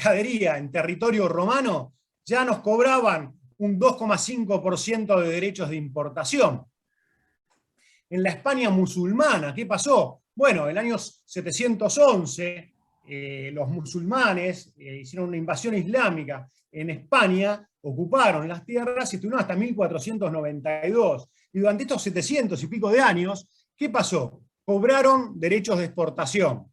mercadería en territorio romano, ya nos cobraban un 2,5% de derechos de importación. En la España musulmana, ¿qué pasó? Bueno, en el año 711, los musulmanes hicieron una invasión islámica en España, ocuparon las tierras y estuvieron hasta 1492. Y durante estos 700 y pico de años, ¿qué pasó? Cobraron derechos de exportación.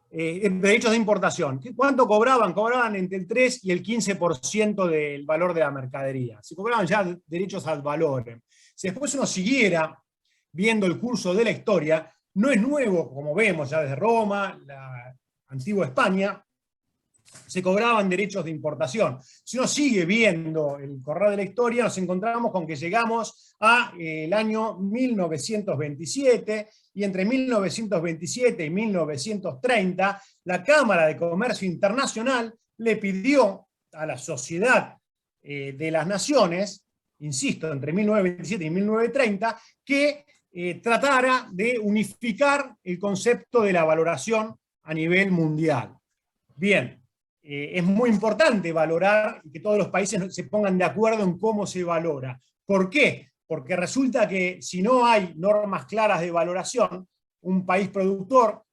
Derechos de importación. ¿Cuánto cobraban? Cobraban entre el 3 y el 15% del valor de la mercadería. Se cobraban ya derechos al valor. Si después uno siguiera viendo el curso de la historia, no es nuevo, como vemos ya desde Roma, la antigua España, se cobraban derechos de importación. Si uno sigue viendo el correr de la historia, nos encontramos con que llegamos al año 1927, y entre 1927 y 1930, la Cámara de Comercio Internacional le pidió a la Sociedad de las Naciones, insisto, entre 1927 y 1930, que tratara de unificar el concepto de la valoración a nivel mundial. Bien, es muy importante valorar y que todos los países se pongan de acuerdo en cómo se valora. ¿Por qué? Porque resulta que si no hay normas claras de valoración, un país productor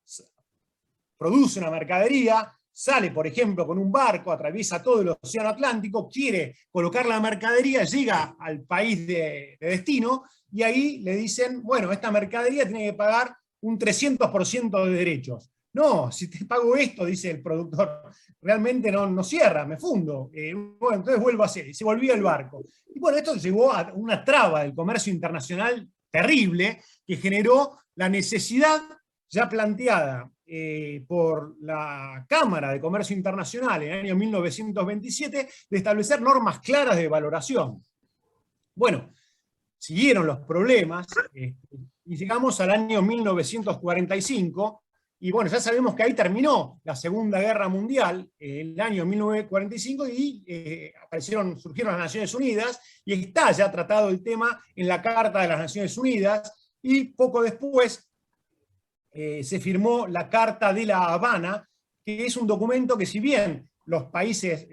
produce una mercadería, sale, por ejemplo, con un barco, atraviesa todo el océano Atlántico, quiere colocar la mercadería, llega al país de destino, y ahí le dicen, bueno, esta mercadería tiene que pagar un 300% de derechos. No, si te pago esto, dice el productor, realmente no cierra, me fundo. Bueno, entonces vuelvo a hacer, y se volvía el barco. Y bueno, esto llevó a una traba del comercio internacional terrible, que generó la necesidad ya planteada por la Cámara de Comercio Internacional en el año 1927 de establecer normas claras de valoración. Bueno, siguieron los problemas y llegamos al año 1945, y bueno, ya sabemos que ahí terminó la Segunda Guerra Mundial, el año 1945, y surgieron las Naciones Unidas, y está ya tratado el tema en la Carta de las Naciones Unidas, y poco después se firmó la Carta de La Habana, que es un documento que, si bien los países,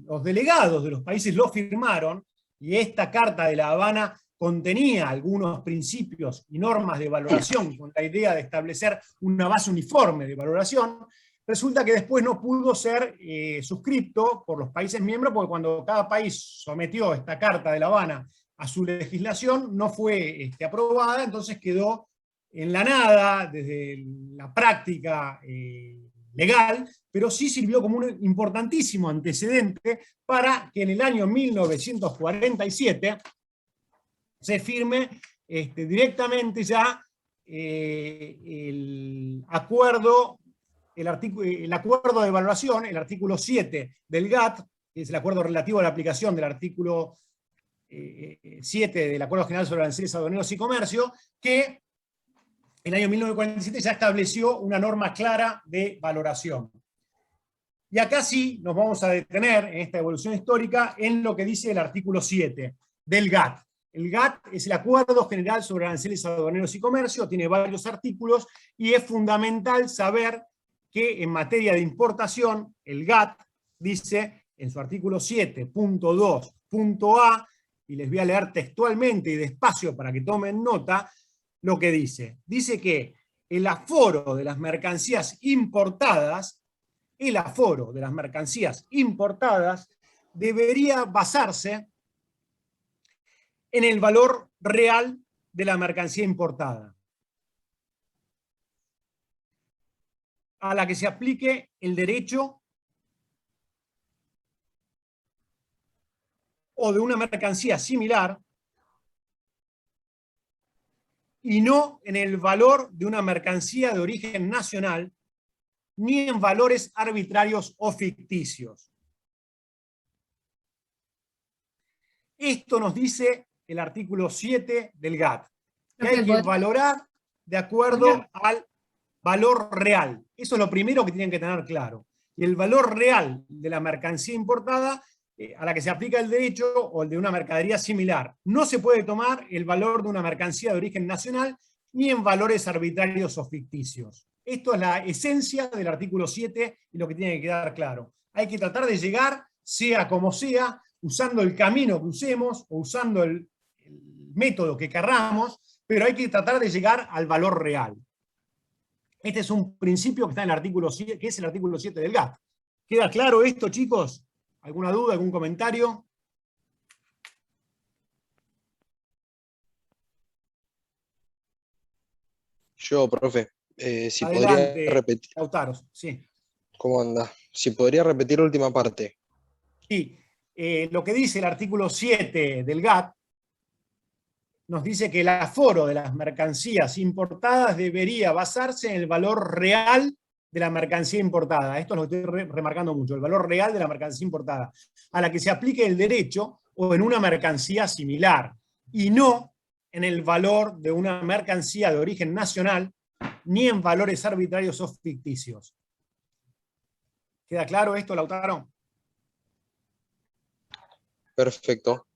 los delegados de los países lo firmaron, y esta Carta de La Habana contenía algunos principios y normas de valoración con la idea de establecer una base uniforme de valoración, resulta que después no pudo ser suscripto por los países miembros, porque cuando cada país sometió esta Carta de La Habana a su legislación, no fue aprobada, entonces quedó en la nada desde la práctica legal, pero sí sirvió como un importantísimo antecedente para que en el año 1947 se firme directamente ya el acuerdo de valoración, el artículo 7 del GATT, que es el acuerdo relativo a la aplicación del artículo 7 del Acuerdo General sobre Aranceles Aduaneros y Comercio, que en el año 1947 ya estableció una norma clara de valoración. Y acá sí nos vamos a detener en esta evolución histórica en lo que dice el artículo 7 del GATT. El GATT es el Acuerdo General sobre Aranceles Aduaneros y Comercio, tiene varios artículos, y es fundamental saber que en materia de importación, el GATT dice en su artículo 7.2.a, y les voy a leer textualmente y despacio para que tomen nota, lo que dice. Dice que el aforo de las mercancías importadas, debería basarse en el valor real de la mercancía importada, a la que se aplique el derecho o de una mercancía similar, y no en el valor de una mercancía de origen nacional, ni en valores arbitrarios o ficticios. Esto nos dice el artículo 7 del GATT, que hay que valorar de acuerdo al valor real. Eso es lo primero que tienen que tener claro. Y el valor real de la mercancía importada a la que se aplica el derecho, o el de una mercadería similar. No se puede tomar el valor de una mercancía de origen nacional, ni en valores arbitrarios o ficticios. Esto es la esencia del artículo 7 y lo que tiene que quedar claro. Hay que tratar de llegar, sea como sea, usando el camino que usemos o usando el método que querramos, pero hay que tratar de llegar al valor real. Este es un principio que está en el artículo 7, que es el artículo 7 del GATT. ¿Queda claro esto, chicos? ¿Alguna duda, algún comentario? Yo, profe, si podría Adelante, repetir, Lautaro. Sí. ¿cómo anda? Si podría repetir la última parte. Sí. Lo que dice el artículo 7 del GATT nos dice que el aforo de las mercancías importadas debería basarse en el valor real de la mercancía importada. Esto lo estoy remarcando mucho, el valor real de la mercancía importada, a la que se aplique el derecho o en una mercancía similar, y no en el valor de una mercancía de origen nacional, ni en valores arbitrarios o ficticios. ¿Queda claro esto, Lautaro? Perfecto.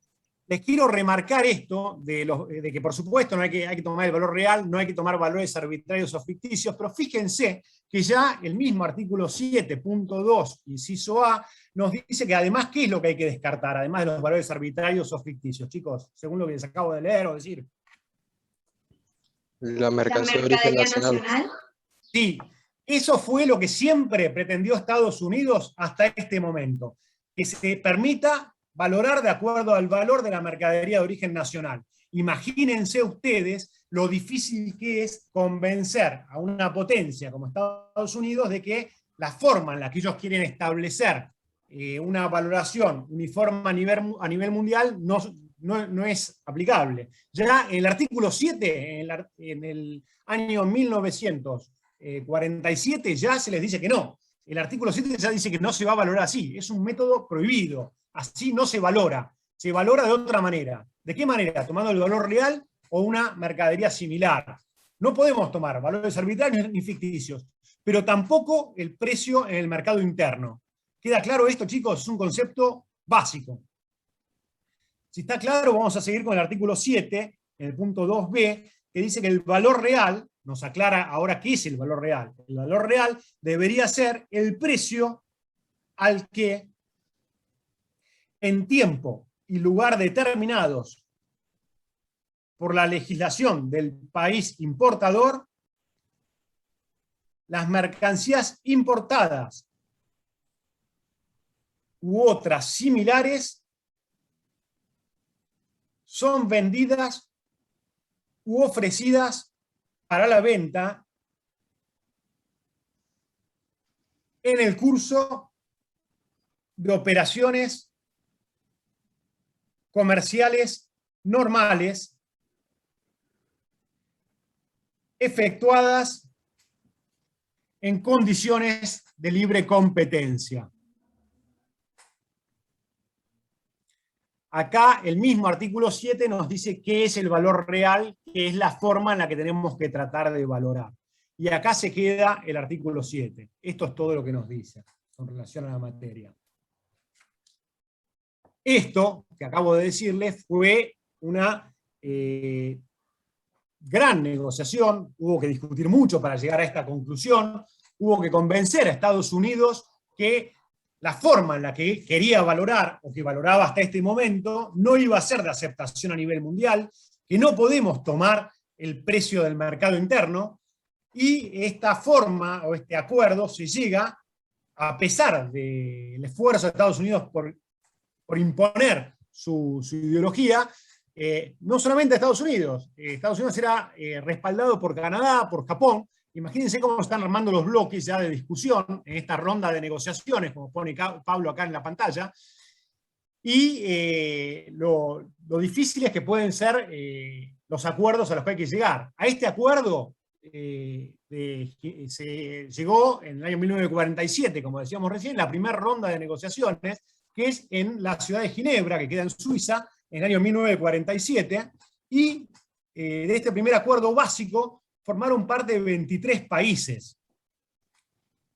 Les quiero remarcar esto, de que por supuesto no hay que tomar el valor real, no hay que tomar valores arbitrarios o ficticios, pero fíjense que ya el mismo artículo 7.2, inciso A, nos dice que además, ¿qué es lo que hay que descartar? Además de los valores arbitrarios o ficticios, chicos, según lo que les acabo de leer o decir. La mercancía de origen nacional. Sí, eso fue lo que siempre pretendió Estados Unidos hasta este momento, que se permita valorar de acuerdo al valor de la mercadería de origen nacional. Imagínense ustedes lo difícil que es convencer a una potencia como Estados Unidos de que la forma en la que ellos quieren establecer una valoración uniforme a nivel mundial no es aplicable. Ya en el artículo 7, en el año 1947, ya se les dice que no. El artículo 7 ya dice que no se va a valorar así. Es un método prohibido. Así no se valora. Se valora de otra manera. ¿De qué manera? Tomando el valor real o una mercadería similar. No podemos tomar valores arbitrarios ni ficticios, pero tampoco el precio en el mercado interno. ¿Queda claro esto, chicos? Es un concepto básico. Si está claro, vamos a seguir con el artículo 7, en el punto 2b, que dice que el valor real, nos aclara ahora qué es el valor real. El valor real debería ser el precio al que en tiempo y lugar determinados por la legislación del país importador, las mercancías importadas u otras similares son vendidas u ofrecidas para la venta en el curso de operaciones comerciales normales efectuadas en condiciones de libre competencia. Acá el mismo artículo 7 nos dice qué es el valor real, que es la forma en la que tenemos que tratar de valorar. Y acá se queda el artículo 7. Esto es todo lo que nos dice con relación a la materia. Esto que acabo de decirles fue una gran negociación, hubo que discutir mucho para llegar a esta conclusión, hubo que convencer a Estados Unidos que la forma en la que quería valorar, o que valoraba hasta este momento, no iba a ser de aceptación a nivel mundial, que no podemos tomar el precio del mercado interno, y esta forma, o este acuerdo, se llega, a pesar del esfuerzo de Estados Unidos por imponer su ideología, no solamente a Estados Unidos. Estados Unidos era respaldado por Canadá, por Japón. Imagínense cómo están armando los bloques ya de discusión en esta ronda de negociaciones, como pone Pablo acá en la pantalla, y lo difíciles que pueden ser los acuerdos a los que hay que llegar. A este acuerdo se llegó en el año 1947, como decíamos recién, la primera ronda de negociaciones, que es en la ciudad de Ginebra, que queda en Suiza, en el año 1947, y de este primer acuerdo básico formaron parte de 23 países.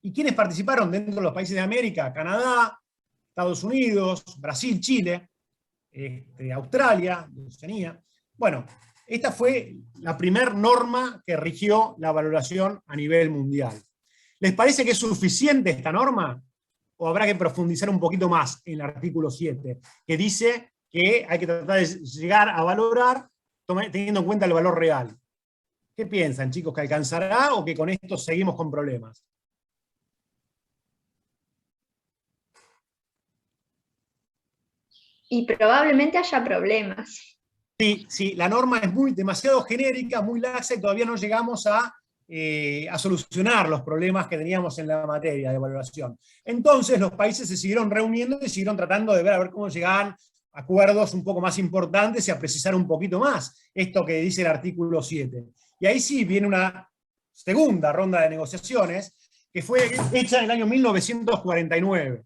¿Y quiénes participaron dentro de los países de América? Canadá, Estados Unidos, Brasil, Chile, Australia, Oceanía. Bueno, Esta fue la primera norma que rigió la valoración a nivel mundial. ¿Les parece que es suficiente esta norma? ¿O habrá que profundizar un poquito más en el artículo 7, que dice que hay que tratar de llegar a valorar teniendo en cuenta el valor real? ¿Qué piensan, chicos? ¿Que alcanzará o que con esto seguimos con problemas? Y probablemente haya problemas. Sí, la norma es demasiado genérica, muy laxa, y todavía no llegamos a solucionar los problemas que teníamos en la materia de evaluación. Entonces los países se siguieron reuniendo y siguieron tratando de ver a ver cómo llegaban a acuerdos un poco más importantes y a precisar un poquito más esto que dice el artículo 7. Y ahí sí viene una segunda ronda de negociaciones que fue hecha en el año 1949.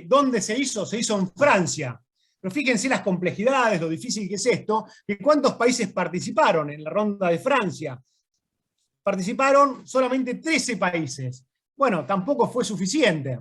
¿Dónde se hizo? Se hizo en Francia. Pero fíjense las complejidades, lo difícil que es esto, que cuántos países participaron en la ronda de Francia. Participaron solamente 13 países. Bueno, tampoco fue suficiente.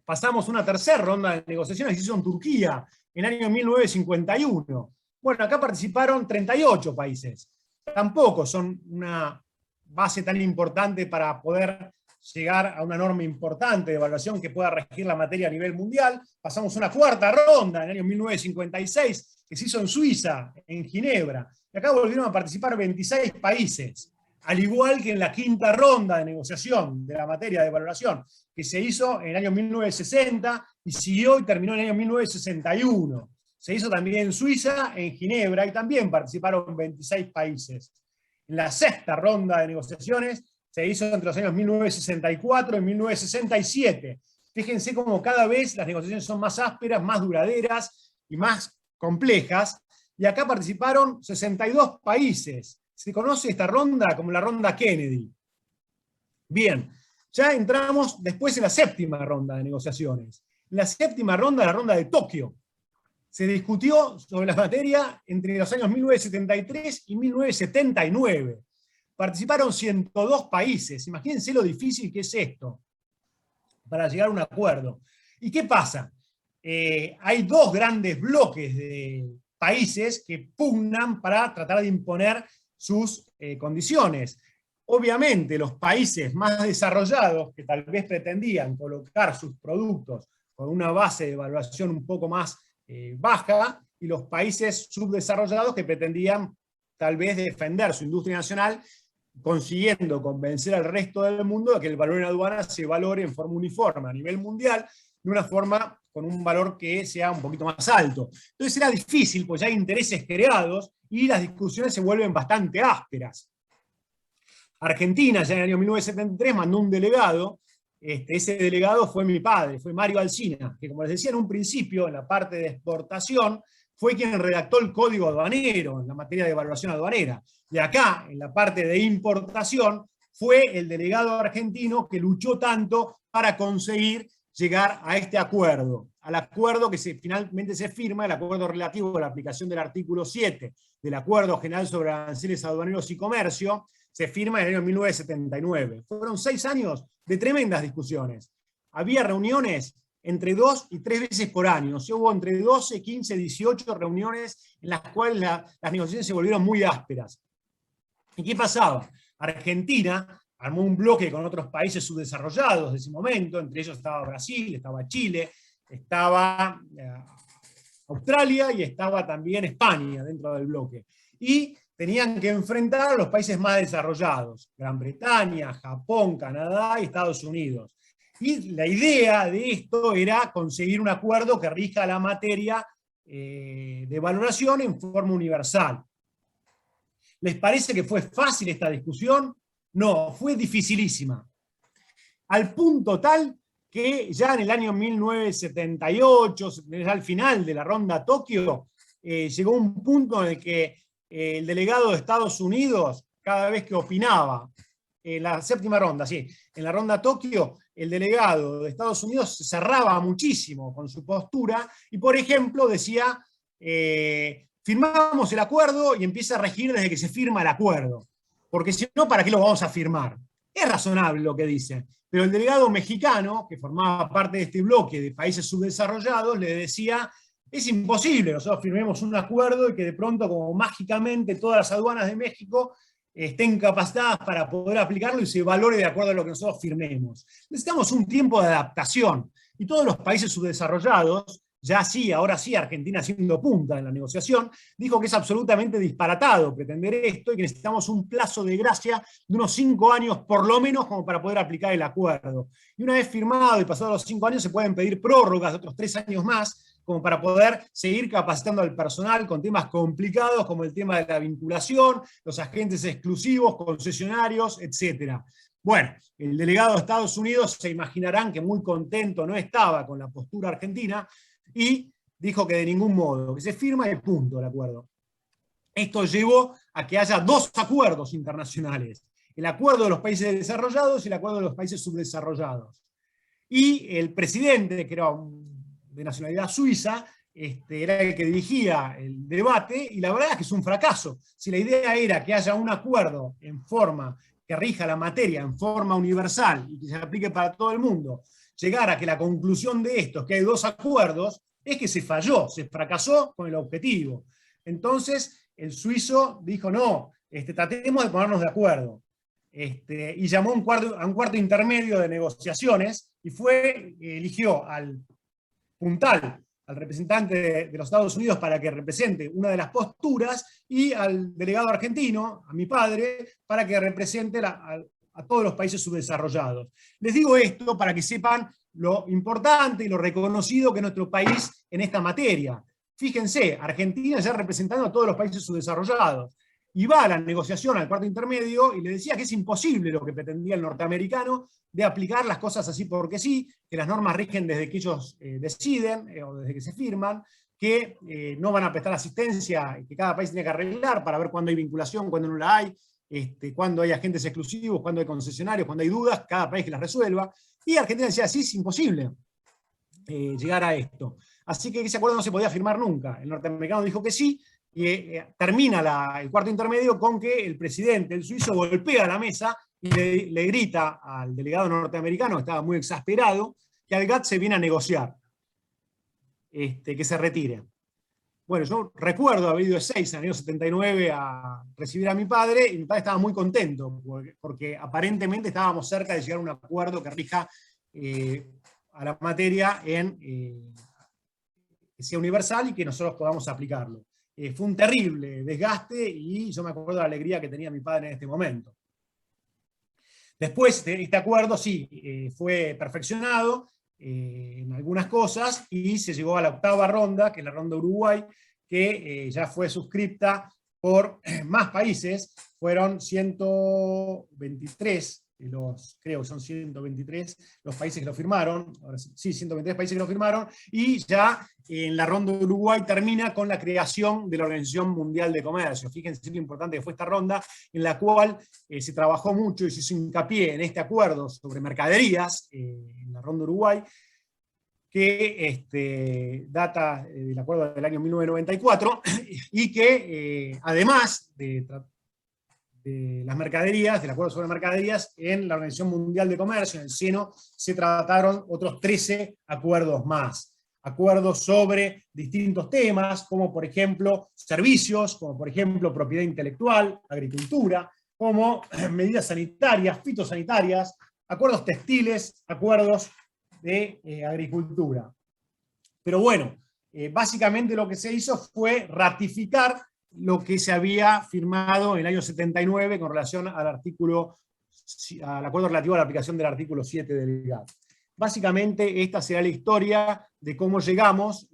Pasamos una tercera ronda de negociaciones que se hizo en Turquía en el año 1951. Bueno, acá participaron 38 países. Tampoco son una base tan importante para poder llegar a una norma importante de evaluación que pueda regir la materia a nivel mundial. Pasamos una cuarta ronda en el año 1956, que se hizo en Suiza, en Ginebra. Y acá volvieron a participar 26 países, al igual que en la quinta ronda de negociación de la materia de valoración, que se hizo en el año 1960 y siguió y terminó en el año 1961. Se hizo también en Suiza, en Ginebra, y también participaron 26 países. En la sexta ronda de negociaciones se hizo entre los años 1964 y 1967. Fíjense cómo cada vez las negociaciones son más ásperas, más duraderas y más complejas. Y acá participaron 62 países. Se conoce esta ronda como la ronda Kennedy. Bien, ya entramos después en la séptima ronda de negociaciones. En la séptima ronda, la ronda de Tokio, se discutió sobre la materia entre los años 1973 y 1979. Participaron 102 países. Imagínense lo difícil que es esto para llegar a un acuerdo. ¿Y qué pasa? Hay dos grandes bloques de países que pugnan para tratar de imponer sus condiciones. Obviamente, los países más desarrollados, que tal vez pretendían colocar sus productos con una base de evaluación un poco más baja, y los países subdesarrollados que pretendían tal vez defender su industria nacional, consiguiendo convencer al resto del mundo de que el valor en aduana se valore en forma uniforme a nivel mundial, de una forma con un valor que sea un poquito más alto. Entonces era difícil, pues ya hay intereses creados y las discusiones se vuelven bastante ásperas. Argentina, ya en el año 1973, mandó un delegado. Ese delegado fue mi padre, fue Mario Alsina, que como les decía en un principio, en la parte de exportación, fue quien redactó el código aduanero, en la materia de evaluación aduanera. Y acá, en la parte de importación, fue el delegado argentino que luchó tanto para conseguir llegar a este acuerdo, al acuerdo que finalmente se firma, el acuerdo relativo a la aplicación del artículo 7 del Acuerdo General sobre Aranceles Aduaneros y Comercio, se firma en el año 1979. Fueron 6 años de tremendas discusiones. Había reuniones entre 2 y 3 veces por año. O sea, hubo entre 12, 15, 18 reuniones en las cuales las negociaciones se volvieron muy ásperas. ¿Y qué pasaba? Argentina armó un bloque con otros países subdesarrollados de ese momento, entre ellos estaba Brasil, estaba Chile, estaba Australia y estaba también España dentro del bloque. Y tenían que enfrentar a los países más desarrollados, Gran Bretaña, Japón, Canadá y Estados Unidos. Y la idea de esto era conseguir un acuerdo que rija la materia de valoración en forma universal. ¿Les parece que fue fácil esta discusión? No, fue dificilísima. Al punto tal que ya en el año 1978, al final de la ronda Tokio, llegó un punto en el que el delegado de Estados Unidos, cada vez que opinaba, en la séptima ronda, sí, en la ronda Tokio, el delegado de Estados Unidos se cerraba muchísimo con su postura y, por ejemplo, decía, firmamos el acuerdo y empieza a regir desde que se firma el acuerdo, porque si no, ¿para qué lo vamos a firmar? Es razonable lo que dice, pero el delegado mexicano, que formaba parte de este bloque de países subdesarrollados, le decía, es imposible nosotros firmemos un acuerdo y que de pronto, como mágicamente, todas las aduanas de México estén capacitadas para poder aplicarlo y se valore de acuerdo a lo que nosotros firmemos. Necesitamos un tiempo de adaptación, y todos los países subdesarrollados, ya sí, ahora sí, Argentina siendo punta en la negociación, dijo que es absolutamente disparatado pretender esto y que necesitamos un plazo de gracia de unos 5 años por lo menos como para poder aplicar el acuerdo. Y una vez firmado y pasados los 5 años se pueden pedir prórrogas de otros 3 años más como para poder seguir capacitando al personal con temas complicados como el tema de la vinculación, los agentes exclusivos, concesionarios, etc. Bueno, el delegado de Estados Unidos se imaginarán que muy contento no estaba con la postura argentina, y dijo que de ningún modo, que se firma y punto el acuerdo. Esto llevó a que haya 2 acuerdos internacionales, el acuerdo de los países desarrollados y el acuerdo de los países subdesarrollados. Y el presidente, que era de nacionalidad suiza, era el que dirigía el debate, y la verdad es que es un fracaso. Si la idea era que haya un acuerdo en forma que rija la materia en forma universal y que se aplique para todo el mundo, llegar a que la conclusión de esto es que hay 2 acuerdos, es que se falló, se fracasó con el objetivo. Entonces, el suizo dijo, no, tratemos de ponernos de acuerdo. Y llamó a un cuarto intermedio de negociaciones, y eligió al puntal, al representante de los Estados Unidos para que represente una de las posturas, y al delegado argentino, a mi padre, para que represente a todos los países subdesarrollados. Les digo esto para que sepan lo importante y lo reconocido que es nuestro país en esta materia. Fíjense, Argentina ya representando a todos los países subdesarrollados, y va a la negociación al cuarto intermedio y le decía que es imposible lo que pretendía el norteamericano de aplicar las cosas así porque sí, que las normas rigen desde que ellos deciden o desde que se firman, que no van a prestar asistencia, que cada país tiene que arreglar para ver cuándo hay vinculación, cuándo no la hay, cuándo hay agentes exclusivos, cuándo hay concesionarios, cuándo hay dudas, cada país que las resuelva. Y Argentina decía, sí, es imposible llegar a esto. Así que ese acuerdo no se podía firmar nunca. El norteamericano dijo que sí, y termina el cuarto intermedio con que el presidente, el suizo, golpea la mesa y le grita al delegado norteamericano, que estaba muy exasperado, que al GATT se viene a negociar, que se retire. Bueno, yo recuerdo haber ido a Ezeiza en el año 79 a recibir a mi padre, y mi padre estaba muy contento, porque aparentemente estábamos cerca de llegar a un acuerdo que rija a la materia que sea universal y que nosotros podamos aplicarlo. Fue un terrible desgaste, y yo me acuerdo de la alegría que tenía mi padre en este momento. Después de este acuerdo, sí, fue perfeccionado en algunas cosas, y se llegó a la 8ª ronda, que es la ronda Uruguay, que ya fue suscripta por más países. Fueron 123, creo que son 123 los países que lo firmaron, ahora sí, 123 países que lo firmaron, y ya en la ronda de Uruguay termina con la creación de la Organización Mundial de Comercio. Fíjense lo importante que fue esta ronda, en la cual se trabajó mucho y se hizo hincapié en este acuerdo sobre mercaderías, en la ronda Uruguay, que data del acuerdo del año 1994, y que además de las mercaderías, del acuerdo sobre mercaderías, en la Organización Mundial de Comercio, en el seno, se trataron otros 13 acuerdos más. Acuerdos sobre distintos temas, como por ejemplo servicios, como por ejemplo propiedad intelectual, agricultura, como medidas sanitarias, fitosanitarias, acuerdos textiles, acuerdos de agricultura. Pero bueno, básicamente lo que se hizo fue ratificar lo que se había firmado en el año 79 con relación al acuerdo relativo a la aplicación del artículo 7 del GATT. Básicamente esta será la historia de cómo llegamos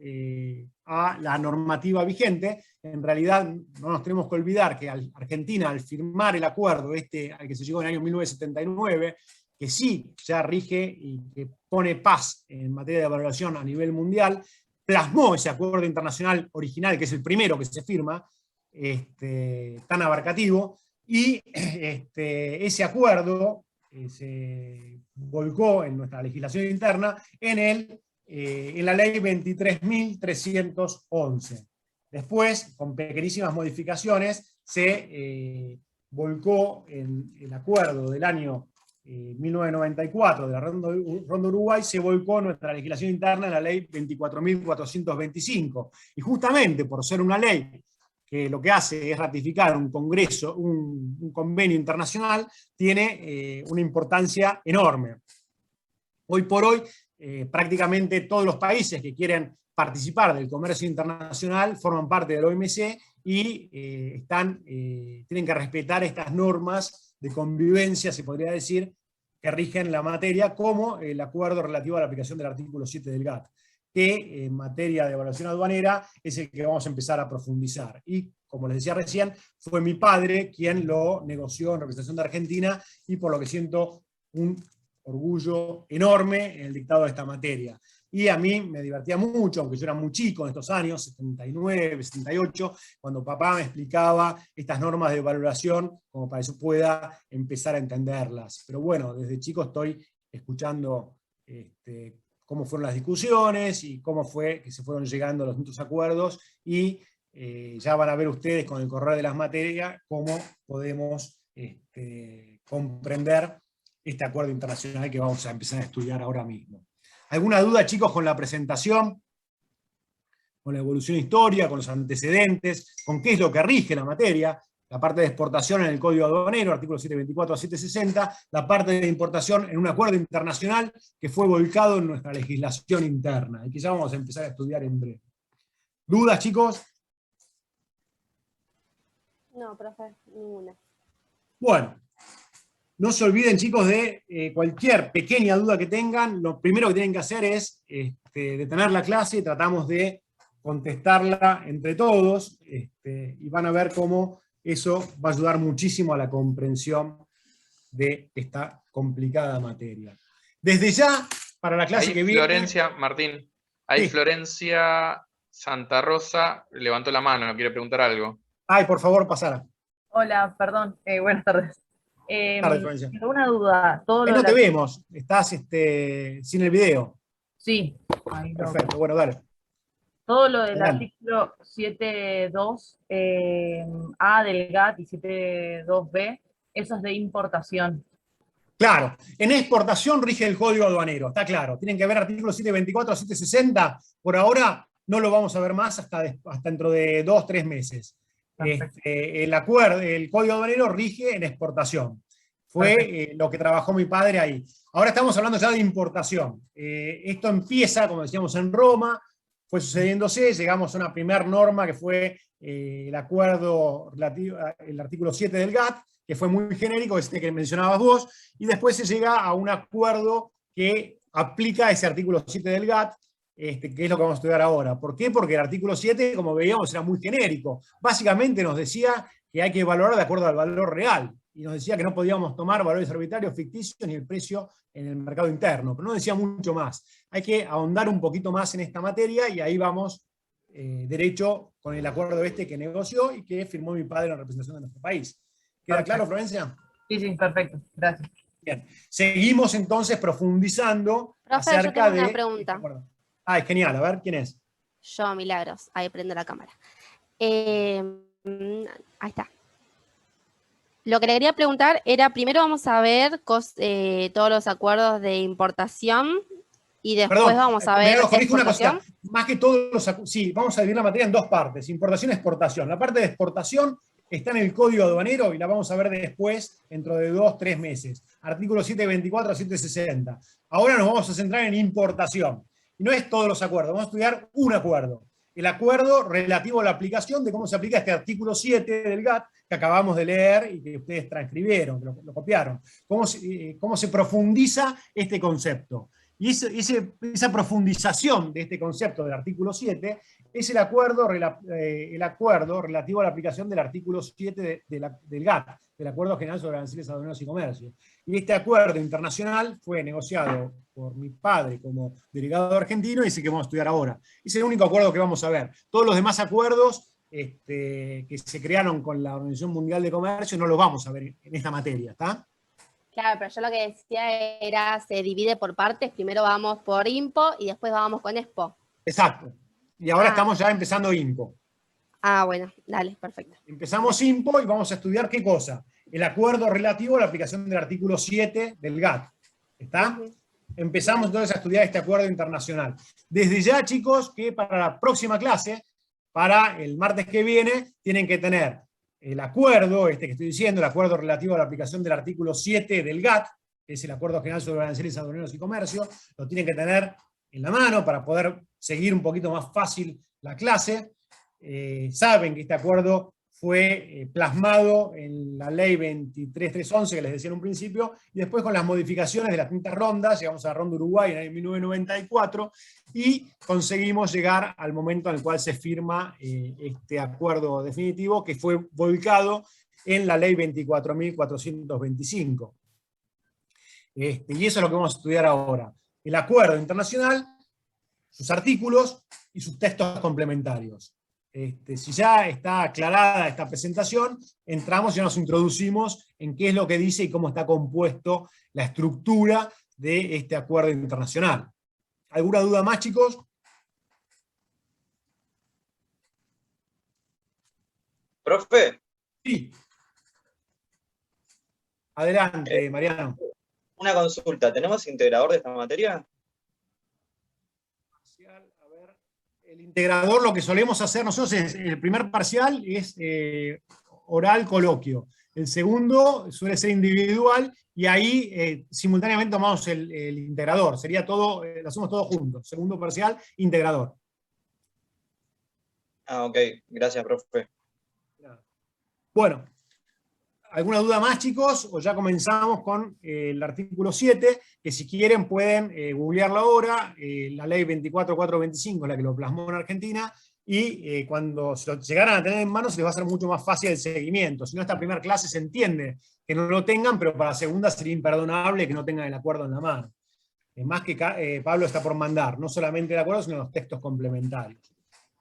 a la normativa vigente. En realidad no nos tenemos que olvidar que Argentina, al firmar el acuerdo al que se llegó en el año 1979, que sí ya rige y que pone paz en materia de evaluación a nivel mundial, plasmó ese acuerdo internacional original, que es el primero que se firma, tan abarcativo, y ese acuerdo se volcó en nuestra legislación interna en la ley 23.311. Después, con pequeñísimas modificaciones, se volcó en el acuerdo del año 1994 de la Ronda Uruguay, se volcó nuestra legislación interna en la ley 24.425. Y justamente por ser una ley que lo que hace es ratificar un congreso, un convenio internacional, tiene una importancia enorme. Hoy por hoy, prácticamente todos los países que quieren participar del comercio internacional forman parte del OMC y tienen que respetar estas normas de convivencia, se podría decir, que rigen la materia, como el acuerdo relativo a la aplicación del artículo 7 del GATT, que en materia de evaluación aduanera es el que vamos a empezar a profundizar. Y, como les decía recién, fue mi padre quien lo negoció en representación de Argentina, y por lo que siento un orgullo enorme en el dictado de esta materia. Y a mí me divertía mucho, aunque yo era muy chico en estos años, 79, 78, cuando papá me explicaba estas normas de valoración, como para que yo pueda empezar a entenderlas. Pero bueno, desde chico estoy escuchando cómo fueron las discusiones y cómo fue que se fueron llegando a los muchos acuerdos, y ya van a ver ustedes con el correr de las materias cómo podemos comprender este acuerdo internacional que vamos a empezar a estudiar ahora mismo. ¿Alguna duda, chicos, con la presentación? ¿Con la evolución histórica, con los antecedentes, con qué es lo que rige la materia? La parte de exportación en el Código Aduanero, artículo 724 a 760, la parte de importación en un acuerdo internacional que fue volcado en nuestra legislación interna, y que ya vamos a empezar a estudiar en breve. ¿Dudas, chicos? No, profe, ninguna. Bueno. No se olviden, chicos, de cualquier pequeña duda que tengan. Lo primero que tienen que hacer es detener la clase, y tratamos de contestarla entre todos, y van a ver cómo eso va a ayudar muchísimo a la comprensión de esta complicada materia. Desde ya, para la clase que viene... Florencia, Martín, ahí Sí. Florencia Santa Rosa levantó la mano, quiere preguntar algo. Ay, por favor, pasara. Hola, perdón, buenas tardes. Tarde, Florencia. Tengo una duda. Todo Ahí lo no de te la- vemos, estás sin el video. Sí, ahí lo- Perfecto, bueno, dale. todo lo del Adelante. artículo 7.2 A del GATT y 7.2 B, eso es de importación. Claro, en exportación rige el Código Aduanero, está claro. Tienen que ver artículos 724 a 760, por ahora no lo vamos a ver más hasta dentro de 2 o 3 meses. Perfecto. El Código Aduanero rige en exportación. Fue lo que trabajó mi padre ahí. Ahora estamos hablando ya de importación. Esto empieza, como decíamos, en Roma, fue sucediéndose, llegamos a una primera norma que fue el acuerdo relativo, el artículo 7 del GATT, que fue muy genérico, que mencionabas vos, y después se llega a un acuerdo que aplica ese artículo 7 del GATT, que es lo que vamos a estudiar ahora. ¿Por qué? Porque el artículo 7, como veíamos, era muy genérico. Básicamente nos decía que hay que valorar de acuerdo al valor real, y nos decía que no podíamos tomar valores arbitrarios, ficticios, ni el precio en el mercado interno, pero no decía mucho más. Hay que ahondar un poquito más en esta materia, y ahí vamos derecho con el acuerdo que negoció y que firmó mi padre en representación de nuestro país. ¿Queda Perfecto. claro, Florencia? Sí, sí, perfecto, gracias. Bien. Seguimos entonces profundizando Profe, yo acerca tengo de... una pregunta. Es genial, a ver, ¿quién es? Yo, Milagros, ahí prendo la cámara. Ahí está. Lo que le quería preguntar era, primero vamos a ver todos los acuerdos de importación y después Perdón, vamos a me ver corrijo una exportación. cosita. Más que todos sí, vamos a dividir la materia en dos partes, importación y exportación. La parte de exportación está en el Código Aduanero y la vamos a ver después, dentro de 2 o 3 meses. Artículo 724 a 760. Ahora nos vamos a centrar en importación. Y no es todos los acuerdos, vamos a estudiar un acuerdo. El acuerdo relativo a la aplicación de cómo se aplica este artículo 7 del GATT que acabamos de leer y que ustedes transcribieron, que lo copiaron. Cómo se profundiza este concepto. Y esa profundización de este concepto del artículo 7 es el acuerdo relativo a la aplicación del artículo 7 del GATT, del Acuerdo General sobre Aranceles Aduaneros y Comercio. Y este acuerdo internacional fue negociado por mi padre como delegado argentino, y ese que vamos a estudiar ahora. Es el único acuerdo que vamos a ver. Todos los demás acuerdos que se crearon con la Organización Mundial de Comercio no los vamos a ver en esta materia, ¿está? Claro, pero yo lo que decía era, se divide por partes, primero vamos por IMPO y después vamos con EXPO. Exacto. Y ahora estamos ya empezando IMPO. Ah, bueno, dale, perfecto. Empezamos IMPO y vamos a estudiar ¿qué cosa? el acuerdo relativo a la aplicación del artículo 7 del GATT. ¿Está? Empezamos entonces a estudiar este acuerdo internacional. Desde ya, chicos, que para la próxima clase, para el martes que viene, tienen que tener el acuerdo, este que estoy diciendo, el acuerdo relativo a la aplicación del artículo 7 del GATT, que es el Acuerdo General sobre Aranceles Aduaneros y Comercio, lo tienen que tener en la mano para poder seguir un poquito más fácil la clase. Saben que este acuerdo fue plasmado en la ley 23311 que les decía en un principio, y después con las modificaciones de las quintas rondas, llegamos a la ronda Uruguay en el año 1994, y conseguimos llegar al momento en el cual se firma este acuerdo definitivo, que fue volcado en la ley 24.425. Y eso es lo que vamos a estudiar ahora. El acuerdo internacional, sus artículos y sus textos complementarios. Si ya está aclarada esta presentación, entramos y nos introducimos en qué es lo que dice y cómo está compuesto la estructura de este acuerdo internacional. ¿Alguna duda más, chicos? Profe. Sí. Adelante, Mariano. Una consulta, ¿tenemos integrador de esta materia? El integrador, lo que solemos hacer nosotros es, el primer parcial es oral coloquio, el segundo suele ser individual, y ahí simultáneamente tomamos el integrador, sería todo, lo hacemos todo juntos, segundo parcial, integrador. Ah, ok, gracias, profe. Bueno, ¿alguna duda más, chicos? O ya comenzamos con el artículo 7, que si quieren pueden googlearlo ahora. La ley 24425 es la que lo plasmó en Argentina, y cuando se lo llegaran a tener en manos se les va a hacer mucho más fácil el seguimiento. Si no, esta primera clase se entiende que no lo tengan, pero para la segunda sería imperdonable que no tengan el acuerdo en la mano. Es más que Pablo está por mandar, no solamente el acuerdo, sino los textos complementarios.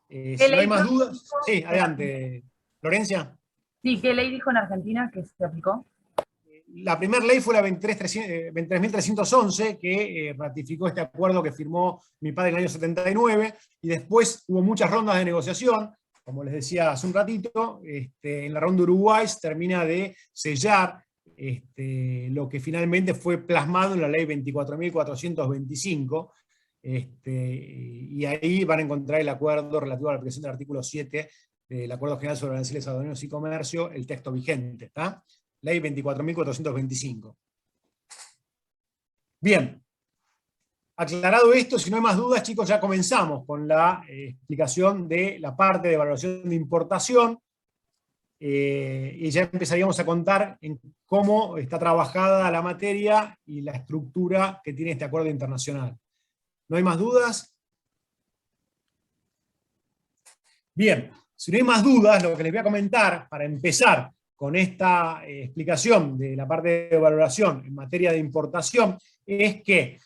Si no hay más dudas... Sí, adelante. ¿Florencia? Sí, ¿qué ley dijo en Argentina que se aplicó? La primera ley fue la 23.311, que ratificó este acuerdo que firmó mi padre en el año 79, y después hubo muchas rondas de negociación, como les decía hace un ratito. En la ronda Uruguay se termina de sellar lo que finalmente fue plasmado en la ley 24.425, y ahí van a encontrar el acuerdo relativo a la aplicación del artículo 7 del Acuerdo General sobre Aranceles Aduaneros y Comercio, el texto vigente, ¿está? Ley 24.425. Bien, aclarado esto, si no hay más dudas, chicos, ya comenzamos con la explicación de la parte de evaluación de importación, y ya empezaríamos a contar en cómo está trabajada la materia y la estructura que tiene este acuerdo internacional. ¿No hay más dudas? Bien, si no hay más dudas, lo que les voy a comentar para empezar con esta explicación de la parte de valoración en materia de importación es que,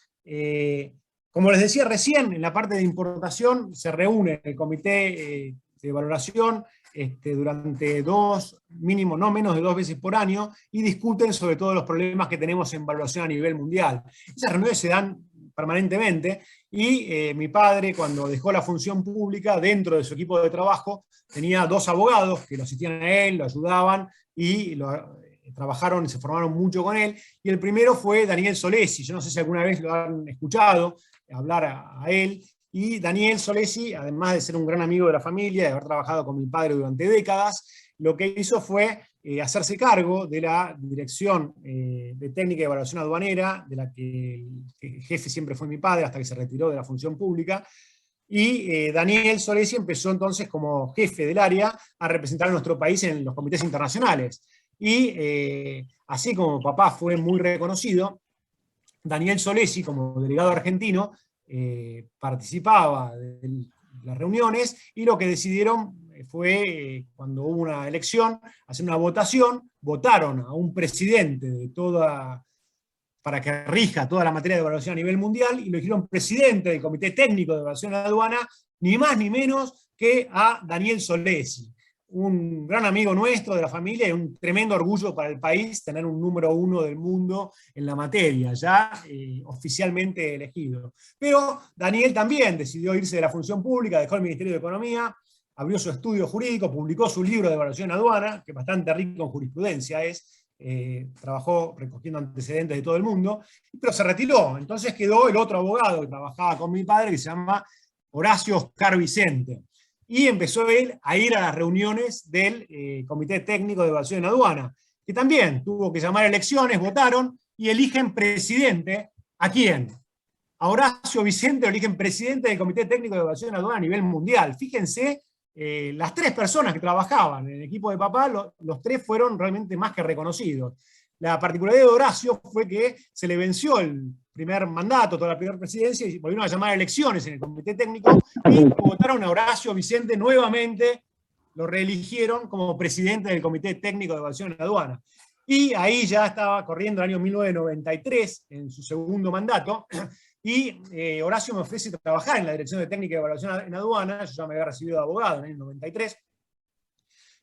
como les decía recién, en la parte de importación se reúne el comité de valoración durante mínimo no menos de 2 veces por año, y discuten sobre todos los problemas que tenemos en evaluación a nivel mundial. Esas reuniones se dan permanentemente, y mi padre, cuando dejó la función pública, dentro de su equipo de trabajo, tenía 2 abogados que lo asistían a él, lo ayudaban, y trabajaron y se formaron mucho con él, y el primero fue Daniel Solesi. Yo no sé si alguna vez lo han escuchado hablar a él, y Daniel Solesi, además de ser un gran amigo de la familia, de haber trabajado con mi padre durante décadas, lo que hizo fue hacerse cargo de la Dirección de Técnica y Evaluación Aduanera, de la que el jefe siempre fue mi padre hasta que se retiró de la función pública, y Daniel Solesi empezó entonces como jefe del área a representar a nuestro país en los comités internacionales. Y así como papá fue muy reconocido, Daniel Solesi, como delegado argentino, participaba de las reuniones, y lo que decidieron fue, cuando hubo una elección, hacer una votación. Votaron a un presidente de para que rija toda la materia de evaluación a nivel mundial, y lo eligieron presidente del Comité Técnico de Evaluación de la Aduana, ni más ni menos que a Daniel Solesi, un gran amigo nuestro de la familia, y un tremendo orgullo para el país tener un número 1 del mundo en la materia, ya oficialmente elegido. Pero Daniel también decidió irse de la función pública, dejó el Ministerio de Economía, abrió su estudio jurídico, publicó su libro de evaluación aduana, que bastante rico en jurisprudencia es, trabajó recogiendo antecedentes de todo el mundo, pero se retiró. Entonces quedó el otro abogado que trabajaba con mi padre, que se llama Horacio Oscar Vicente. Y empezó él a ir a las reuniones del Comité Técnico de Evaluación en Aduana, que también tuvo que llamar a elecciones, votaron y eligen presidente. ¿A quién? A Horacio Vicente lo eligen presidente del Comité Técnico de Evaluación en Aduana a nivel mundial. Fíjense, las 3 personas que trabajaban en el equipo de papá, los 3 fueron realmente más que reconocidos. La particularidad de Horacio fue que se le venció el primer mandato, toda la primera presidencia, y volvieron a llamar a elecciones en el Comité Técnico, y votaron a Horacio Vicente nuevamente, lo reeligieron como presidente del Comité Técnico de Evaluación en Aduana. Y ahí ya estaba corriendo el año 1993, en su segundo mandato, y Horacio me ofrece trabajar en la Dirección de Técnica de Evaluación en Aduana. Yo ya me había recibido de abogado en el 93,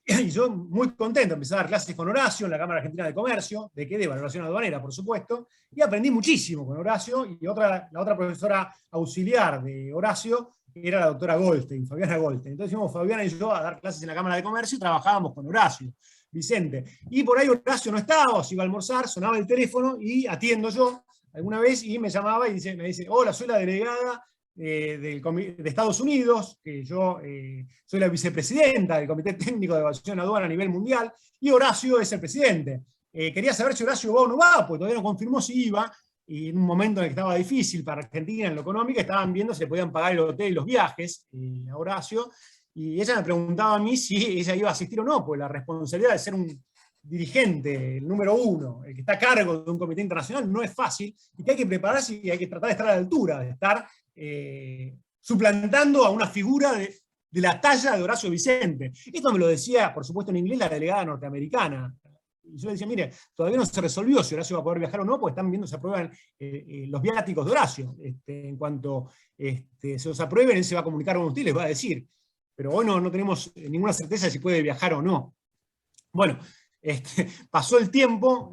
y yo muy contento, empecé a dar clases con Horacio en la Cámara Argentina de Comercio, de evaluación aduanera, por supuesto, y aprendí muchísimo con Horacio, y la otra profesora auxiliar de Horacio era la doctora Goldstein, Fabiana Goldstein. Entonces íbamos Fabiana y yo a dar clases en la Cámara de Comercio y trabajábamos con Horacio Vicente. Y por ahí Horacio no estaba, se iba a almorzar, sonaba el teléfono y atiendo yo alguna vez y me llamaba y me dice, hola, soy la delegada de Estados Unidos, que yo soy la vicepresidenta del Comité Técnico de Evaluación Aduana a nivel mundial, y Horacio es el presidente. Quería saber si Horacio va o no va, porque todavía no confirmó si iba, y en un momento en el que estaba difícil para Argentina en lo económico, estaban viendo si le podían pagar el hotel y los viajes a Horacio, y ella me preguntaba a mí si ella iba a asistir o no, pues la responsabilidad de ser un dirigente, el número 1, el que está a cargo de un comité internacional, no es fácil, y que hay que prepararse y hay que tratar de estar a la altura, de estar suplantando a una figura de la talla de Horacio Vicente. Esto me lo decía, por supuesto en inglés, la delegada norteamericana. Y yo le decía, mire, todavía no se resolvió si Horacio va a poder viajar o no, porque están viendo si aprueban los viáticos de Horacio. En cuanto se los aprueben, él se va a comunicar con usted y les va a decir. Pero hoy no tenemos ninguna certeza de si puede viajar o no. Bueno, pasó el tiempo,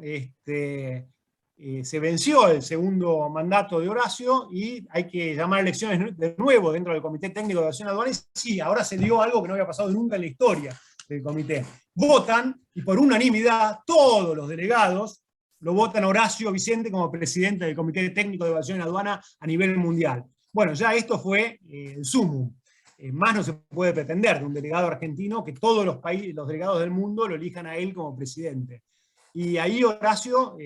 se venció el segundo mandato de Horacio y hay que llamar a elecciones de nuevo dentro del Comité Técnico de Evaluación Aduana. Sí, ahora se dio algo que no había pasado nunca en la historia del comité. Votan y por unanimidad todos los delegados lo votan a Horacio Vicente como presidente del Comité Técnico de Evaluación Aduana a nivel mundial. Bueno, ya esto fue el sumum. Más no se puede pretender de un delegado argentino que todos los delegados del mundo lo elijan a él como presidente. Y ahí Horacio,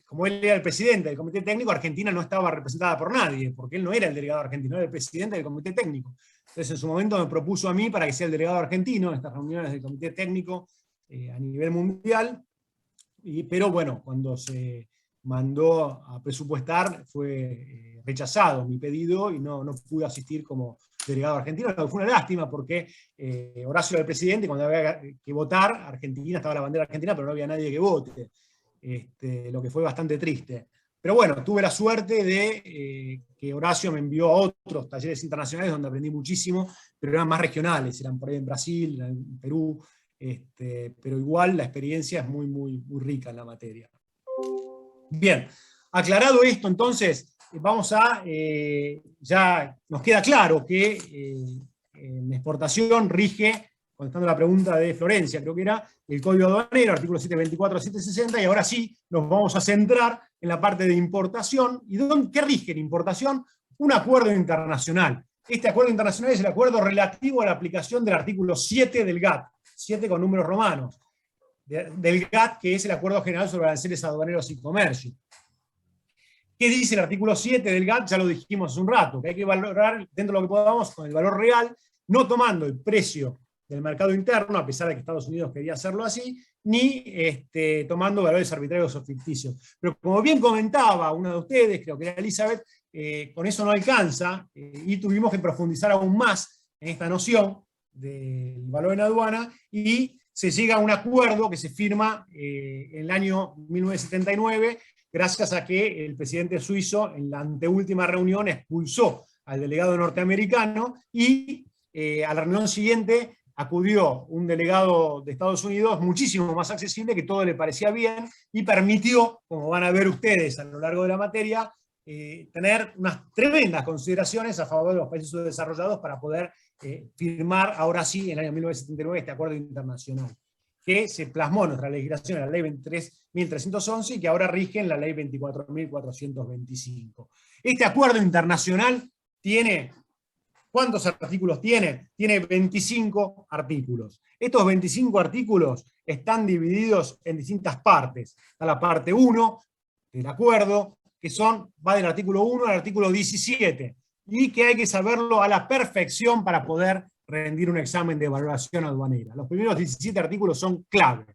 como él era el presidente del Comité Técnico, Argentina no estaba representada por nadie, porque él no era el delegado argentino, era el presidente del Comité Técnico. Entonces en su momento me propuso a mí para que sea el delegado argentino en estas reuniones del Comité Técnico a nivel mundial, pero bueno, cuando se mandó a presupuestar fue rechazado mi pedido y no pude asistir como delegado argentino. Fue una lástima porque Horacio era el presidente y cuando había que votar, Argentina, estaba la bandera argentina, pero no había nadie que vote, lo que fue bastante triste. Pero bueno, tuve la suerte de que Horacio me envió a otros talleres internacionales donde aprendí muchísimo, pero eran más regionales, eran por ahí en Brasil, en Perú, pero igual la experiencia es muy, muy, muy rica en la materia. Bien, aclarado esto entonces, vamos a, ya nos queda claro que en exportación rige, contestando la pregunta de Florencia, creo que era, el Código Aduanero, artículo 724 a 760, y ahora sí nos vamos a centrar en la parte de importación. ¿Y qué rige en importación? Un acuerdo internacional. Este acuerdo internacional es el acuerdo relativo a la aplicación del artículo 7 del GATT, 7 con números romanos, del GATT, que es el Acuerdo General sobre Aranceles Aduaneros y Comercio. ¿Qué dice el artículo 7 del GATT? Ya lo dijimos hace un rato, que hay que valorar dentro de lo que podamos con el valor real, no tomando el precio del mercado interno, a pesar de que Estados Unidos quería hacerlo así, ni tomando valores arbitrarios o ficticios. Pero como bien comentaba una de ustedes, creo que era Elizabeth, con eso no alcanza, y tuvimos que profundizar aún más en esta noción del valor en aduana, y se llega a un acuerdo que se firma en el año 1979, gracias a que el presidente suizo en la anteúltima reunión expulsó al delegado norteamericano, y a la reunión siguiente acudió un delegado de Estados Unidos muchísimo más accesible, que todo le parecía bien, y permitió, como van a ver ustedes a lo largo de la materia, tener unas tremendas consideraciones a favor de los países subdesarrollados para poder firmar ahora sí, en el año 1979, este acuerdo internacional. que se plasmó en nuestra legislación, en la ley 23.311, y que ahora rige en la ley 24.425. Este acuerdo internacional tiene, ¿cuántos artículos tiene? Tiene 25 artículos. Estos 25 artículos están divididos en distintas partes. Está la parte 1 del acuerdo, que va del artículo 1 al artículo 17, y que hay que saberlo a la perfección para poder rendir un examen de evaluación aduanera. Los primeros 17 artículos son clave.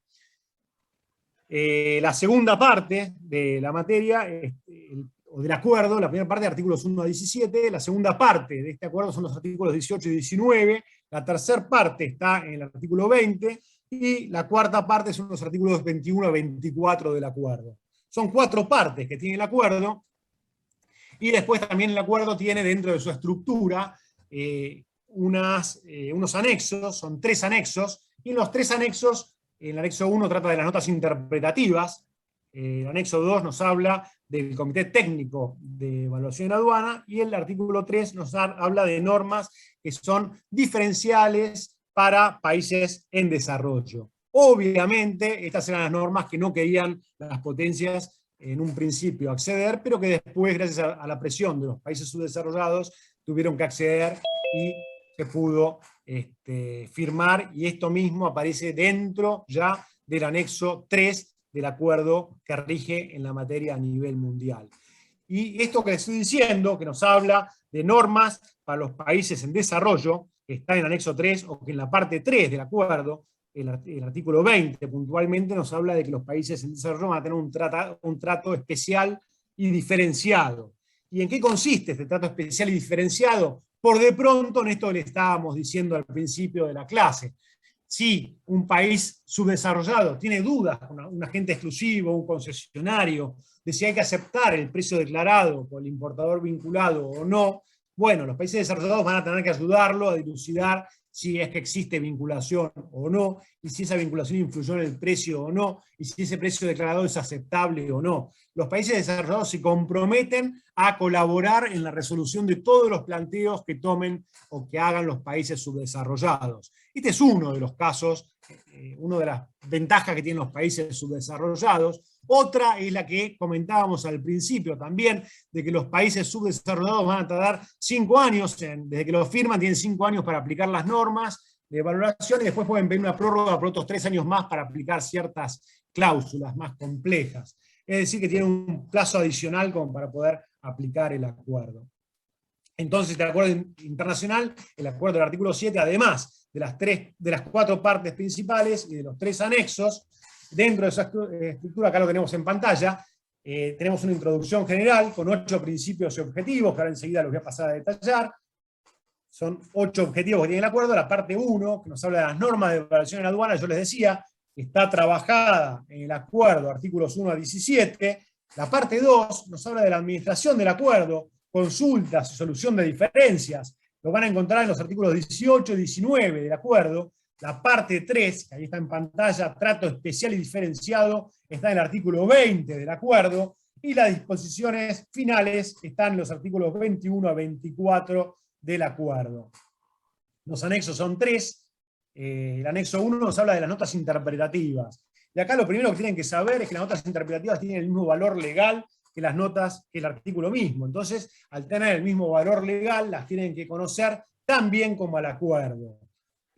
La segunda parte de la materia, o del acuerdo, la primera parte de artículos 1 a 17, la segunda parte de este acuerdo son los artículos 18 y 19, la tercera parte está en el artículo 20, y la cuarta parte son los artículos 21 a 24 del acuerdo. Son 4 partes que tiene el acuerdo, y después también el acuerdo tiene dentro de su estructura unos anexos, son 3 anexos, y en los 3 anexos, el anexo 1 trata de las notas interpretativas, el anexo 2 nos habla del Comité Técnico de Evaluación en Aduana, y el artículo 3 nos habla de normas que son diferenciales para países en desarrollo. Obviamente, estas eran las normas que no querían las potencias en un principio acceder, pero que después, gracias a la presión de los países subdesarrollados, tuvieron que acceder y se pudo firmar, y esto mismo aparece dentro ya del anexo 3 del acuerdo que rige en la materia a nivel mundial. Y esto que les estoy diciendo, que nos habla de normas para los países en desarrollo, que está en el anexo 3, o que en la parte 3 del acuerdo, el artículo 20 puntualmente nos habla de que los países en desarrollo van a tener un trato especial y diferenciado. ¿Y en qué consiste este trato especial y diferenciado? Por de pronto, en esto que le estábamos diciendo al principio de la clase, si un país subdesarrollado tiene dudas con un agente exclusivo, un concesionario, de si hay que aceptar el precio declarado por el importador vinculado o no, bueno, los países desarrollados van a tener que ayudarlo a dilucidar si es que existe vinculación o no, y si esa vinculación influyó en el precio o no, y si ese precio declarado es aceptable o no. Los países desarrollados se comprometen a colaborar en la resolución de todos los planteos que tomen o que hagan los países subdesarrollados. Este es uno de los casos, una de las ventajas que tienen los países subdesarrollados. Otra es la que comentábamos al principio también, de que los países subdesarrollados van a tardar 5 años, desde que lo firman tienen 5 años para aplicar las normas de valoración, y después pueden pedir una prórroga por otros 3 años más para aplicar ciertas cláusulas más complejas. Es decir, que tienen un plazo adicional como para poder aplicar el acuerdo. Entonces, el acuerdo internacional, el acuerdo del artículo 7, además de las 4 partes principales y de los 3 anexos, dentro de esa estructura, acá lo tenemos en pantalla, tenemos una introducción general con 8 principios y objetivos, que ahora enseguida los voy a pasar a detallar. Son 8 objetivos que tiene el acuerdo. La parte 1, que nos habla de las normas de evaluación en aduana, yo les decía, está trabajada en el acuerdo, artículos 1 a 17. La parte 2 nos habla de la administración del acuerdo, consultas y solución de diferencias. Lo van a encontrar en los artículos 18 y 19 del acuerdo. La parte 3, que ahí está en pantalla, trato especial y diferenciado, está en el artículo 20 del acuerdo, y las disposiciones finales están en los artículos 21 a 24 del acuerdo. Los anexos son 3. El anexo 1 nos habla de las notas interpretativas. Y acá lo primero que tienen que saber es que las notas interpretativas tienen el mismo valor legal que las notas, que el artículo mismo. Entonces, al tener el mismo valor legal, las tienen que conocer tan bien como al acuerdo.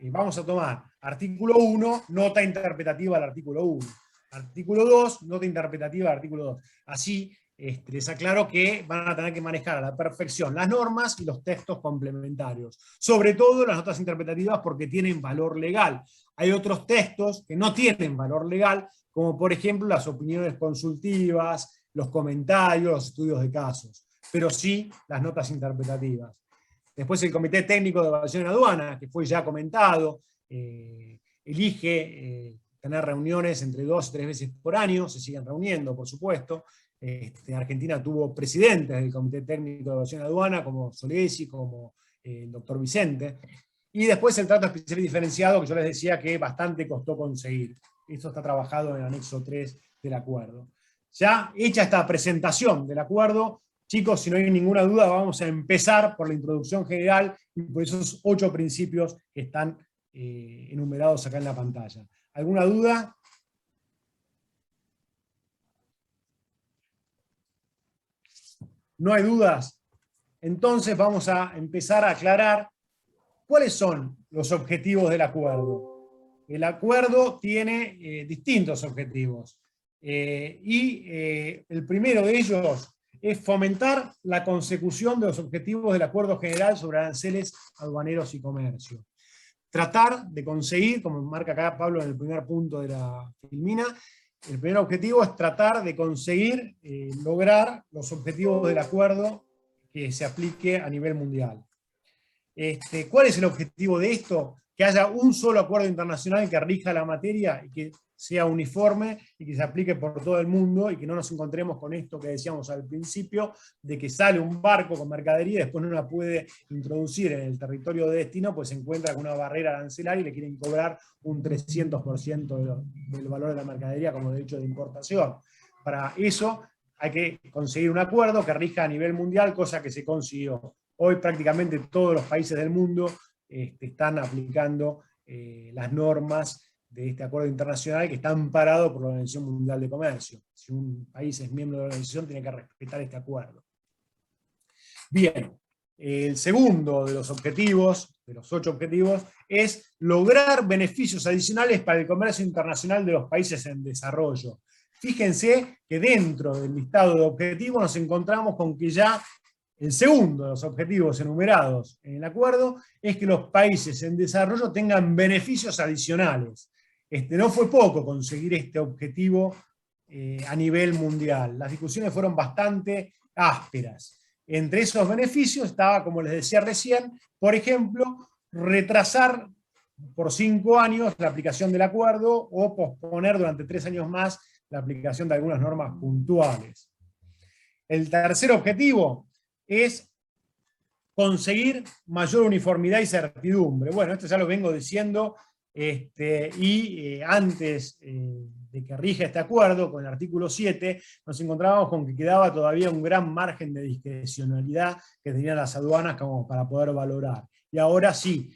Vamos a tomar artículo 1, nota interpretativa al artículo 1. Artículo 2, nota interpretativa al artículo 2. Así les aclaro que van a tener que manejar a la perfección las normas y los textos complementarios. Sobre todo las notas interpretativas porque tienen valor legal. Hay otros textos que no tienen valor legal, como por ejemplo las opiniones consultivas, los comentarios, los estudios de casos. Pero sí las notas interpretativas. Después el Comité Técnico de Evaluación en Aduana, que fue ya comentado, elige tener reuniones entre 2 y 3 veces por año, se siguen reuniendo, por supuesto. Argentina tuvo presidentes del Comité Técnico de Evaluación en Aduana, como Solesi, como el doctor Vicente. Y después el trato especial y diferenciado, que yo les decía que bastante costó conseguir. Esto está trabajado en el anexo 3 del acuerdo. Ya hecha esta presentación del acuerdo, chicos, si no hay ninguna duda, vamos a empezar por la introducción general y por esos 8 principios que están enumerados acá en la pantalla. ¿Alguna duda? ¿No hay dudas? Entonces vamos a empezar a aclarar cuáles son los objetivos del acuerdo. El acuerdo tiene distintos objetivos. El primero de ellos es fomentar la consecución de los objetivos del Acuerdo General sobre Aranceles Aduaneros y Comercio. Tratar de conseguir, como marca acá Pablo en el primer punto de la filmina, el primer objetivo es tratar de conseguir lograr los objetivos del acuerdo que se aplique a nivel mundial. ¿Cuál es el objetivo de esto? Que haya un solo acuerdo internacional que rija la materia y que sea uniforme y que se aplique por todo el mundo y que no nos encontremos con esto que decíamos al principio, de que sale un barco con mercadería y después no la puede introducir en el territorio de destino, pues se encuentra con una barrera arancelaria y le quieren cobrar un 300% del valor de la mercadería como derecho de importación. Para eso hay que conseguir un acuerdo que rija a nivel mundial, cosa que se consiguió. Hoy prácticamente todos los países del mundo están aplicando las normas de este acuerdo internacional que está amparado por la Organización Mundial de Comercio. Si un país es miembro de la organización, tiene que respetar este acuerdo. Bien, el segundo de los objetivos, de los 8 objetivos, es lograr beneficios adicionales para el comercio internacional de los países en desarrollo. Fíjense que dentro del listado de objetivos nos encontramos con que ya el segundo de los objetivos enumerados en el acuerdo es que los países en desarrollo tengan beneficios adicionales. No fue poco conseguir este objetivo a nivel mundial. Las discusiones fueron bastante ásperas. Entre esos beneficios estaba, como les decía recién, por ejemplo, retrasar por 5 años la aplicación del acuerdo o posponer durante 3 años más la aplicación de algunas normas puntuales. El tercer objetivo es conseguir mayor uniformidad y certidumbre. Bueno, esto ya lo vengo diciendo, antes de que rija este acuerdo, con el artículo 7, nos encontrábamos con que quedaba todavía un gran margen de discrecionalidad que tenían las aduanas como para poder valorar. Y ahora sí,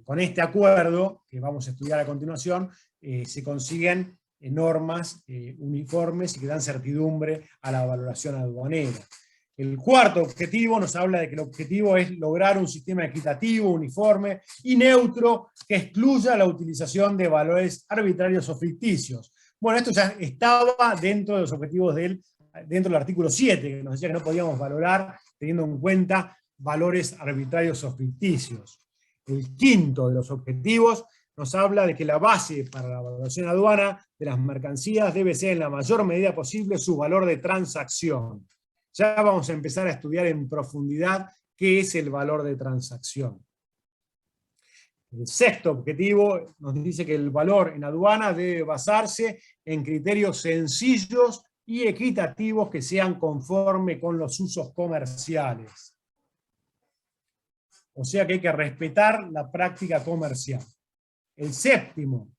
con este acuerdo, que vamos a estudiar a continuación, se consiguen normas uniformes y que dan certidumbre a la valoración aduanera. El cuarto objetivo nos habla de que el objetivo es lograr un sistema equitativo, uniforme y neutro que excluya la utilización de valores arbitrarios o ficticios. Bueno, esto ya estaba dentro de los objetivos dentro del artículo 7, que nos decía que no podíamos valorar teniendo en cuenta valores arbitrarios o ficticios. El quinto de los objetivos nos habla de que la base para la valoración aduana de las mercancías debe ser en la mayor medida posible su valor de transacción. Ya vamos a empezar a estudiar en profundidad qué es el valor de transacción. El sexto objetivo nos dice que el valor en aduana debe basarse en criterios sencillos y equitativos que sean conforme con los usos comerciales. O sea que hay que respetar la práctica comercial. El séptimo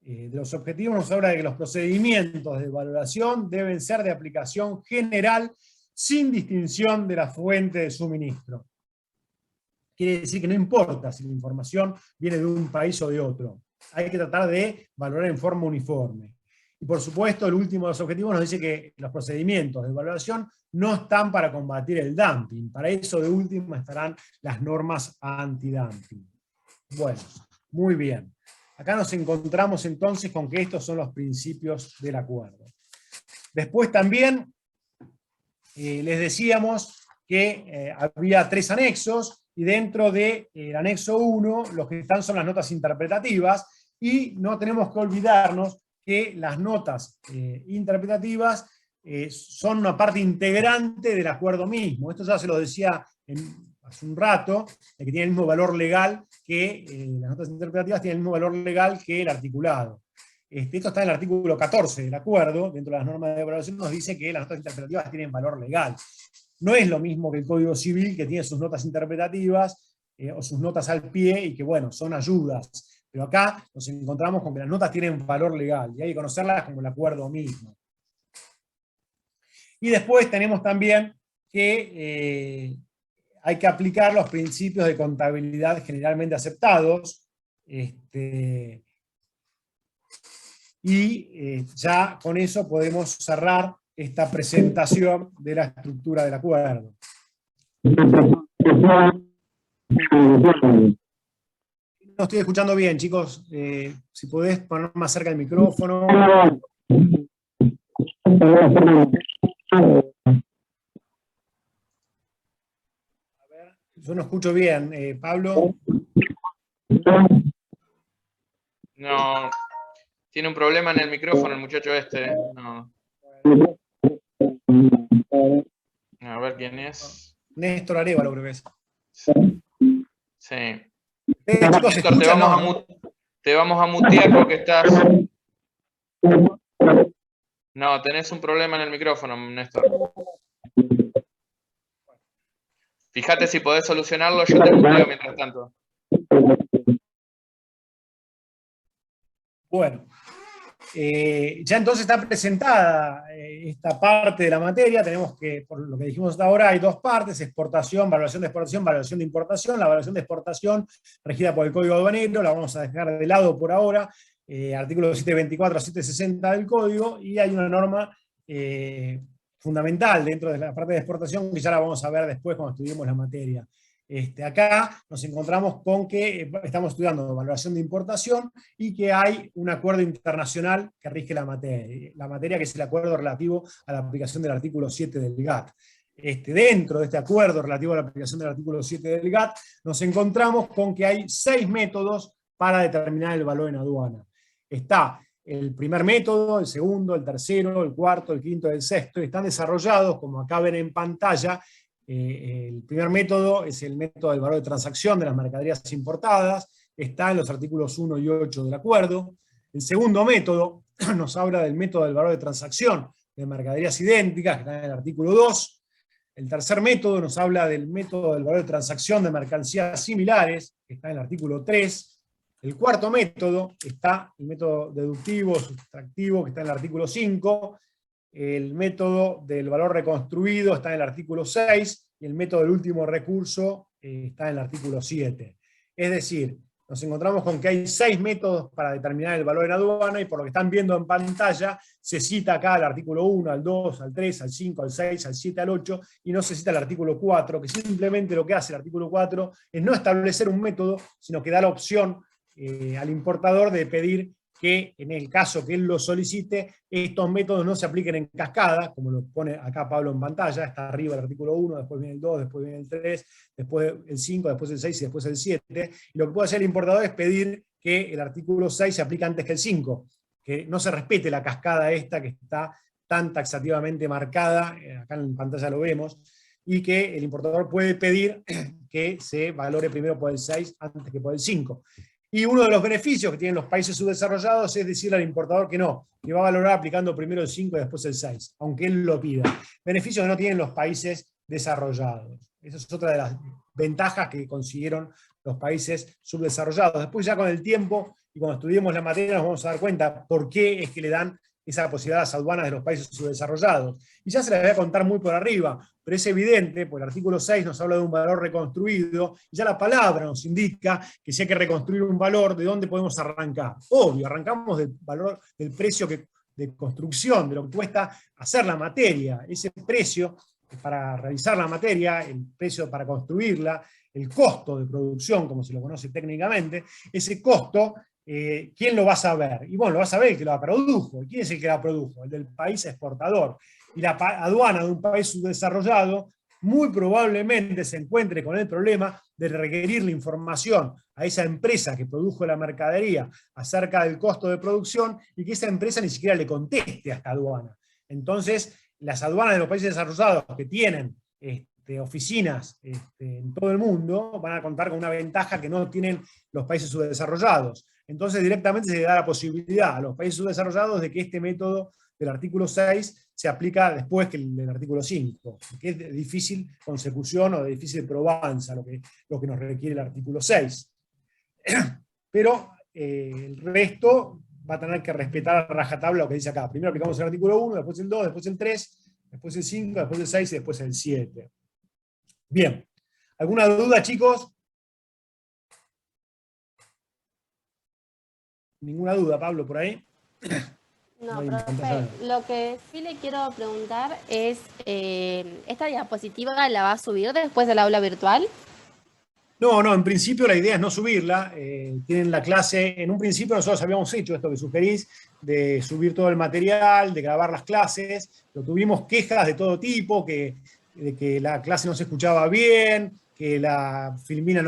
de los objetivos nos habla de que los procedimientos de valoración deben ser de aplicación general sin distinción de la fuente de suministro. Quiere decir que no importa si la información viene de un país o de otro. Hay que tratar de valorar en forma uniforme. Y por supuesto, el último de los objetivos nos dice que los procedimientos de valoración no están para combatir el dumping. Para eso, de última, estarán las normas antidumping. Bueno, muy bien. Acá nos encontramos entonces con que estos son los principios del acuerdo. Después también les decíamos que había 3 anexos, y dentro del anexo 1 los que están son las notas interpretativas, y no tenemos que olvidarnos que las notas interpretativas son una parte integrante del acuerdo mismo. Esto ya se lo decía hace un rato, que tiene el mismo valor legal que las notas interpretativas tienen el mismo valor legal que el articulado. Esto está en el artículo 14 del acuerdo, dentro de las normas de evaluación nos dice que las notas interpretativas tienen valor legal. No es lo mismo que el Código Civil, que tiene sus notas interpretativas o sus notas al pie, y que bueno, son ayudas. Pero acá nos encontramos con que las notas tienen valor legal, y hay que conocerlas como el acuerdo mismo. Y después tenemos también que hay que aplicar los principios de contabilidad generalmente aceptados, y ya con eso podemos cerrar esta presentación de la estructura del acuerdo. No estoy escuchando bien, chicos. Si podés poner más cerca el micrófono. A ver, yo no escucho bien. Pablo. No, tiene un problema en el micrófono el muchacho este. No. A ver quién es. Néstor Arévalo creo que es. Sí. Chicos, Néstor, te vamos a mutear porque estás... No, tenés un problema en el micrófono, Néstor. Fíjate si podés solucionarlo, yo te muteo mientras tanto. Bueno, ya entonces está presentada esta parte de la materia. Tenemos que, por lo que dijimos hasta ahora, hay dos partes: exportación, valoración de exportación, valoración de importación. La valoración de exportación, regida por el Código Aduanero, la vamos a dejar de lado por ahora, artículos 724 a 760 del Código, y hay una norma fundamental dentro de la parte de exportación que ya la vamos a ver después cuando estudiemos la materia. Acá nos encontramos con que estamos estudiando valoración de importación y que hay un acuerdo internacional que rige la materia, que es el acuerdo relativo a la aplicación del artículo 7 del GATT. Dentro de este acuerdo relativo a la aplicación del artículo 7 del GATT, nos encontramos con que hay 6 métodos para determinar el valor en aduana. Está el primer método, el segundo, el tercero, el cuarto, el quinto y el sexto, y están desarrollados, como acá ven en pantalla. El primer método es el método del valor de transacción de las mercaderías importadas, está en los artículos 1 y 8 del acuerdo. El segundo método nos habla del método del valor de transacción de mercaderías idénticas, que está en el artículo 2. El tercer método nos habla del método del valor de transacción de mercancías similares, que está en el artículo 3. El cuarto método está el método deductivo, sustractivo, que está en el artículo 5. El método del valor reconstruido está en el artículo 6, y el método del último recurso está en el artículo 7. Es decir, nos encontramos con que hay 6 métodos para determinar el valor en aduana, y por lo que están viendo en pantalla, se cita acá el artículo 1, al 2, al 3, al 5, al 6, al 7, al 8, y no se cita el artículo 4, que simplemente lo que hace el artículo 4 es no establecer un método, sino que da la opción al importador de pedir que en el caso que él lo solicite, estos métodos no se apliquen en cascada, como lo pone acá Pablo en pantalla. Está arriba el artículo 1, después viene el 2, después viene el 3, después el 5, después el 6 y después el 7. Y lo que puede hacer el importador es pedir que el artículo 6 se aplique antes que el 5, que no se respete la cascada esta que está tan taxativamente marcada, acá en pantalla lo vemos, y que el importador puede pedir que se valore primero por el 6 antes que por el 5. Y uno de los beneficios que tienen los países subdesarrollados es decirle al importador que no, que va a valorar aplicando primero el 5 y después el 6, aunque él lo pida. Beneficios que no tienen los países desarrollados. Esa es otra de las ventajas que consiguieron los países subdesarrollados. Después ya con el tiempo, y cuando estudiemos la materia, nos vamos a dar cuenta por qué es que le dan esa posibilidad a las aduanas de los países subdesarrollados. Y ya se las voy a contar muy por arriba, pero es evidente, porque el artículo 6 nos habla de un valor reconstruido, y ya la palabra nos indica que si hay que reconstruir un valor, ¿de dónde podemos arrancar? Obvio, arrancamos del valor, del precio de construcción, de lo que cuesta hacer la materia. Ese precio para realizar la materia, el precio para construirla, el costo de producción, como se lo conoce técnicamente, ese costo, ¿quién lo va a saber? Y bueno, lo va a saber el que la produjo. ¿Y quién es el que la produjo? El del país exportador. Y la aduana de un país subdesarrollado muy probablemente se encuentre con el problema de requerirle información a esa empresa que produjo la mercadería acerca del costo de producción, y que esa empresa ni siquiera le conteste a esta aduana. Entonces, las aduanas de los países desarrollados que tienen oficinas en todo el mundo van a contar con una ventaja que no tienen los países subdesarrollados. Entonces directamente se le da la posibilidad a los países subdesarrollados de que este método del artículo 6 se aplica después que el del artículo 5, que es de difícil consecución o de difícil probanza lo que nos requiere el artículo 6. Pero el resto va a tener que respetar a rajatabla lo que dice acá. Primero aplicamos el artículo 1, después el 2, después el 3, después el 5, después el 6 y después el 7. Bien. ¿Alguna duda, chicos? Ninguna duda, Pablo, por ahí. No, hay profe, pantalla. lo que sí le quiero preguntar es, ¿esta diapositiva la va a subir después del aula virtual? No, no, en principio la idea es no subirla. Tienen la clase, en un principio nosotros habíamos hecho esto que sugerís, de subir todo el material, de grabar las clases, pero tuvimos quejas de todo tipo, de que la clase no se escuchaba bien, que la filmina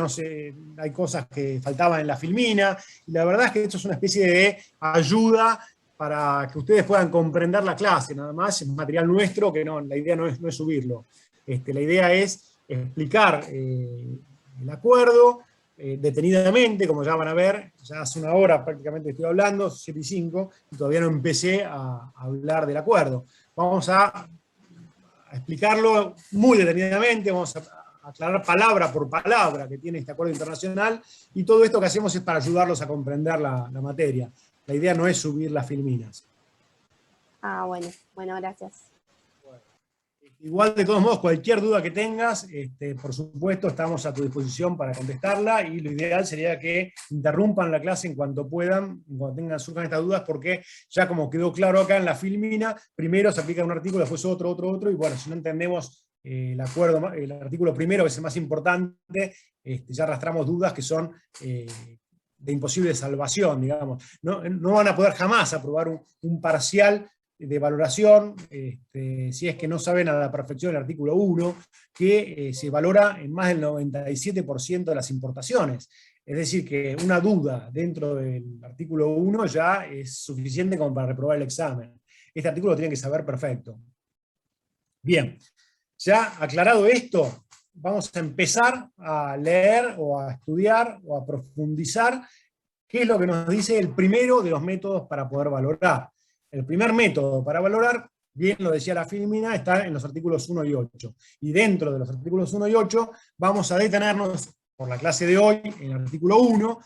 hay cosas que faltaban en la filmina, y la verdad es que esto es una especie de ayuda para que ustedes puedan comprender la clase, nada más, es material nuestro, que no, la idea no es subirlo. La idea es explicar el acuerdo detenidamente, como ya van a ver, ya hace una hora prácticamente estoy hablando, 7:05, y todavía no empecé a hablar del acuerdo. Vamos a explicarlo muy detenidamente, vamos a aclarar palabra por palabra que tiene este acuerdo internacional, y todo esto que hacemos es para ayudarlos a comprender la materia. La idea no es subir las filminas. Ah, bueno, gracias. Igual, de todos modos, cualquier duda que tengas, por supuesto, estamos a tu disposición para contestarla, y lo ideal sería que interrumpan la clase en cuanto puedan, cuando surjan estas dudas, porque ya como quedó claro acá en la filmina, primero se aplica un artículo, después otro, y bueno, si no entendemos el artículo primero, que es el más importante, ya arrastramos dudas que son de imposible salvación, digamos. No van a poder jamás aprobar un parcial de valoración, si es que no saben a la perfección el artículo 1, que se valora en más del 97% de las importaciones. Es decir, que una duda dentro del artículo 1 ya es suficiente como para reprobar el examen. Este artículo lo tienen que saber perfecto. Bien, ya aclarado esto, vamos a empezar a leer o a estudiar o a profundizar qué es lo que nos dice el primero de los métodos para poder valorar. El primer método para valorar, bien lo decía la filmina, está en los artículos 1 y 8. Y dentro de los artículos 1 y 8 vamos a detenernos por la clase de hoy en el artículo 1.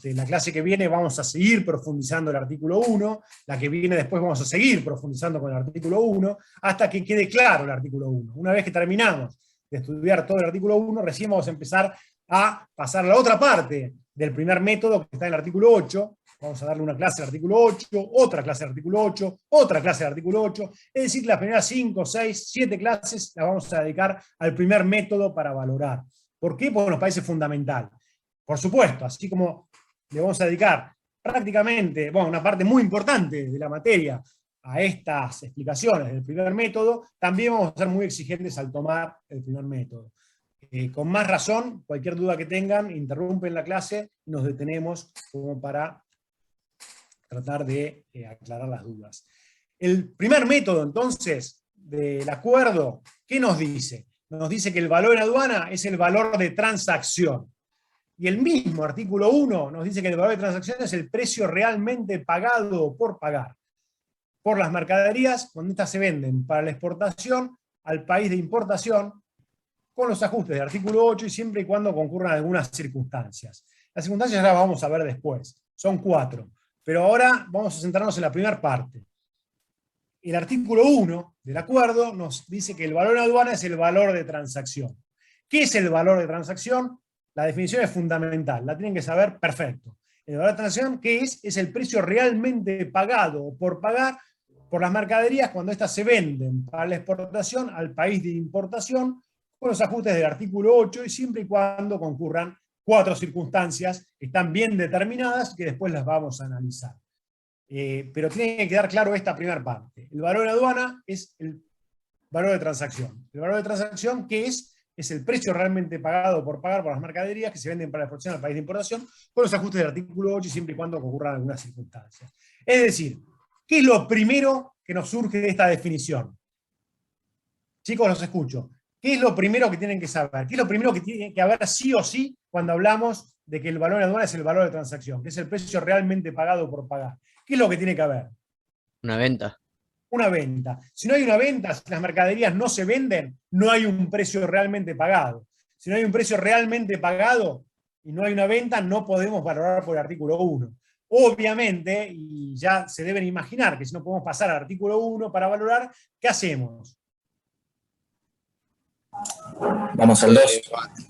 La clase que viene vamos a seguir profundizando el artículo 1, la que viene después vamos a seguir profundizando con el artículo 1, hasta que quede claro el artículo 1. Una vez que terminamos de estudiar todo el artículo 1, recién vamos a empezar a pasar a la otra parte del primer método, que está en el artículo 8, vamos a darle una clase al artículo 8, otra clase al artículo 8, otra clase al artículo 8, es decir, las primeras 5, 6, 7 clases las vamos a dedicar al primer método para valorar. ¿Por qué? Porque nos parece fundamental. Por supuesto, así como le vamos a dedicar prácticamente, una parte muy importante de la materia a estas explicaciones del primer método, también vamos a ser muy exigentes al tomar el primer método. Con más razón, cualquier duda que tengan, interrumpen la clase y nos detenemos como para tratar de aclarar las dudas. El primer método, entonces, del acuerdo, ¿qué nos dice? Nos dice que el valor en aduana es el valor de transacción. Y el mismo artículo 1 nos dice que el valor de transacción es el precio realmente pagado o por pagar por las mercaderías cuando estas se venden para la exportación al país de importación, con los ajustes del artículo 8 y siempre y cuando concurran algunas circunstancias. Las circunstancias las vamos a ver después, son 4. Pero ahora vamos a centrarnos en la primera parte. El artículo 1 del acuerdo nos dice que el valor en aduana es el valor de transacción. ¿Qué es el valor de transacción? La definición es fundamental, la tienen que saber perfecto. El valor de transacción, ¿qué es? Es el precio realmente pagado o por pagar por las mercaderías cuando éstas se venden para la exportación al país de importación, con los ajustes del artículo 8 y siempre y cuando concurran 4 circunstancias que están bien determinadas, que después las vamos a analizar. Pero tiene que quedar claro esta primera parte. El valor de aduana es el valor de transacción. El valor de transacción, ¿qué es? Es el precio realmente pagado por pagar por las mercaderías que se venden para la exportación al país de importación, con los ajustes del artículo 8 y siempre y cuando concurran algunas circunstancias. Es decir, ¿qué es lo primero que nos surge de esta definición? Chicos, los escucho. ¿Qué es lo primero que tienen que saber? ¿Qué es lo primero que tiene que haber sí o sí cuando hablamos de que el valor de aduana es el valor de transacción, que es el precio realmente pagado por pagar? ¿Qué es lo que tiene que haber? Una venta. Una venta. Si no hay una venta, si las mercaderías no se venden, no hay un precio realmente pagado. Si no hay un precio realmente pagado y no hay una venta, no podemos valorar por el artículo 1. Obviamente, y ya se deben imaginar que si no podemos pasar al artículo 1 para valorar, ¿qué hacemos? Vamos al 2.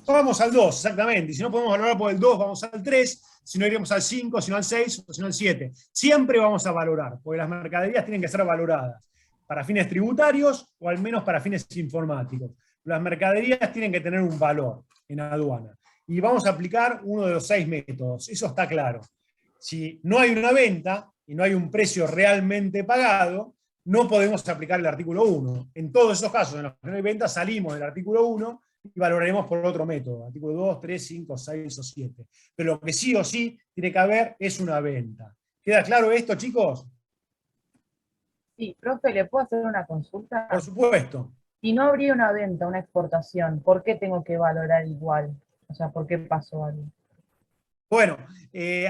Vamos al 2, exactamente. Y si no podemos valorar por el 2, vamos al 3. Si no, iremos al 5, si no al 6 o si no al 7. Siempre vamos a valorar, porque las mercaderías tienen que ser valoradas para fines tributarios o al menos para fines informáticos. Las mercaderías tienen que tener un valor en aduana. Y vamos a aplicar uno de los 6 métodos, eso está claro. Si no hay una venta y no hay un precio realmente pagado, no podemos aplicar el artículo 1. En todos esos casos en los que no hay venta, salimos del artículo 1 y valoraremos por otro método, artículo 2, 3, 5, 6 o 7. Pero lo que sí o sí tiene que haber es una venta. ¿Queda claro esto, chicos? Sí, profe, ¿le puedo hacer una consulta? Por supuesto. Si no habría una venta, una exportación, ¿por qué tengo que valorar igual? O sea, ¿por qué pasó algo? Bueno,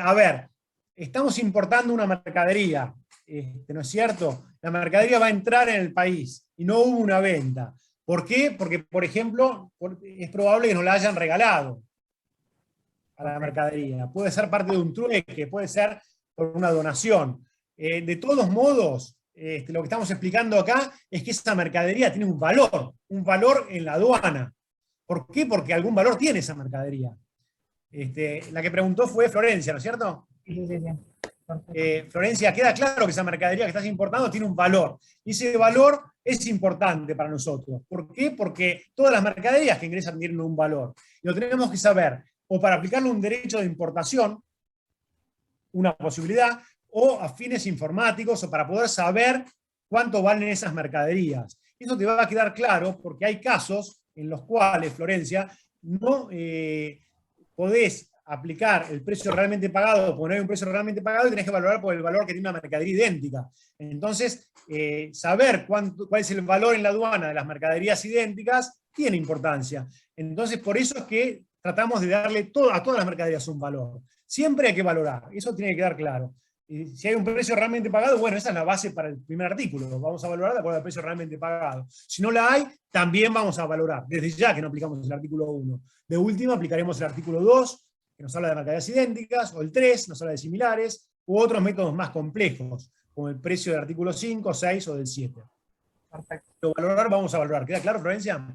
a ver, estamos importando una mercadería, ¿no es cierto? La mercadería va a entrar en el país y no hubo una venta. ¿Por qué? Porque, por ejemplo, es probable que nos la hayan regalado a la mercadería. Puede ser parte de un trueque, puede ser por una donación. De todos modos, lo que estamos explicando acá es que esa mercadería tiene un valor en la aduana. ¿Por qué? Porque algún valor tiene esa mercadería. La que preguntó fue Florencia, ¿no es cierto? Sí. Florencia, queda claro que esa mercadería que estás importando tiene un valor. Y ese valor es importante para nosotros. ¿Por qué? Porque todas las mercaderías que ingresan tienen un valor. Y lo tenemos que saber, o para aplicarle un derecho de importación, una posibilidad, o a fines informáticos, o para poder saber cuánto valen esas mercaderías. Eso te va a quedar claro porque hay casos en los cuales, Florencia, no podés aplicar el precio realmente pagado, porque no hay un precio realmente pagado y tenés que valorar por el valor que tiene una mercadería idéntica. Entonces, saber cuál es el valor en la aduana de las mercaderías idénticas tiene importancia. Entonces, por eso es que tratamos de darle a todas las mercaderías un valor. Siempre hay que valorar, eso tiene que quedar claro. Si hay un precio realmente pagado, bueno, esa es la base para el primer artículo. Vamos a valorar de acuerdo al precio realmente pagado. Si no la hay, también vamos a valorar. Desde ya que no aplicamos el artículo 1. De última, aplicaremos el artículo 2, que nos habla de mercaderías idénticas, o el 3, nos habla de similares, u otros métodos más complejos, como el precio del artículo 5, 6 o del 7. Perfecto. Vamos a valorar. ¿Queda claro, Florencia?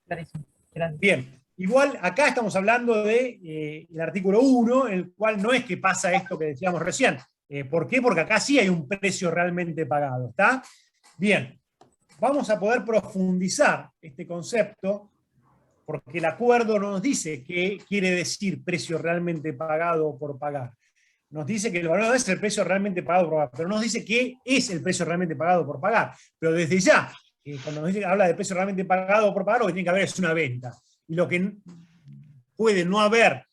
Clarísimo. Gracias. Bien. Igual, acá estamos hablando del artículo 1, en el cual no es que pasa esto que decíamos recién. ¿Por qué? Porque acá sí hay un precio realmente pagado, ¿está? Bien, vamos a poder profundizar este concepto, porque el acuerdo no nos dice qué quiere decir precio realmente pagado o por pagar. Nos dice que el valor es el precio realmente pagado por pagar, pero no nos dice qué es el precio realmente pagado por pagar. Pero desde ya, cuando nos dice que habla de precio realmente pagado por pagar, lo que tiene que haber es una venta. Y lo que puede no haber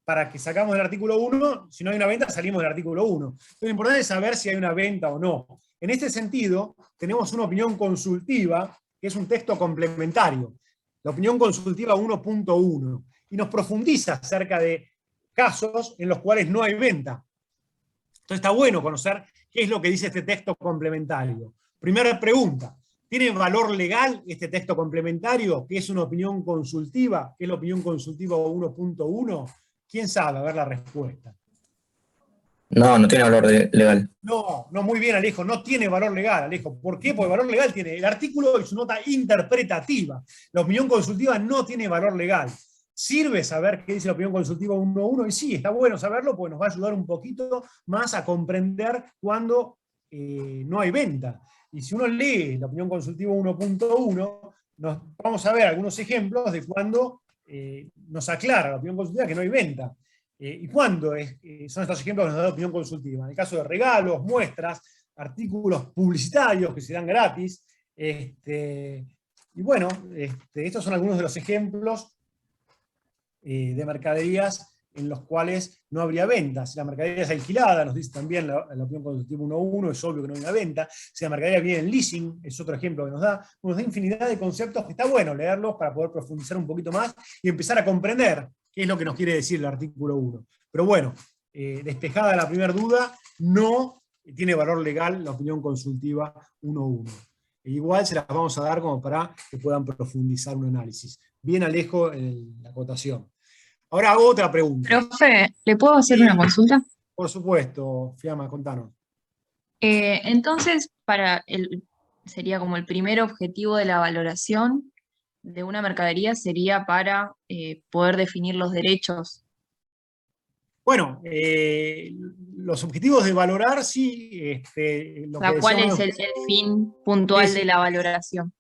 para que sacamos del artículo 1, si no hay una venta, salimos del artículo 1. Entonces, lo importante es saber si hay una venta o no. En este sentido, tenemos una opinión consultiva, que es un texto complementario. La opinión consultiva 1.1. Y nos profundiza acerca de casos en los cuales no hay venta. Entonces está bueno conocer qué es lo que dice este texto complementario. Primera pregunta. ¿Tiene valor legal este texto complementario, que es una opinión consultiva, que es la opinión consultiva 1.1? ¿Quién sabe? A ver la respuesta. No tiene valor legal. No, muy bien, Alejo, no tiene valor legal, Alejo. ¿Por qué? Porque valor legal tiene el artículo y su nota interpretativa. La opinión consultiva no tiene valor legal. ¿Sirve saber qué dice la opinión consultiva 1.1? Y sí, está bueno saberlo porque nos va a ayudar un poquito más a comprender cuando no hay venta. Y si uno lee la opinión consultiva 1.1, vamos a ver algunos ejemplos de cuando nos aclara la opinión consultiva que no hay venta. ¿Y cuándo son estos ejemplos que nos da la opinión consultiva? En el caso de regalos, muestras, artículos publicitarios que se dan gratis. Y bueno, estos son algunos de los ejemplos de mercaderías en los cuales no habría ventas. Si la mercadería es alquilada, nos dice también la opinión consultiva 1.1, es obvio que no hay una venta. Si la mercadería viene en leasing, es otro ejemplo que nos da infinidad de conceptos que está bueno leerlos para poder profundizar un poquito más y empezar a comprender qué es lo que nos quiere decir el artículo 1. Pero bueno, despejada la primera duda, no tiene valor legal la opinión consultiva 1.1. Igual se las vamos a dar como para que puedan profundizar un análisis. Bien Alejo en la acotación. Ahora hago otra pregunta. Profe, ¿le puedo hacer una consulta? Por supuesto, Fiamma, contanos. Entonces, sería como el primer objetivo de la valoración, de una mercadería sería para poder definir los derechos. Bueno, los objetivos de valorar, sí, lo O sea, que ¿cuál decíamos, es el fin puntual es- de la valoración?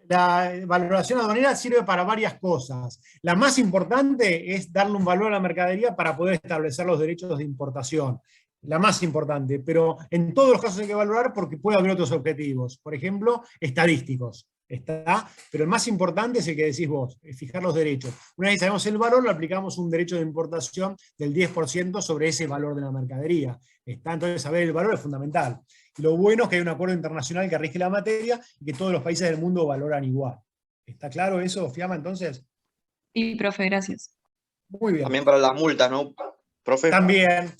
la valoración aduanera sirve para varias cosas. La más importante es darle un valor a la mercadería para poder establecer los derechos de importación. La más importante, pero en todos los casos hay que valorar porque puede haber otros objetivos. Por ejemplo, estadísticos. Pero el más importante es el que decís vos, es fijar los derechos. Una vez sabemos el valor, le aplicamos un derecho de importación del 10% sobre ese valor de la mercadería. Entonces, saber el valor es fundamental. Y lo bueno es que hay un acuerdo internacional que rige la materia y que todos los países del mundo valoran igual. ¿Está claro eso, Fiamma, entonces? Sí, profe, gracias. Muy bien. También para las multas, ¿no, profe? También,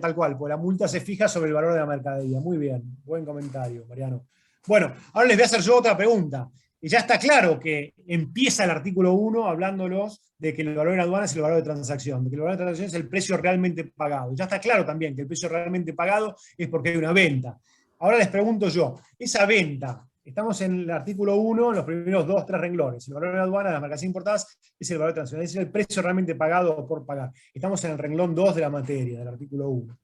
tal cual, pues la multa se fija sobre el valor de la mercadería. Muy bien, buen comentario, Mariano. Bueno, ahora les voy a hacer yo otra pregunta. Y ya está claro que empieza el artículo 1 hablándolos de que el valor en aduana es el valor de transacción, de que el valor de transacción es el precio realmente pagado. Ya está claro también que el precio realmente pagado es porque hay una venta. Ahora les pregunto yo, esa venta, estamos en el artículo 1, en los primeros 2, 3 renglones. El valor en aduana de las mercancías importadas es el valor de transacción, es el precio realmente pagado o por pagar. Estamos en el renglón 2 de la materia, del artículo 1.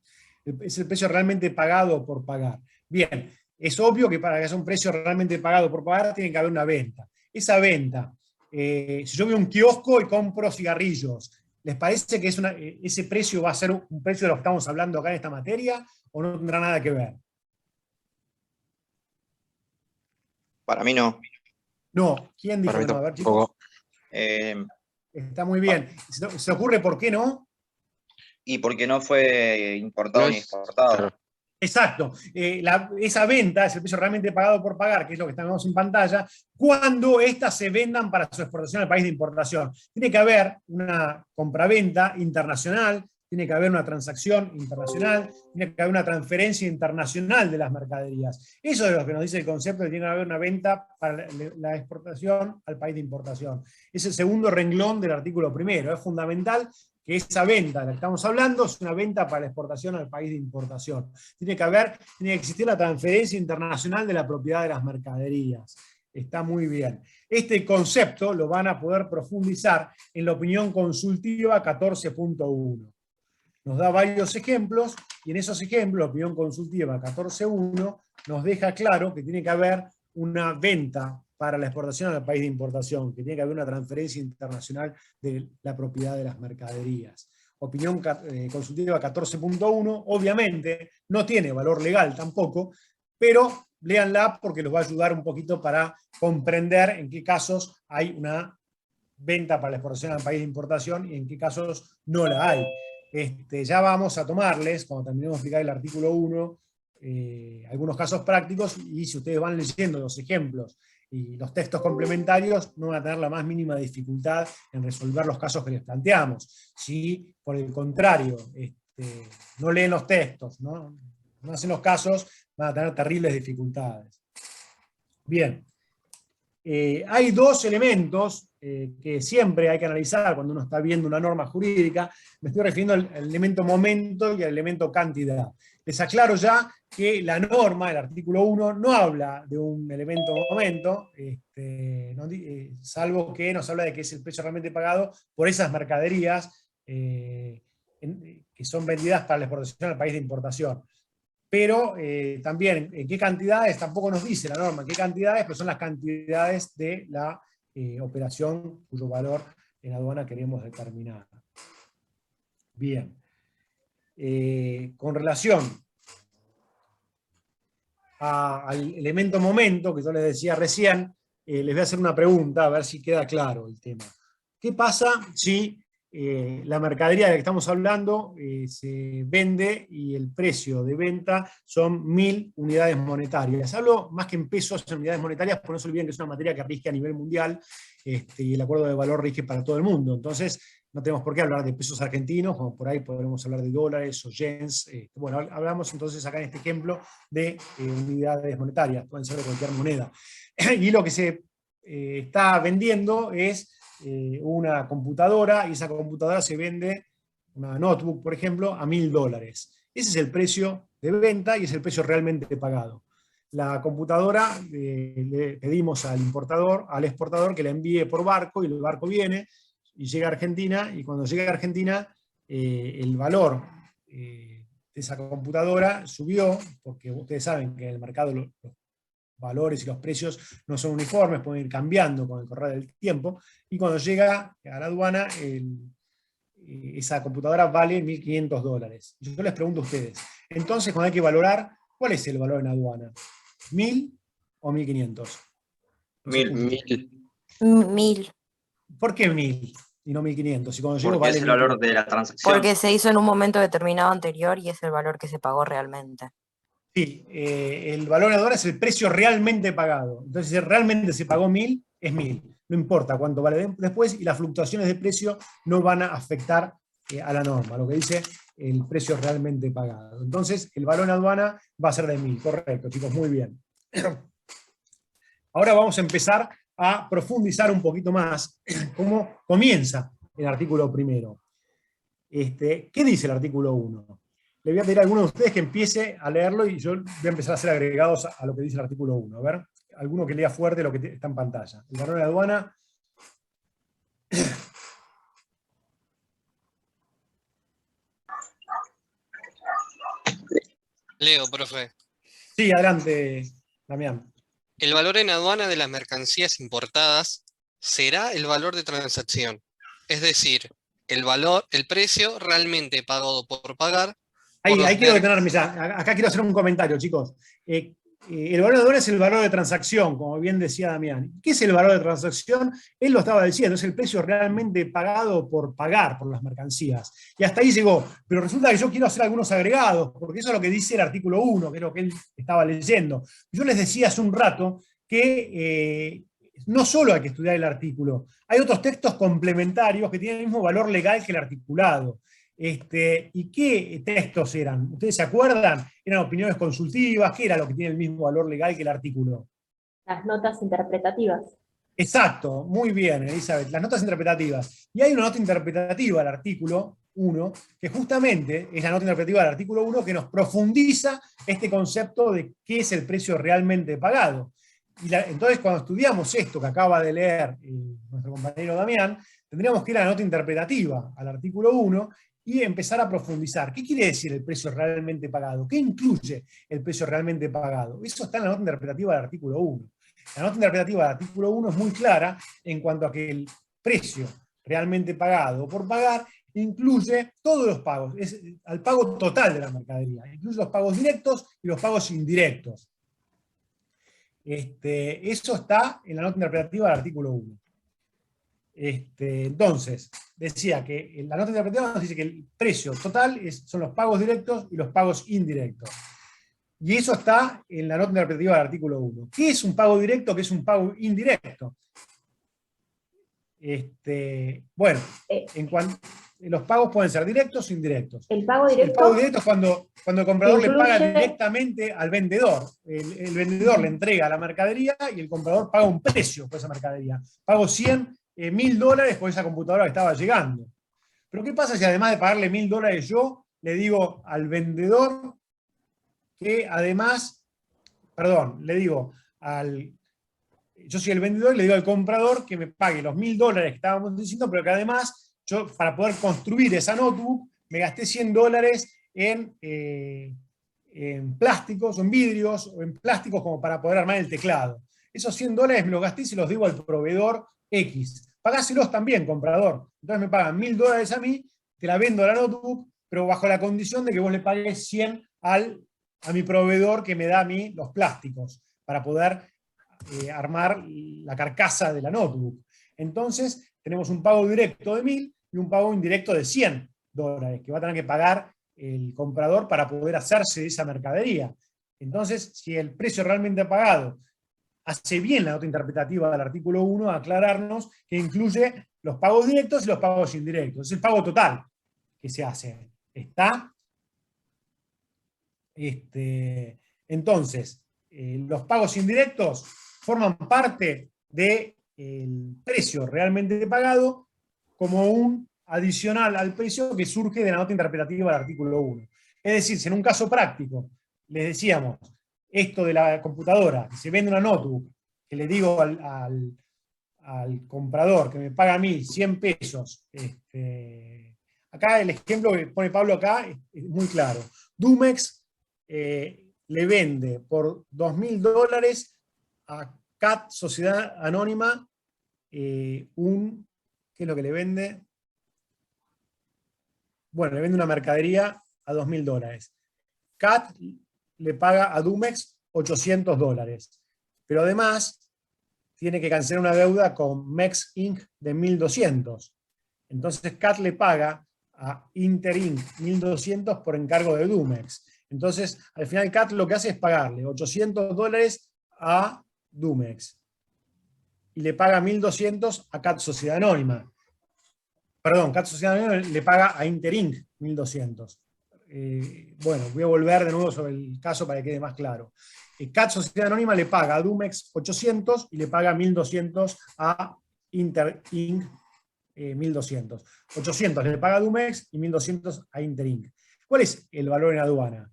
Es el precio realmente pagado o por pagar. Bien, es obvio que para que haya un precio realmente pagado por pagar tiene que haber una venta. Esa venta, si yo voy a un kiosco y compro cigarrillos, ¿les parece que ese precio va a ser un precio de lo que estamos hablando acá en esta materia o no tendrá nada que ver? Para mí no. No. ¿Quién dijo Para mí que no? A ver, chicos. tampoco. Está muy bien. ¿Se ocurre por qué no? Y porque no fue importado No ni es- exportado. claro. Exacto. Esa venta es el precio realmente pagado por pagar, que es lo que estamos en pantalla, cuando éstas se vendan para su exportación al país de importación. Tiene que haber una compraventa internacional, tiene que haber una transacción internacional, tiene que haber una transferencia internacional de las mercaderías. Eso es lo que nos dice el concepto de que tiene que haber una venta para la exportación al país de importación. Es el segundo renglón del artículo primero. Es fundamental que esa venta de la que estamos hablando es una venta para la exportación al país de importación. Tiene que existir la transferencia internacional de la propiedad de las mercaderías. Está muy bien. Este concepto lo van a poder profundizar en la opinión consultiva 14.1. Nos da varios ejemplos, y en esos ejemplos, la opinión consultiva 14.1 nos deja claro que tiene que haber una venta para la exportación al país de importación, que tiene que haber una transferencia internacional de la propiedad de las mercaderías. Opinión consultiva 14.1, obviamente, no tiene valor legal tampoco, pero léanla porque los va a ayudar un poquito para comprender en qué casos hay una venta para la exportación al país de importación y en qué casos no la hay. Ya vamos a tomarles, cuando terminemos de explicar el artículo 1, algunos casos prácticos, y si ustedes van leyendo los ejemplos y los textos complementarios, no van a tener la más mínima dificultad en resolver los casos que les planteamos. Si, por el contrario, no leen los textos, no hacen los casos, van a tener terribles dificultades. Bien. Hay dos elementos que siempre hay que analizar cuando uno está viendo una norma jurídica. Me estoy refiriendo al elemento momento y al elemento cantidad. Les aclaro ya que la norma, el artículo 1, no habla de un elemento momento, salvo que nos habla de que es el precio realmente pagado por esas mercaderías que son vendidas para la exportación al país de importación. Pero también en qué cantidades, tampoco nos dice la norma en qué cantidades, pero son las cantidades de la operación cuyo valor en aduana queremos determinar. Bien. Con relación al elemento momento, que yo les decía recién, les voy a hacer una pregunta, a ver si queda claro el tema. ¿Qué pasa si la mercadería de la que estamos hablando se vende y el precio de venta son 1000 unidades monetarias? Hablo más que en pesos, en unidades monetarias, porque no se olviden que es una materia que rige a nivel mundial y el acuerdo de valor rige para todo el mundo. Entonces, no tenemos por qué hablar de pesos argentinos, como por ahí podremos hablar de dólares o yens. Bueno, hablamos entonces acá en este ejemplo de unidades monetarias, pueden ser de cualquier moneda. Y lo que se está vendiendo es una computadora, y esa computadora se vende, una notebook por ejemplo, a $1000. Ese es el precio de venta y es el precio realmente pagado. la computadora, le pedimos al exportador que la envíe por barco, y el barco viene y llega a Argentina, y cuando llega a Argentina, el valor de esa computadora subió, porque ustedes saben que en el mercado los valores y los precios no son uniformes, pueden ir cambiando con el correr del tiempo, y cuando llega a la aduana, esa computadora vale $1.500. Yo les pregunto a ustedes, entonces cuando hay que valorar, ¿cuál es el valor en aduana? ¿1.000 o 1.500? 1000. 1000. ¿Por qué 1.000 y no 1.500? Si cuando llego Porque vale es el valor 1.500. de la transacción. Porque se hizo en un momento determinado anterior y es el valor que se pagó realmente. Sí, el valor en aduana es el precio realmente pagado. Entonces, si realmente se pagó 1.000, es 1.000. No importa cuánto vale después, y las fluctuaciones de precio no van a afectar a la norma, lo que dice el precio realmente pagado. Entonces, el valor en aduana va a ser de 1.000. Correcto, chicos, muy bien. Ahora vamos a empezar a profundizar un poquito más cómo comienza el artículo primero. ¿Qué dice el artículo 1? Le voy a pedir a alguno de ustedes que empiece a leerlo, y yo voy a empezar a hacer agregados a lo que dice el artículo 1. A ver, alguno que lea fuerte lo que está en pantalla. El valor de aduana. Leo, profe. Sí, adelante, Damián. El valor en aduana de las mercancías importadas será el valor de transacción. Es decir, el precio realmente pagado por pagar. Ahí quiero detenerme ya. Acá quiero hacer un comentario, chicos. El valor de aduana es el valor de transacción, como bien decía Damián. ¿Qué es el valor de transacción? Él lo estaba diciendo, es el precio realmente pagado por pagar por las mercancías. Y hasta ahí llegó. Pero resulta que yo quiero hacer algunos agregados, porque eso es lo que dice el artículo 1, que es lo que él estaba leyendo. Yo les decía hace un rato que no solo hay que estudiar el artículo, hay otros textos complementarios que tienen el mismo valor legal que el articulado. ¿Y qué textos eran? ¿Ustedes se acuerdan? ¿Eran opiniones consultivas? ¿Qué era lo que tiene el mismo valor legal que el artículo? Las notas interpretativas. Exacto, muy bien, Elizabeth, las notas interpretativas. Y hay una nota interpretativa del artículo 1, que justamente es la nota interpretativa del artículo 1 que nos profundiza este concepto de qué es el precio realmente pagado. Entonces, cuando estudiamos esto que acaba de leer nuestro compañero Damián, tendríamos que ir a la nota interpretativa, al artículo 1, y empezar a profundizar. ¿Qué quiere decir el precio realmente pagado? ¿Qué incluye el precio realmente pagado? Eso está en la nota interpretativa del artículo 1. La nota interpretativa del artículo 1 es muy clara en cuanto a que el precio realmente pagado por pagar incluye todos los pagos, es al pago total de la mercadería, incluye los pagos directos y los pagos indirectos. Eso está en la nota interpretativa del artículo 1. Entonces, decía que la nota interpretativa nos dice que el precio total son los pagos directos y los pagos indirectos. Y eso está en la nota interpretativa del artículo 1. ¿Qué es un pago directo? ¿Qué es un pago indirecto? Bueno, los pagos pueden ser directos o indirectos. El pago directo. El pago directo es cuando el comprador le paga directamente al vendedor. El vendedor le entrega la mercadería y el comprador paga un precio por esa mercadería. Pago $100.000 por esa computadora que estaba llegando. Pero ¿qué pasa si además de pagarle $1.000 yo le digo al vendedor que además, yo soy el vendedor y le digo al comprador que me pague los $1.000 que estábamos diciendo, pero que además yo, para poder construir esa notebook, me gasté $100 en plásticos, o en vidrios, o en plásticos como para poder armar el teclado. Esos $100 me los gasté y se los debo al proveedor X. Pagáselos también, comprador. Entonces me pagan $1.000 a mí, te la vendo la notebook, pero bajo la condición de que vos le pagues 100 a mi proveedor que me da a mí los plásticos, para poder armar la carcasa de la notebook. Entonces, tenemos un pago directo de 1.000 y un pago indirecto de $100, que va a tener que pagar el comprador para poder hacerse de esa mercadería. Entonces, si el precio realmente pagado hace bien la nota interpretativa del artículo 1 a aclararnos que incluye los pagos directos y los pagos indirectos. Es el pago total que se hace. ¿Está? Entonces, los pagos indirectos forman parte del precio realmente pagado como un adicional al precio que surge de la nota interpretativa del artículo 1. Es decir, si en un caso práctico les decíamos, esto de la computadora, que se vende una notebook, que le digo al comprador que me paga a mí 100 pesos, acá el ejemplo que pone Pablo acá es muy claro. Dumex le vende por $2.000 a CAT Sociedad Anónima ¿qué es lo que le vende? Bueno, le vende una mercadería a $2.000. CAT le paga a Dumex $800. Pero además tiene que cancelar una deuda con Mex Inc. de 1.200. Entonces CAT le paga a Inter Inc. 1.200 por encargo de Dumex. Entonces, al final CAT lo que hace es pagarle $800 a Dumex. Y le paga 1.200 a CAT Sociedad Anónima. Perdón, CAT Sociedad Anónima le paga a Inter Inc. 1.200. Bueno, voy a volver de nuevo sobre el caso para que quede más claro. CAT Sociedad Anónima le paga a Dumex 800 y le paga 1.200 a Inter Inc. 1.200. 800 le paga a Dumex y 1.200 a Inter Inc. ¿Cuál es el valor en aduana?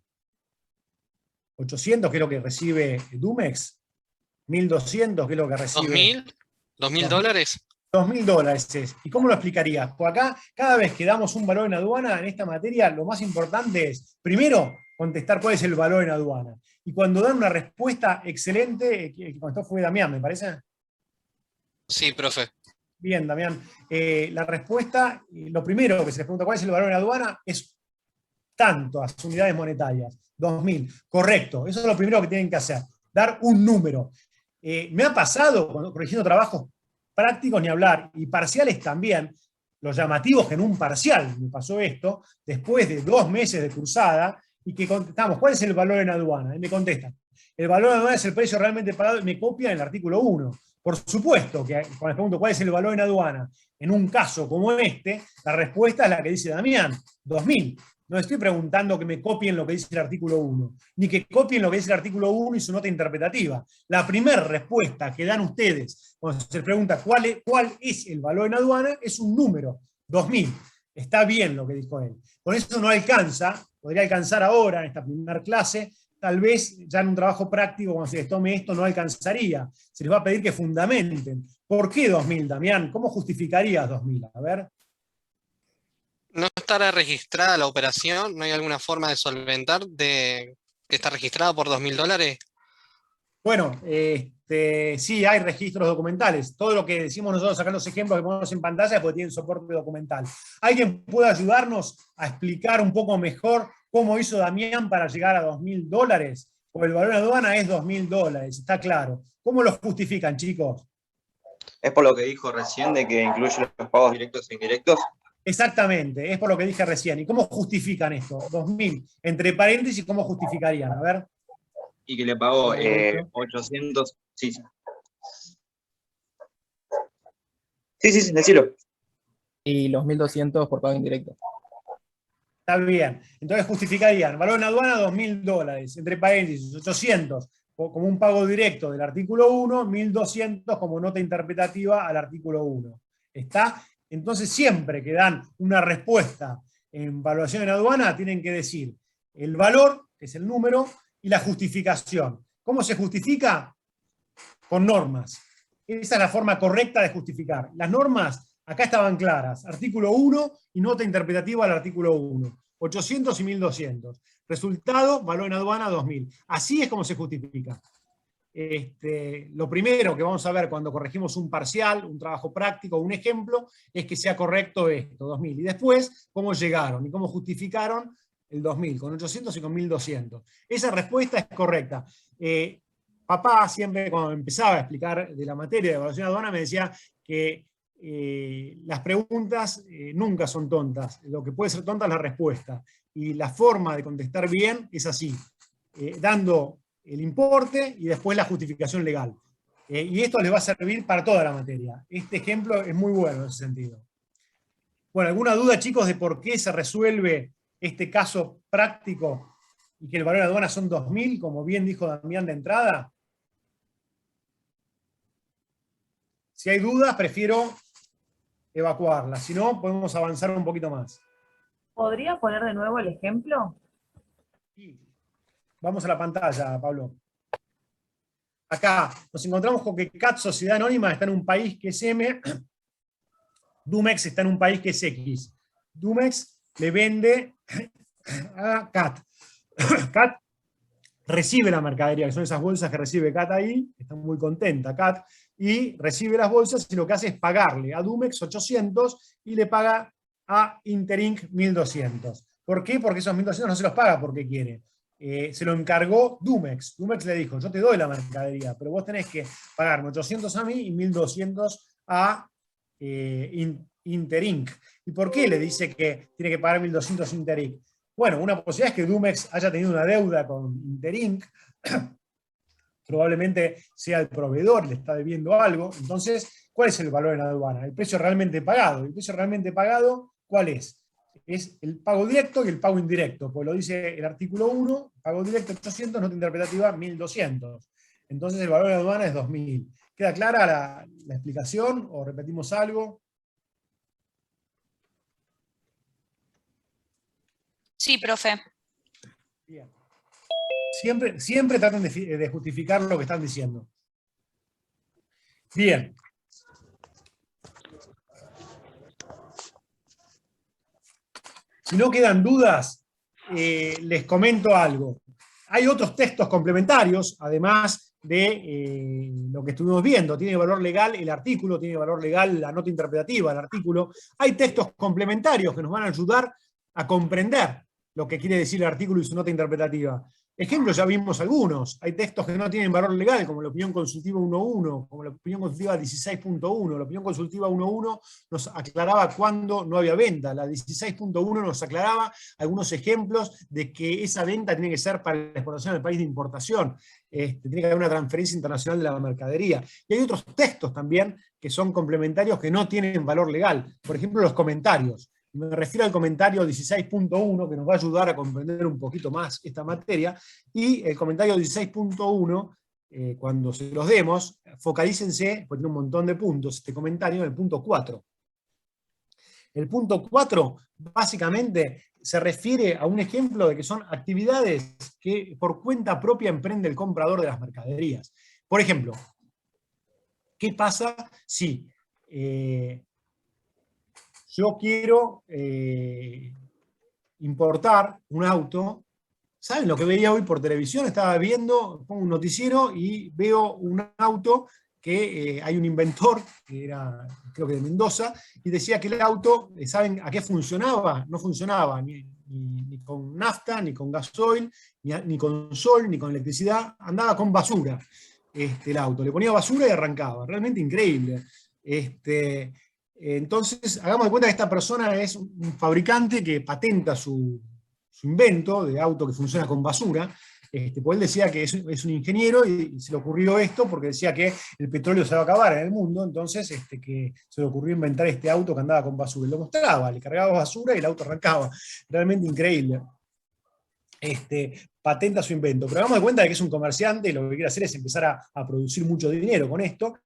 800, que es lo que recibe Dumex. 1.200, que es lo que recibe. $2.000. $2.000 es. ¿Y cómo lo explicarías? Pues acá, cada vez que damos un valor en aduana, en esta materia, lo más importante es, primero, contestar cuál es el valor en aduana. Y cuando dan una respuesta excelente, cuando fue Damián, ¿me parece? Sí, profe. Bien, Damián. La respuesta, lo primero que se les pregunta cuál es el valor en aduana, es tantas unidades monetarias. 2.000. Correcto. Eso es lo primero que tienen que hacer. Dar un número. Me ha pasado, cuando corrigiendo trabajos prácticos ni hablar, y parciales también, los llamativos que en un parcial me pasó esto, después de 2 meses de cursada, y que contestamos, ¿cuál es el valor en aduana? Y me contestan, el valor en aduana es el precio realmente pagado, y me copian el artículo 1. Por supuesto que cuando les pregunto cuál es el valor en aduana, en un caso como este, la respuesta es la que dice Damián, 2.000. No estoy preguntando que me copien lo que dice el artículo 1, ni que copien lo que dice el artículo 1 y su nota interpretativa. La primera respuesta que dan ustedes cuando se les pregunta cuál es el valor en aduana es un número, 2.000. Está bien lo que dijo él. Con eso no alcanza, podría alcanzar ahora en esta primera clase, tal vez ya en un trabajo práctico cuando se les tome esto no alcanzaría. Se les va a pedir que fundamenten. ¿Por qué 2.000, Damián? ¿Cómo justificarías 2.000? A ver. ¿No estará registrada la operación? ¿No hay alguna forma de solventar de que está registrada por $2.000? Bueno, sí hay registros documentales. Todo lo que decimos nosotros acá en los ejemplos que ponemos en pantalla porque tienen soporte documental. ¿Alguien puede ayudarnos a explicar un poco mejor cómo hizo Damián para llegar a $2.000? Porque el valor en aduana es $2.000, está claro. ¿Cómo lo justifican, chicos? Es por lo que dijo recién de que incluye los pagos directos e indirectos. Exactamente, es por lo que dije recién. ¿Y cómo justifican esto? 2.000. Entre paréntesis, ¿cómo justificarían? A ver. Y que le pagó 800. Sí, decilo. Y los 1.200 por pago indirecto. Está bien. Entonces justificarían, valor en aduana $2.000, entre paréntesis, 800 como un pago directo del artículo 1, 1.200 como nota interpretativa al artículo 1. ¿Está? Entonces siempre que dan una respuesta en evaluación en aduana, tienen que decir el valor, que es el número, y la justificación. ¿Cómo se justifica? Con normas. Esa es la forma correcta de justificar. Las normas acá estaban claras. Artículo 1 y nota interpretativa al artículo 1. 800 y 1.200. Resultado, valor en aduana 2.000. Así es como se justifica. Lo primero que vamos a ver cuando corregimos un parcial, un trabajo práctico, un ejemplo, es que sea correcto esto, 2.000. Y después, cómo llegaron y cómo justificaron el 2.000, con 800 y con 1.200. Esa respuesta es correcta. Papá siempre cuando empezaba a explicar de la materia de evaluación de aduana me decía que las preguntas nunca son tontas. Lo que puede ser tonta es la respuesta. Y la forma de contestar bien es así, dando el importe y después la justificación legal. Y esto les va a servir para toda la materia. Este ejemplo es muy bueno en ese sentido. Bueno, ¿alguna duda, chicos, de por qué se resuelve este caso práctico y que el valor de aduana son 2.000, como bien dijo Damián de entrada? Si hay dudas, prefiero evacuarlas. Si no, podemos avanzar un poquito más. ¿Podría poner de nuevo el ejemplo? Vamos a la pantalla, Pablo. acá nos encontramos con que CAT, Sociedad Anónima, está en un país que es M, Dumex está en un país que es X. Dumex le vende a CAT. CAT recibe la mercadería, que son esas bolsas que recibe CAT ahí, está muy contenta CAT, y recibe las bolsas y lo que hace es pagarle a Dumex 800 y le paga a Interinc 1200. ¿Por qué? Porque esos 1200 no se los paga porque quiere. Se lo encargó Dumex. Dumex le dijo, yo te doy la mercadería, pero vos tenés que pagarme 800 a mí y 1200 a Interinc. ¿Y por qué le dice que tiene que pagar 1200 Interinc? Bueno, una posibilidad es que Dumex haya tenido una deuda con Interinc, probablemente sea el proveedor, le está debiendo algo. Entonces, ¿cuál es el valor en aduana? El precio realmente pagado. ¿El precio realmente pagado cuál es? Es el pago directo y el pago indirecto, pues lo dice el artículo 1, pago directo 800, nota interpretativa 1200. Entonces el valor de aduana es 2000. ¿Queda clara la explicación o repetimos algo? Sí, profe. Bien. Siempre traten de justificar lo que están diciendo. Bien. Si no quedan dudas, les comento algo. Hay otros textos complementarios, además de lo que estuvimos viendo. Tiene valor legal el artículo, tiene valor legal la nota interpretativa del artículo. Hay textos complementarios que nos van a ayudar a comprender lo que quiere decir el artículo y su nota interpretativa. Ejemplos ya vimos algunos. Hay textos que no tienen valor legal, como la opinión consultiva 1.1, como la opinión consultiva 16.1. La opinión consultiva 1.1 nos aclaraba cuándo no había venta. La 16.1 nos aclaraba algunos ejemplos de que esa venta tiene que ser para la exportación al país de importación. Tiene que haber una transferencia internacional de la mercadería. Y hay otros textos también que son complementarios que no tienen valor legal. Por ejemplo, los comentarios. Me refiero al comentario 16.1, que nos va a ayudar a comprender un poquito más esta materia, y el comentario 16.1, cuando se los demos, focalícense, porque tiene un montón de puntos, este comentario, en el punto 4. El punto 4, básicamente, se refiere a un ejemplo de que son actividades que por cuenta propia emprende el comprador de las mercaderías. Por ejemplo, ¿qué pasa si yo quiero importar un auto? ¿Saben lo que veía hoy por televisión? Estaba viendo, pongo un noticiero y veo un auto que hay un inventor, que era, creo que de Mendoza, y decía que el auto, ¿saben a qué funcionaba? No funcionaba ni con nafta, ni con gasoil, ni con sol, ni con electricidad, andaba con basura el auto. Le ponía basura y arrancaba. Realmente increíble. Entonces, hagamos de cuenta que esta persona es un fabricante que patenta su invento de auto que funciona con basura. Pues él decía que es un ingeniero y se le ocurrió esto porque decía que el petróleo se va a acabar en el mundo, entonces que se le ocurrió inventar este auto que andaba con basura. Y lo mostraba, le cargaba basura y el auto arrancaba. Realmente increíble. Patenta su invento. Pero hagamos de cuenta de que es un comerciante y lo que quiere hacer es empezar a producir mucho dinero con esto.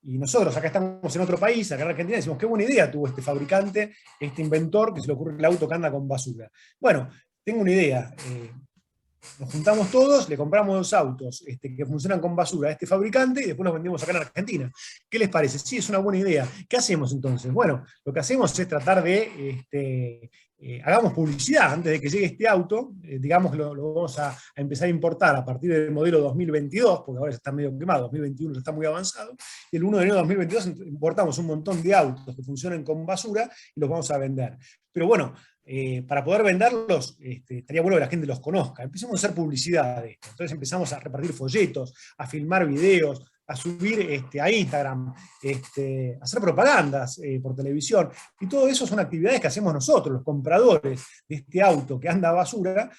Y nosotros acá estamos en otro país, acá en Argentina, decimos, qué buena idea tuvo este fabricante, este inventor, que se le ocurre el auto que anda con basura. Bueno, tengo una idea. Nos juntamos todos, le compramos 2 autos que funcionan con basura a este fabricante y después los vendemos acá en Argentina. ¿Qué les parece? Sí, es una buena idea. ¿Qué hacemos entonces? Bueno, lo que hacemos es tratar de hagamos publicidad antes de que llegue este auto, digamos que lo vamos a empezar a importar a partir del modelo 2022, porque ahora ya está medio quemado, 2021 ya está muy avanzado, y el 1 de enero de 2022 importamos un montón de autos que funcionan con basura y los vamos a vender. Pero bueno, para poder venderlos, estaría bueno que la gente los conozca. Empecemos a hacer publicidad de esto. Entonces empezamos a repartir folletos, a filmar videos, a subir a Instagram, a hacer propagandas por televisión. Y todo eso son actividades que hacemos nosotros, los compradores de este auto que anda a basura,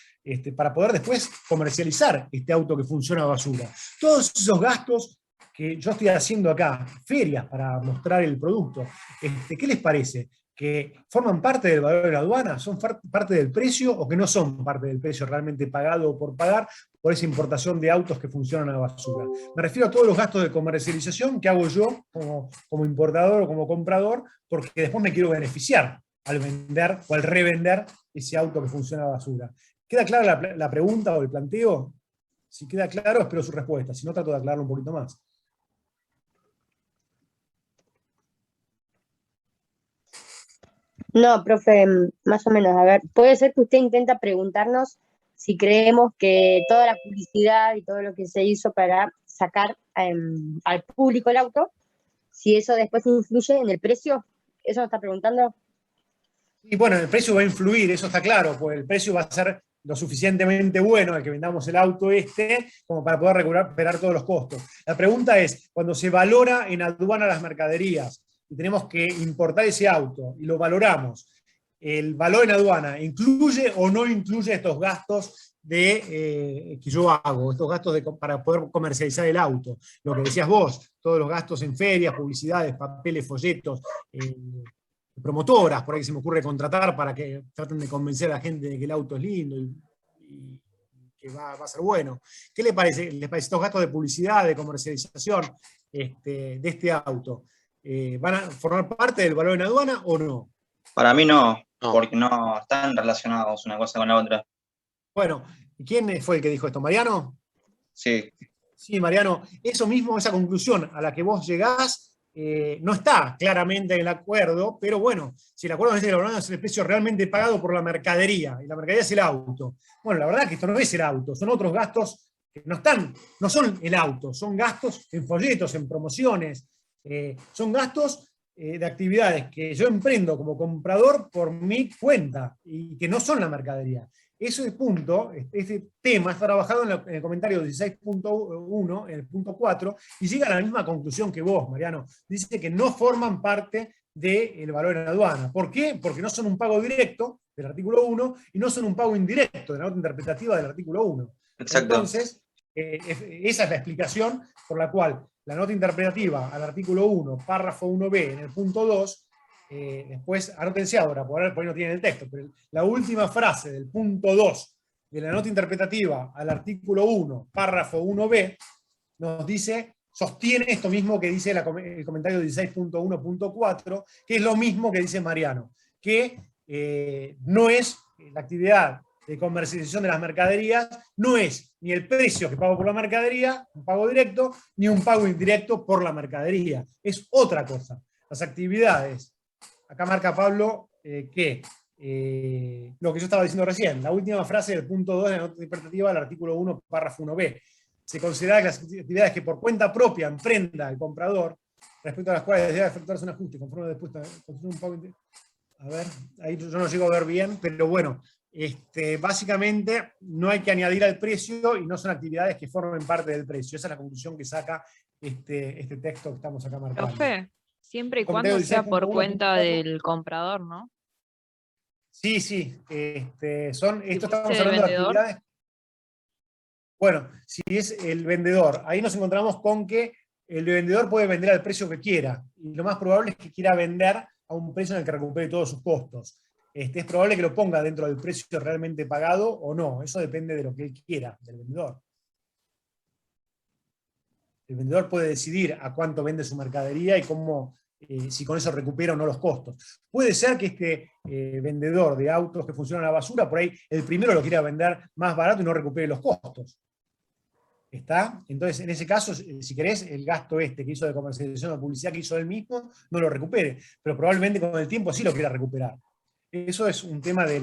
para poder después comercializar este auto que funciona a basura. Todos esos gastos que yo estoy haciendo acá, ferias para mostrar el producto, ¿qué les parece? ¿Que forman parte del valor de la aduana? ¿Son parte del precio o que no son parte del precio realmente pagado o por pagar por esa importación de autos que funcionan a basura? Me refiero a todos los gastos de comercialización que hago yo como importador o como comprador, porque después me quiero beneficiar al vender o al revender ese auto que funciona a basura. ¿Queda clara la pregunta o el planteo? Si queda claro, espero su respuesta. Si no, trato de aclararlo un poquito más. No, profe, más o menos. A ver, puede ser que usted intenta preguntarnos si creemos que toda la publicidad y todo lo que se hizo para sacar al público el auto, si eso después influye en el precio. ¿Eso nos está preguntando? Y bueno, el precio va a influir, eso está claro, pues el precio va a ser lo suficientemente bueno, el que vendamos el auto como para poder recuperar todos los costos. La pregunta es, cuando se valora en aduana las mercaderías y tenemos que importar ese auto y lo valoramos, ¿el valor en aduana incluye o no incluye estos gastos que yo hago, estos gastos para poder comercializar el auto? Lo que decías vos, todos los gastos en ferias, publicidades, papeles, folletos, promotoras, por ahí se me ocurre contratar para que traten de convencer a la gente de que el auto es lindo y que va a ser bueno. ¿Qué le parece? ¿Les parece estos gastos de publicidad, de comercialización de este auto? ¿Van a formar parte del valor en aduana o no? Para mí no, porque no están relacionados una cosa con la otra. Bueno, ¿quién fue el que dijo esto? ¿Mariano? Sí. Sí, Mariano, eso mismo, esa conclusión a la que vos llegás, no está claramente en el acuerdo, pero bueno, si el acuerdo dice que lo valoramos es el precio realmente pagado por la mercadería, y la mercadería es el auto. Bueno, la verdad es que esto no es el auto, son otros gastos que no son el auto, son gastos en folletos, en promociones, son gastos de actividades que yo emprendo como comprador por mi cuenta, y que no son la mercadería. Ese punto, ese tema está trabajado en el comentario 16.1, en el punto 4, y llega a la misma conclusión que vos, Mariano. Dice que no forman parte del valor en aduana. ¿Por qué? Porque no son un pago directo del artículo 1 y no son un pago indirecto de la nota interpretativa del artículo 1. Exacto. Entonces, esa es la explicación por la cual la nota interpretativa al artículo 1, párrafo 1b, en el punto 2, después, anótense ahora, por ahí no tienen el texto, pero la última frase del punto 2 de la nota interpretativa al artículo 1, párrafo 1b, nos dice, sostiene esto mismo que dice el comentario 16.1.4, que es lo mismo que dice Mariano, que no es la actividad de comercialización de las mercaderías, no es ni el precio que pago por la mercadería, un pago directo, ni un pago indirecto por la mercadería. Es otra cosa. Las actividades, acá marca Pablo que lo que yo estaba diciendo recién, la última frase del punto 2 de la nota interpretativa del artículo 1, párrafo 1b. Se considera que las actividades que por cuenta propia emprenda el comprador, respecto a las cuales debe efectuarse un ajuste, conforme después un pago. A ver, ahí yo no llego a ver bien, pero bueno, básicamente no hay que añadir al precio y no son actividades que formen parte del precio. Esa es la conclusión que saca este texto que estamos acá marcando. Profe, siempre y cuando sea por cuenta del comprador, ¿no? Sí, sí. Esto estamos el hablando de vendedor. actividades. Bueno, si es el vendedor, ahí nos encontramos con que el vendedor puede vender al precio que quiera, y lo más probable es que quiera vender a un precio en el que recupere todos sus costos. Es probable que lo ponga dentro del precio realmente pagado o no, eso depende de lo que él quiera, del vendedor. El vendedor puede decidir a cuánto vende su mercadería y cómo, si con eso recupera o no los costos. Puede ser que este vendedor de autos que funcionan a la basura, por ahí el primero lo quiera vender más barato y no recupere los costos. ¿Está? Entonces, en ese caso, si querés, el gasto que hizo de comercialización o publicidad que hizo él mismo, no lo recupere, pero probablemente con el tiempo sí lo quiera recuperar. Eso es un tema de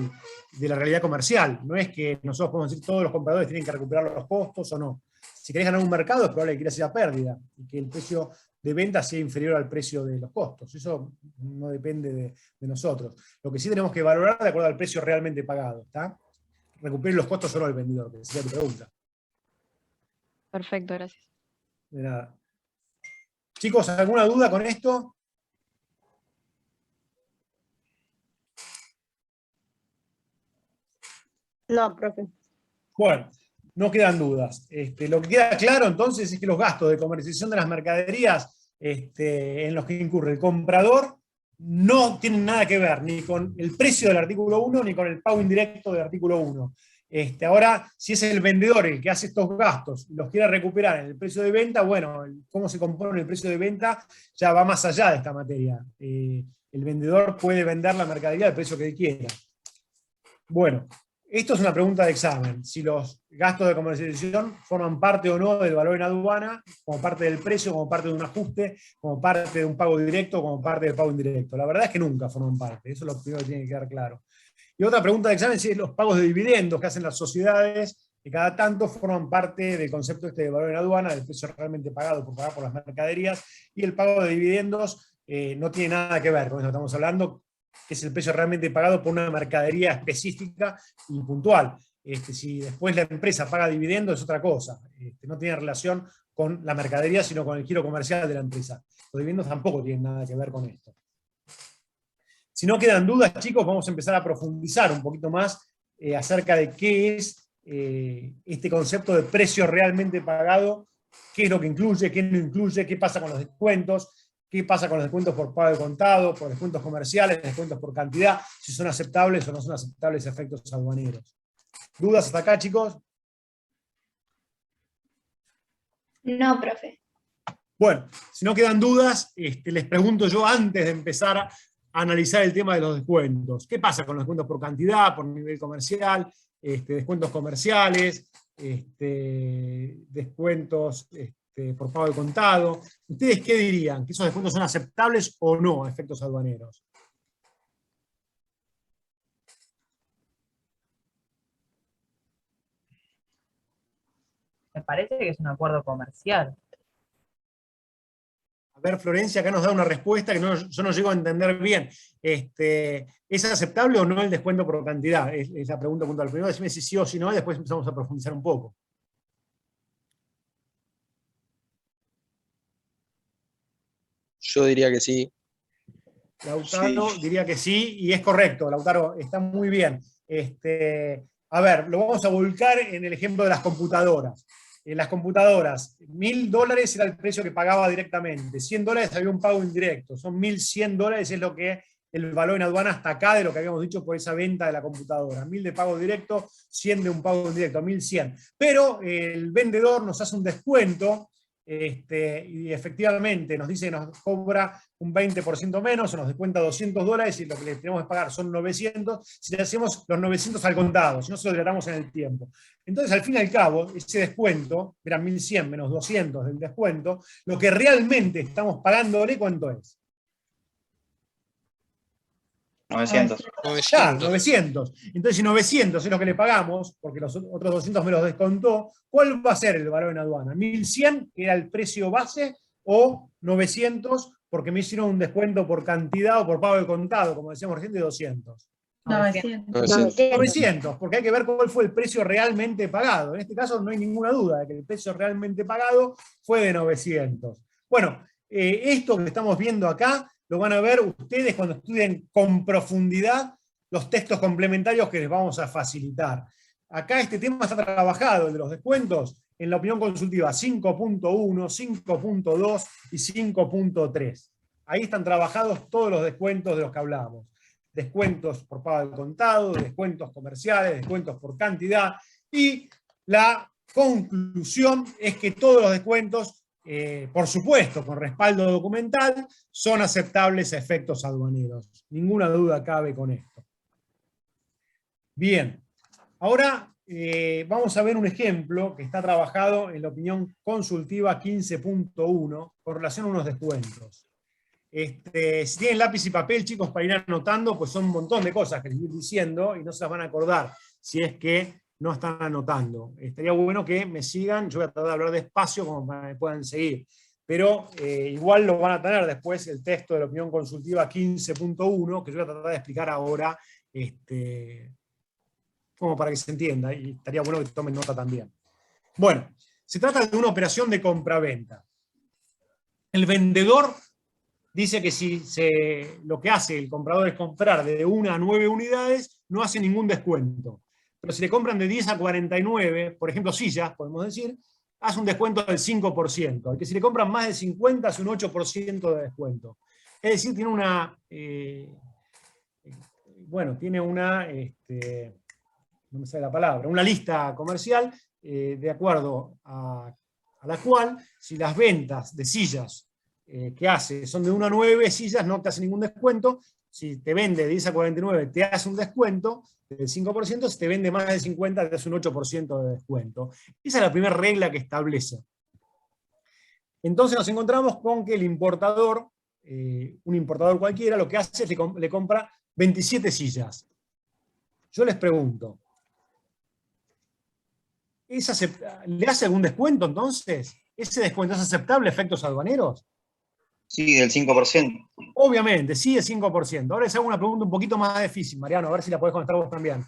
la realidad comercial, no es que nosotros podemos decir todos los compradores tienen que recuperar los costos o no. Si querés ganar un mercado, es probable que quieras ir a pérdida y que el precio de venta sea inferior al precio de los costos. Eso no depende de nosotros. Lo que sí tenemos que valorar de acuerdo al precio realmente pagado. ¿Está? Recupere los costos o no el vendedor, que sería tu pregunta. Perfecto, gracias. De nada. Chicos, ¿alguna duda con esto? No, profe. Bueno, no quedan dudas. Lo que queda claro entonces es que los gastos de comercialización de las mercaderías en los que incurre el comprador no tienen nada que ver ni con el precio del artículo 1 ni con el pago indirecto del artículo 1. Ahora, si es el vendedor el que hace estos gastos y los quiere recuperar en el precio de venta, bueno, cómo se compone el precio de venta ya va más allá de esta materia. El vendedor puede vender la mercadería al precio que él quiera. Bueno, Esto es una pregunta de examen, si los gastos de comercialización forman parte o no del valor en aduana, como parte del precio, como parte de un ajuste, como parte de un pago directo, como parte del pago indirecto. La verdad es que nunca forman parte, eso es lo primero que tiene que quedar claro. Y otra pregunta de examen es si los pagos de dividendos que hacen las sociedades, que cada tanto forman parte del concepto de valor en aduana, del precio realmente pagado por pagar por las mercaderías, y el pago de dividendos no tiene nada que ver con eso que estamos hablando, que es el precio realmente pagado por una mercadería específica y puntual. Si después la empresa paga dividendos es otra cosa, no tiene relación con la mercadería, sino con el giro comercial de la empresa. Los dividendos tampoco tienen nada que ver con esto. Si no quedan dudas, chicos, vamos a empezar a profundizar un poquito más acerca de qué es este concepto de precio realmente pagado, qué es lo que incluye, qué no incluye, qué pasa con los descuentos, qué pasa con los descuentos por pago de contado, por descuentos comerciales, descuentos por cantidad, si son aceptables o no son aceptables efectos aduaneros. ¿Dudas hasta acá, chicos? No, profe. Bueno, si no quedan dudas, les pregunto yo antes de empezar a analizar el tema de los descuentos. ¿Qué pasa con los descuentos por cantidad, por nivel comercial, descuentos comerciales, descuentos por pago de contado? ¿Ustedes qué dirían? ¿Que esos descuentos son aceptables o no a efectos aduaneros? Me parece que es un acuerdo comercial. A ver, Florencia, acá nos da una respuesta que yo no llego a entender bien. ¿Es aceptable o no el descuento por cantidad? Es la pregunta puntual. Primero decime si sí o si no, y después empezamos a profundizar un poco. Yo diría que sí. Lautaro diría que sí, y es correcto, Lautaro, está muy bien. A ver, lo vamos a volcar en el ejemplo de las computadoras. En las computadoras, $1.000 era el precio que pagaba directamente, $100 había un pago indirecto, son $1.100 es lo que el valor en aduana hasta acá de lo que habíamos dicho por esa venta de la computadora. 1.000 de pago directo, 100 de un pago indirecto, 1.100. Pero el vendedor nos hace un descuento, y efectivamente nos dice que nos cobra un 20% menos, o nos descuenta $200, y lo que le tenemos que pagar son 900, si le hacemos los 900 al contado, si no se lo dilatamos en el tiempo. Entonces, al fin y al cabo, ese descuento, eran 1.100 menos 200 del descuento, lo que realmente estamos pagándole, ¿cuánto es? 900. Claro, 900. Entonces, si 900 es lo que le pagamos, porque los otros 200 me los descontó, ¿cuál va a ser el valor en aduana? ¿1.100, que era el precio base, o 900, porque me hicieron un descuento por cantidad o por pago de contado, como decíamos recién, de 200? 900, porque hay que ver cuál fue el precio realmente pagado. En este caso no hay ninguna duda de que el precio realmente pagado fue de 900. Bueno, esto que estamos viendo acá lo van a ver ustedes cuando estudien con profundidad los textos complementarios que les vamos a facilitar. Acá este tema está trabajado, el de los descuentos, en la opinión consultiva 5.1, 5.2 y 5.3. Ahí están trabajados todos los descuentos de los que hablamos. Descuentos por pago de contado, descuentos comerciales, descuentos por cantidad, y la conclusión es que todos los descuentos, por supuesto, con respaldo documental, son aceptables a efectos aduaneros. Ninguna duda cabe con esto. Bien, ahora vamos a ver un ejemplo que está trabajado en la opinión consultiva 15.1 con relación a unos descuentos. Si tienen lápiz y papel, chicos, para ir anotando, pues son un montón de cosas que les voy diciendo y no se las van a acordar si es que no están anotando. Estaría bueno que me sigan, yo voy a tratar de hablar despacio como para que me puedan seguir, pero igual lo van a tener después el texto de la opinión consultiva 15.1, que yo voy a tratar de explicar ahora, como para que se entienda, y estaría bueno que tomen nota también. Bueno, se trata de una operación de compra-venta. El vendedor dice que si lo que hace el comprador es comprar de 1 a 9 unidades, no hace ningún descuento. Pero si le compran de 10 a 49, por ejemplo sillas, podemos decir, hace un descuento del 5%. El que si le compran más de 50 hace un 8% de descuento. Es decir, tiene una... no me sale la palabra, una lista comercial de acuerdo a la cual, si las ventas de sillas ¿qué hace? Son de 1 a 9 sillas, no te hace ningún descuento. Si te vende de 10 a 49, te hace un descuento del 5%, si te vende más de 50, te hace un 8% de descuento. Esa es la primera regla que establece. Entonces nos encontramos con que el importador, un importador cualquiera, lo que hace es le compra 27 sillas. Yo les pregunto, ¿le hace algún descuento entonces? ¿Ese descuento es aceptable a efectos aduaneros? Sí, del 5%. Obviamente, sí, es 5%. Ahora les hago una pregunta un poquito más difícil, Mariano, a ver si la podés contestar vos también.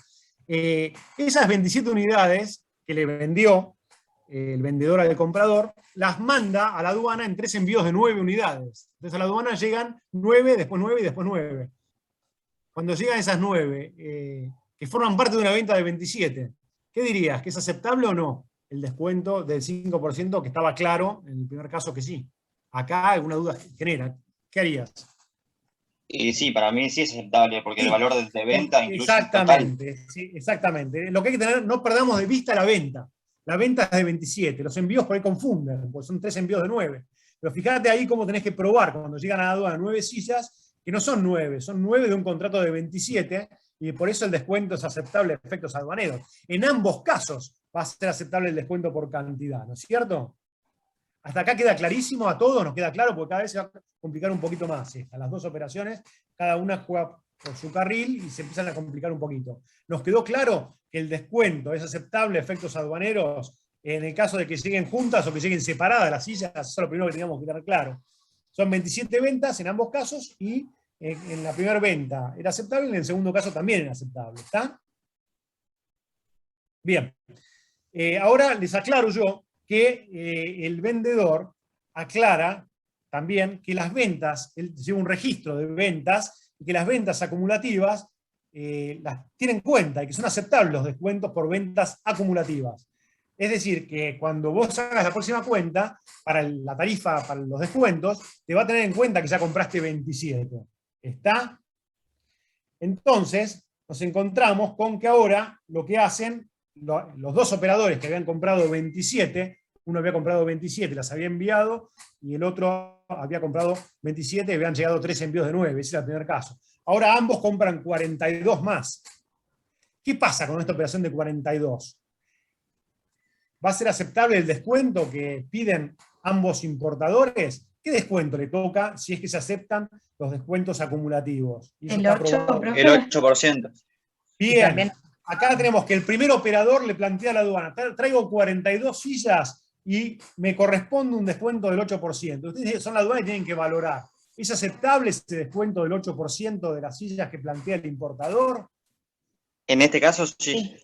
Esas 27 unidades que le vendió el vendedor al comprador, las manda a la aduana en 3 envíos de 9 unidades. Entonces a la aduana llegan 9, después 9 y después 9. Cuando llegan esas 9, que forman parte de una venta de 27, ¿qué dirías? ¿Que es aceptable o no el descuento del 5% que estaba claro en el primer caso que sí? Acá alguna duda genera. ¿Qué harías? Sí, para mí sí es aceptable, porque Sí, el valor de venta incluye exactamente, sí, exactamente. Lo que hay que tener, no perdamos de vista la venta. La venta es de 27, los envíos por ahí confunden, porque son 3 envíos de 9. Pero fíjate ahí cómo tenés que probar cuando llegan a la aduana 9 sillas, que no son 9, son 9 de un contrato de 27, y por eso el descuento es aceptable a efectos aduaneros. En ambos casos va a ser aceptable el descuento por cantidad, ¿no es cierto? Hasta acá queda clarísimo, a todos nos queda claro, porque cada vez se va a complicar un poquito más. A las dos operaciones, cada una juega por su carril y se empiezan a complicar un poquito. ¿Nos quedó claro que el descuento es aceptable a efectos aduaneros en el caso de que lleguen juntas o que lleguen separadas las sillas? Eso es lo primero que teníamos que tener claro. Son 27 ventas en ambos casos y en la primera venta era aceptable y en el segundo caso también era aceptable. ¿Está? Bien. Ahora les aclaro yo que el vendedor aclara también que las ventas, él lleva un registro de ventas, y que las ventas acumulativas las tiene en cuenta y que son aceptables los descuentos por ventas acumulativas. Es decir, que cuando vos hagas la próxima cuenta, para la tarifa, para los descuentos, te va a tener en cuenta que ya compraste 27. ¿Está? Entonces, nos encontramos con que ahora lo que hacen los dos operadores que habían comprado 27, uno había comprado 27, las había enviado, y el otro había comprado 27 y habían llegado 3 envíos de 9, ese era el primer caso. Ahora ambos compran 42 más. ¿Qué pasa con esta operación de 42? ¿Va a ser aceptable el descuento que piden ambos importadores? ¿Qué descuento le toca si es que se aceptan los descuentos acumulativos? El 8%, profe. El 8%. Bien. Acá tenemos que el primer operador le plantea a la aduana, traigo 42 sillas y me corresponde un descuento del 8%. Ustedes son la aduana y tienen que valorar. ¿Es aceptable ese descuento del 8% de las sillas que plantea el importador? En este caso, sí.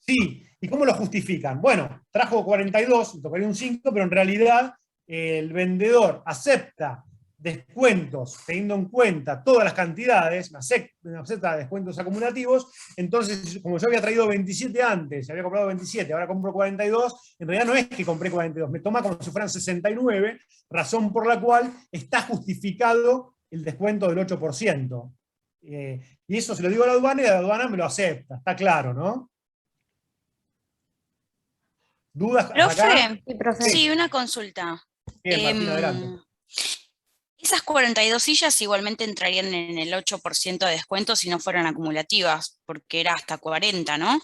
Sí. ¿Y cómo lo justifican? Bueno, trajo 42, le tocaría un 5, pero en realidad el vendedor acepta descuentos teniendo en cuenta todas las cantidades, acepta descuentos acumulativos. Entonces, como yo había traído 27 antes, había comprado 27, ahora compro 42, en realidad no es que compré 42, me toma como si fueran 69, razón por la cual está justificado el descuento del 8%. Y eso se lo digo a la aduana y la aduana me lo acepta, está claro, ¿no? ¿Dudas? Profe, sí, una consulta. Bien, Martín, adelante. Esas 42 sillas igualmente entrarían en el 8% de descuento si no fueran acumulativas, porque era hasta 40, ¿no?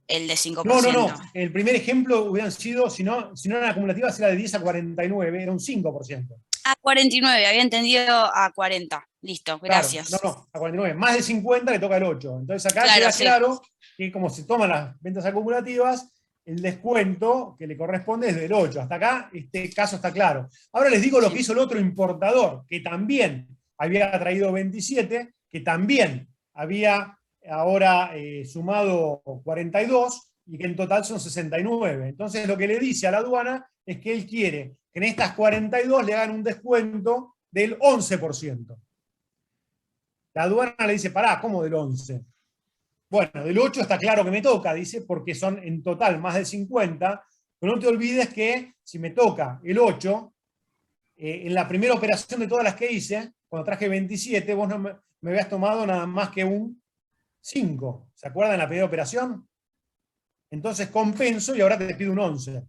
El de 5%. No. El primer ejemplo hubieran sido, si no eran acumulativas, era de 10 a 49, era un 5%. A 49, había entendido a 40. Listo, gracias. Claro, no, a 49. Más de 50 le toca el 8. Entonces acá queda claro que como se toman las ventas acumulativas, el descuento que le corresponde es del 8. Hasta acá este caso está claro. Ahora les digo lo que hizo el otro importador, que también había traído 27, que también había ahora sumado 42, y que en total son 69. Entonces lo que le dice a la aduana es que él quiere que en estas 42 le hagan un descuento del 11%. La aduana le dice, pará, ¿cómo del 11%? Bueno, del 8 está claro que me toca, dice, porque son en total más de 50, pero no te olvides que si me toca el 8, en la primera operación de todas las que hice, cuando traje 27, vos no me habías tomado nada más que un 5. ¿Se acuerdan de la primera operación? Entonces compenso y ahora te pido un 11.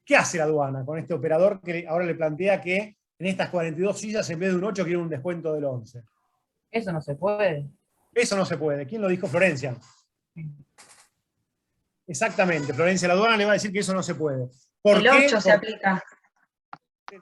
¿Qué hace la aduana con este operador que ahora le plantea que en estas 42 sillas, en vez de un 8, quiere un descuento del 11? Eso no se puede. Eso no se puede. ¿Quién lo dijo? Florencia. Exactamente, Florencia. La aduana le va a decir que eso no se puede. ¿Por El qué? 8 se aplica.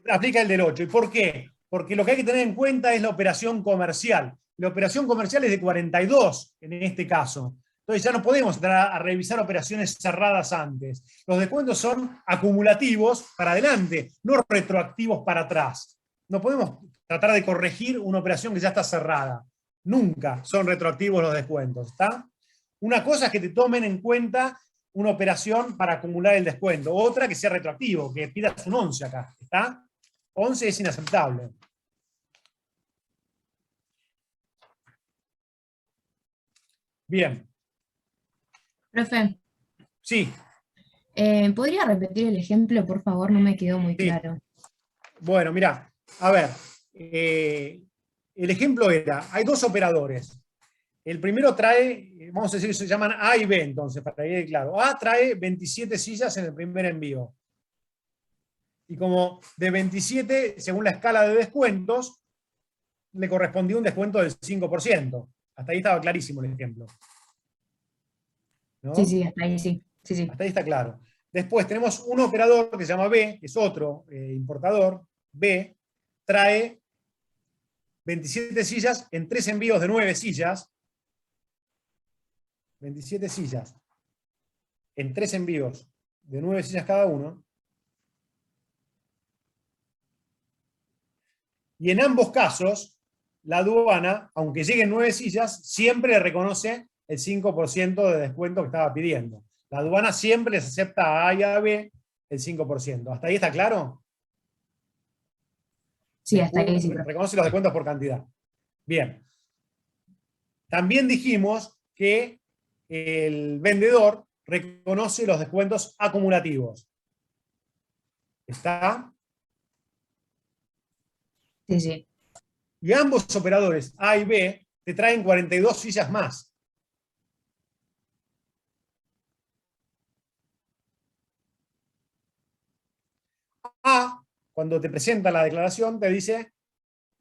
Aplica el del 8. ¿Y por qué? Porque lo que hay que tener en cuenta es la operación comercial. La operación comercial es de 42 en este caso. Entonces ya no podemos entrar a revisar operaciones cerradas antes. Los descuentos son acumulativos para adelante, no retroactivos para atrás. No podemos tratar de corregir una operación que ya está cerrada. Nunca son retroactivos los descuentos, ¿está? Una cosa es que te tomen en cuenta una operación para acumular el descuento. Otra que sea retroactivo, que pidas un 11 acá, ¿está? 11 es inaceptable. Bien. Profe, Sí. ¿Podría repetir el ejemplo, por favor? No me quedó muy claro. Bueno, mirá, a ver, el ejemplo era, hay dos operadores. El primero trae, vamos a decir, se llaman A y B, entonces, para que quede claro. A trae 27 sillas en el primer envío. Y como de 27, según la escala de descuentos, le correspondía un descuento del 5%. Hasta ahí estaba clarísimo el ejemplo. ¿No? Sí, hasta ahí sí. Hasta ahí está claro. Después tenemos un operador que se llama B, que es otro importador. B trae 27 sillas en 3 envíos de 9 sillas. 27 sillas en 3 envíos de 9 sillas cada uno. Y en ambos casos, la aduana, aunque lleguen 9 sillas, siempre le reconoce el 5% de descuento que estaba pidiendo. La aduana siempre les acepta a A y a B el 5%. ¿Hasta ahí está claro? Sí, hasta ahí sí. Reconoce los descuentos por cantidad. Bien. También dijimos que el vendedor reconoce los descuentos acumulativos. ¿Está? Sí. Y ambos operadores, A y B, te traen 42 sillas más. A, cuando te presenta la declaración, te dice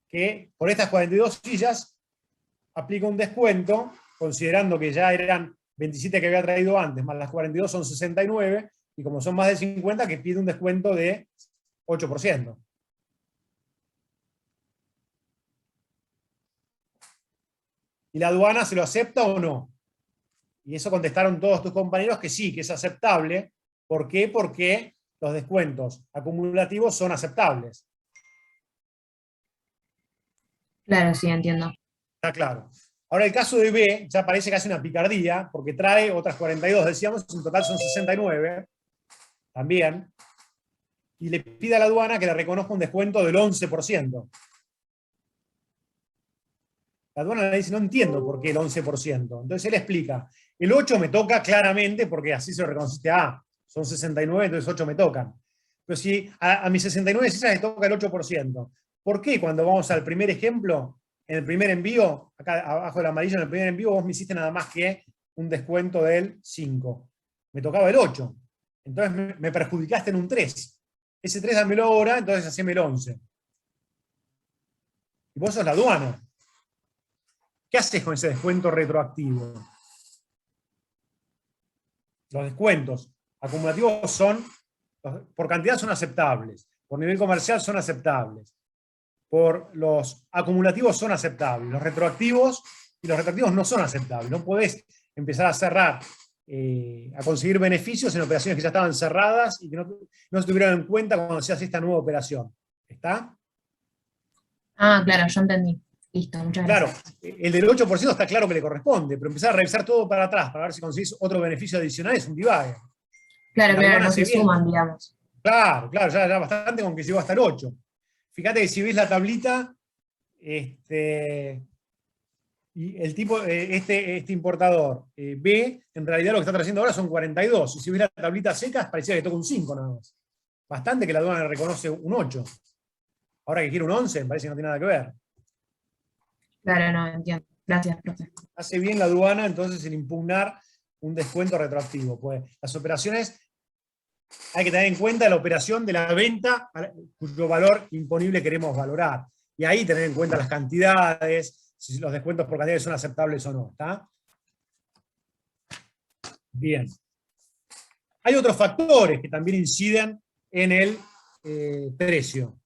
que por estas 42 sillas aplica un descuento, considerando que ya eran 27 que había traído antes, más las 42 son 69, y como son más de 50, que pide un descuento de 8%. ¿Y la aduana se lo acepta o no? Y eso contestaron todos tus compañeros que sí, que es aceptable. ¿Por qué? Porque los descuentos acumulativos son aceptables. Claro, sí, entiendo. Está claro. Ahora el caso de B ya parece que hace una picardía, porque trae otras 42, decíamos, en total son 69, también, y le pide a la aduana que le reconozca un descuento del 11%. La aduana le dice, no entiendo por qué el 11%. Entonces él explica, el 8 me toca claramente, porque así se lo reconociste a A. Son 69, entonces 8 me tocan. Pero si a mis 69 sillas le toca el 8%, ¿por qué cuando vamos al primer ejemplo, en el primer envío, acá abajo del amarillo, en el primer envío, vos me hiciste nada más que un descuento del 5? Me tocaba el 8. Entonces me perjudicaste en un 3. Ese 3 dámelo ahora, entonces haceme el 11. Y vos sos la aduana. ¿Qué haces con ese descuento retroactivo? Los descuentos acumulativos son, por cantidad son aceptables, por nivel comercial son aceptables, por los acumulativos son aceptables, los retroactivos no son aceptables. No podés empezar a cerrar, a conseguir beneficios en operaciones que ya estaban cerradas y que no se tuvieron en cuenta cuando se hace esta nueva operación. ¿Está? Ah, claro, yo entendí. Listo, muchas gracias. Claro, el del 8% está claro que le corresponde, pero empezar a revisar todo para atrás para ver si conseguís otro beneficio adicional es un divague. Claro, no se suman, digamos. Claro, ya bastante con que llegó hasta el 8. Fíjate que si ves la tablita, y el tipo, este importador B, en realidad lo que está trayendo ahora son 42. Y si ves la tablita seca, parecía que toca un 5 nada más. Bastante que la aduana le reconoce un 8. Ahora que quiere un 11, parece que no tiene nada que ver. Claro, no, entiendo. Gracias, profe. Hace bien la aduana entonces en impugnar un descuento retroactivo, pues las operaciones hay que tener en cuenta la operación de la venta cuyo valor imponible queremos valorar. Y ahí tener en cuenta las cantidades, si los descuentos por cantidades son aceptables o no. ¿Está? Bien. Hay otros factores que también inciden en el precio.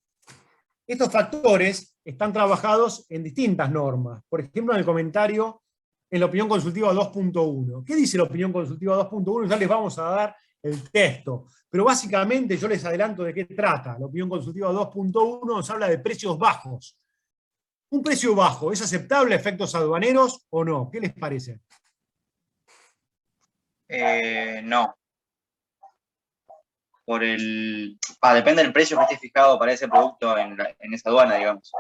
Estos factores están trabajados en distintas normas. Por ejemplo, en el comentario, en la opinión consultiva 2.1. ¿Qué dice la opinión consultiva 2.1? Ya les vamos a dar el texto. Pero básicamente yo les adelanto de qué trata. La opinión consultiva 2.1 nos habla de precios bajos. ¿Un precio bajo es aceptable a efectos aduaneros o no? ¿Qué les parece? No. Depende del precio que esté fijado para ese producto en esa aduana, digamos.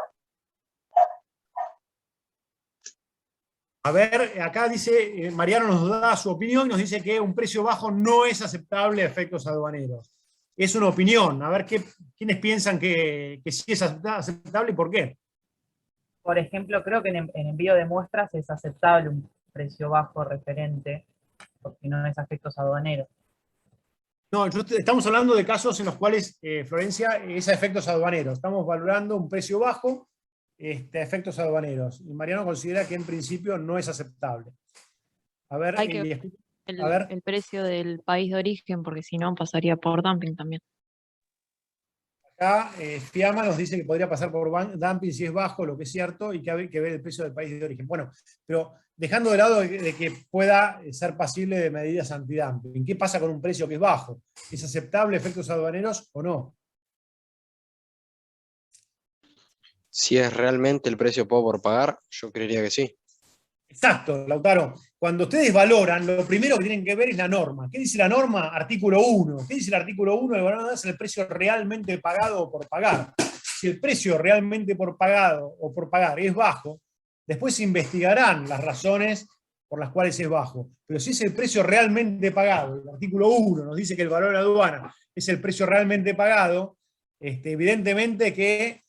A ver, acá dice, Mariano nos da su opinión y nos dice que un precio bajo no es aceptable a efectos aduaneros. Es una opinión. A ver, ¿quiénes piensan que sí es aceptable y por qué? Por ejemplo, creo que en envío de muestras es aceptable un precio bajo referente, porque no es a efectos aduaneros. No, estamos hablando de casos en los cuales, Florencia, es a efectos aduaneros. Estamos valorando un precio bajo a efectos aduaneros. Y Mariano considera que en principio no es aceptable. A ver, Hay que el precio del país de origen, porque si no pasaría por dumping también. Acá Fiamma nos dice que podría pasar por dumping si es bajo, lo que es cierto, y que hay que ver el precio del país de origen. Bueno, pero dejando de lado de que pueda ser pasible de medidas antidumping, ¿qué pasa con un precio que es bajo? ¿Es aceptable a efectos aduaneros o no? Si es realmente el precio pago por pagar, yo creería que sí. Exacto, Lautaro. Cuando ustedes valoran, lo primero que tienen que ver es la norma. ¿Qué dice la norma? Artículo 1. ¿Qué dice el artículo 1? El valor es el precio realmente pagado o por pagar. Si el precio realmente por pagado o por pagar es bajo, después se investigarán las razones por las cuales es bajo. Pero si es el precio realmente pagado, el artículo 1 nos dice que el valor de la aduana es el precio realmente pagado, evidentemente que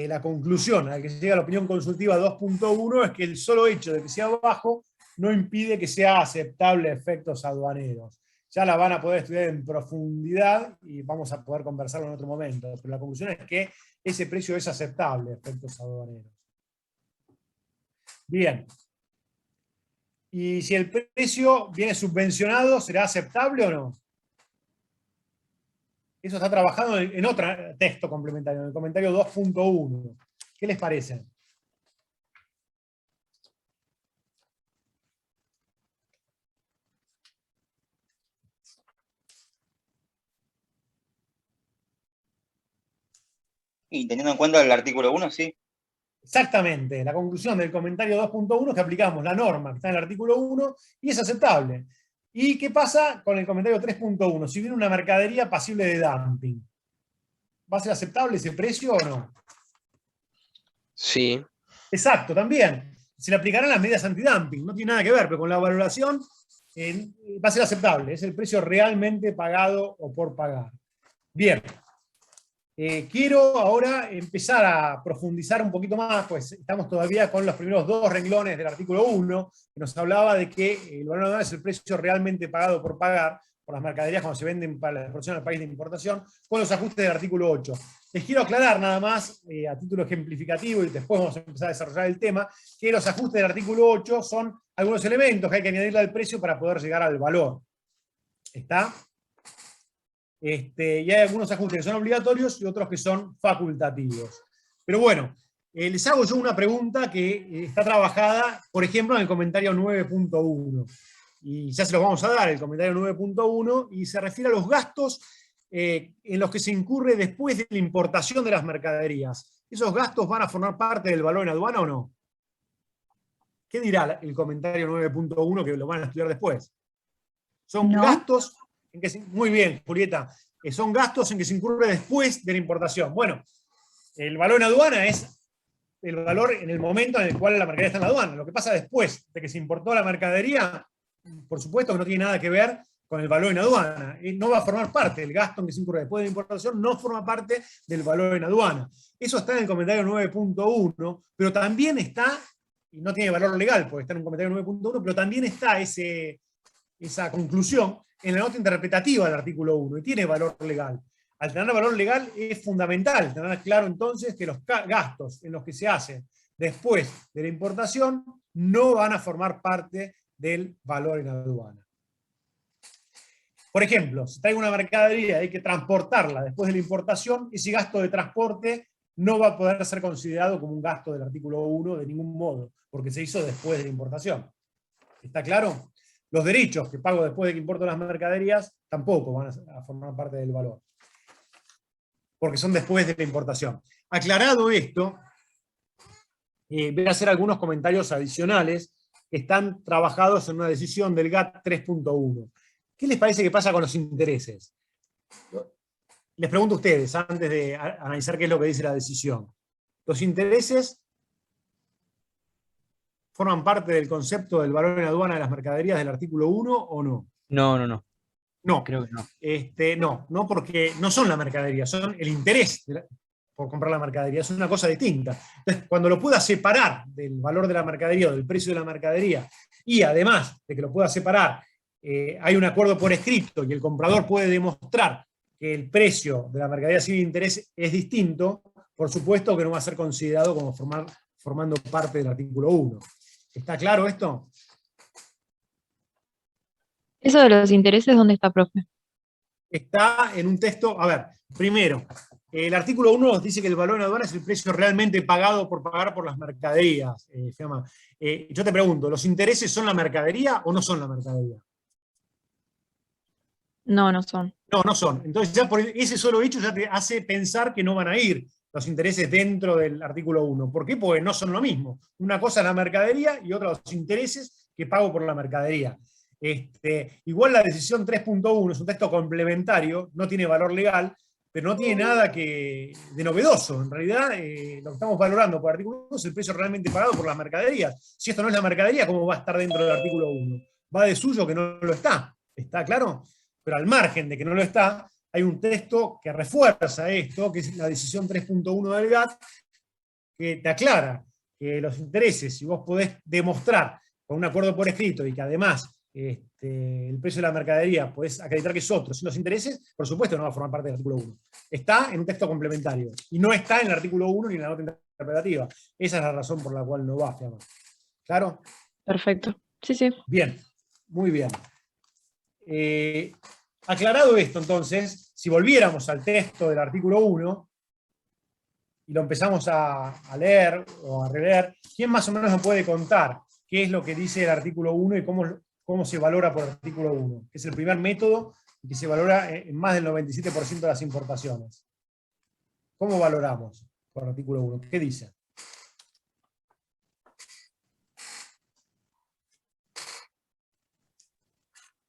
la conclusión a la que se llega a la opinión consultiva 2.1 es que el solo hecho de que sea bajo no impide que sea aceptable a efectos aduaneros. Ya la van a poder estudiar en profundidad y vamos a poder conversarlo en otro momento, pero la conclusión es que ese precio es aceptable a efectos aduaneros. Bien. Y si el precio viene subvencionado, ¿será aceptable o no? Eso está trabajado en otro texto complementario, en el comentario 2.1. ¿Qué les parece? Y teniendo en cuenta el artículo 1, sí. Exactamente. La conclusión del comentario 2.1 es que aplicamos la norma que está en el artículo 1 y es aceptable. ¿Y qué pasa con el comentario 3.1? Si viene una mercadería pasible de dumping, ¿va a ser aceptable ese precio o no? Sí. Exacto, también. Se le aplicarán las medidas antidumping, no tiene nada que ver, pero con la valoración va a ser aceptable. Es el precio realmente pagado o por pagar. Bien. Quiero ahora empezar a profundizar un poquito más, pues estamos todavía con los primeros dos renglones del artículo 1, que nos hablaba de que el valor aduanal es el precio realmente pagado por pagar por las mercaderías cuando se venden para la exportación al país de importación, con los ajustes del artículo 8. Les quiero aclarar nada más, a título ejemplificativo, y después vamos a empezar a desarrollar el tema, que los ajustes del artículo 8 son algunos elementos que hay que añadirle al precio para poder llegar al valor. ¿Está? Y hay algunos ajustes que son obligatorios y otros que son facultativos. Pero bueno, les hago yo una pregunta que está trabajada, por ejemplo, en el comentario 9.1. Y ya se los vamos a dar, el comentario 9.1, y se refiere a los gastos en los que se incurre después de la importación de las mercaderías. ¿Esos gastos van a formar parte del valor en aduana o no? ¿Qué dirá el comentario 9.1 que lo van a estudiar después? Son gastos... Muy bien, Julieta. Son gastos en que se incurre después de la importación. Bueno, el valor en aduana es el valor en el momento en el cual la mercadería está en la aduana. Lo que pasa después de que se importó la mercadería, por supuesto que no tiene nada que ver con el valor en aduana. No va a formar parte, el gasto en que se incurre después de la importación no forma parte del valor en aduana. Eso está en el comentario 9.1, pero también está, y no tiene valor legal porque está en un comentario 9.1, pero también está esa conclusión en la nota interpretativa del artículo 1 y tiene valor legal. Al tener valor legal es fundamental tener claro entonces que los gastos en los que se hacen después de la importación no van a formar parte del valor en aduana. Por ejemplo, si traigo una mercadería y hay que transportarla después de la importación, ese gasto de transporte no va a poder ser considerado como un gasto del artículo 1 de ningún modo, porque se hizo después de la importación. ¿Está claro? Los derechos que pago después de que importo las mercaderías tampoco van a formar parte del valor, porque son después de la importación. Aclarado esto, voy a hacer algunos comentarios adicionales que están trabajados en una decisión del GATT 3.1. ¿Qué les parece que pasa con los intereses? Les pregunto a ustedes, antes de analizar qué es lo que dice la decisión. ¿Los intereses forman parte del concepto del valor en aduana de las mercaderías del artículo 1 o no? No. No. Creo que no. No, porque no son la mercadería, son el interés por comprar la mercadería, es una cosa distinta. Entonces, cuando lo pueda separar del valor de la mercadería o del precio de la mercadería, y además de que lo pueda separar, hay un acuerdo por escrito y el comprador puede demostrar que el precio de la mercadería sin interés es distinto, por supuesto que no va a ser considerado como formando parte del artículo 1. ¿Está claro esto? Eso de los intereses, ¿dónde está, profe? Está en un texto, a ver, primero, el artículo 1 nos dice que el valor en aduana es el precio realmente pagado por pagar por las mercaderías. Yo te pregunto, ¿los intereses son la mercadería o no son la mercadería? No, no son. No, no son. Entonces ya por ese solo hecho ya te hace pensar que no van a ir los intereses dentro del artículo 1. ¿Por qué? Porque no son lo mismo. Una cosa es la mercadería y otra los intereses que pago por la mercadería. Igual la decisión 3.1 es un texto complementario, no tiene valor legal, pero no tiene nada de novedoso. En realidad, lo que estamos valorando por el artículo 1 es el precio realmente pagado por las mercaderías. Si esto no es la mercadería, ¿cómo va a estar dentro del artículo 1? Va de suyo que no lo está. ¿Está claro? Pero al margen de que no lo está, hay un texto que refuerza esto, que es la decisión 3.1 del GATT, que te aclara que los intereses, si vos podés demostrar con un acuerdo por escrito y que además el precio de la mercadería podés acreditar que es otro, sin los intereses, por supuesto no va a formar parte del artículo 1. Está en un texto complementario, y no está en el artículo 1 ni en la nota interpretativa. Esa es la razón por la cual no va. ¿Claro? Perfecto. Sí. Bien, muy bien. Aclarado esto, entonces, si volviéramos al texto del artículo 1 y lo empezamos a leer o a releer, ¿quién más o menos nos puede contar qué es lo que dice el artículo 1 y cómo se valora por el artículo 1? Que es el primer método y que se valora en más del 97% de las importaciones. ¿Cómo valoramos por el artículo 1? ¿Qué dice?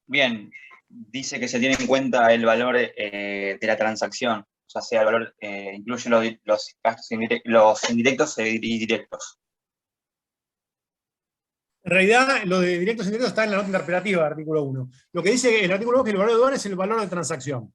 Bien, dice que se tiene en cuenta el valor de la transacción, o sea, el valor incluye los gastos los indirectos y directos. En realidad, lo de directos e indirectos está en la nota interpretativa del artículo 1. Lo que dice el artículo 1 es que el valor de aduana es el valor de transacción.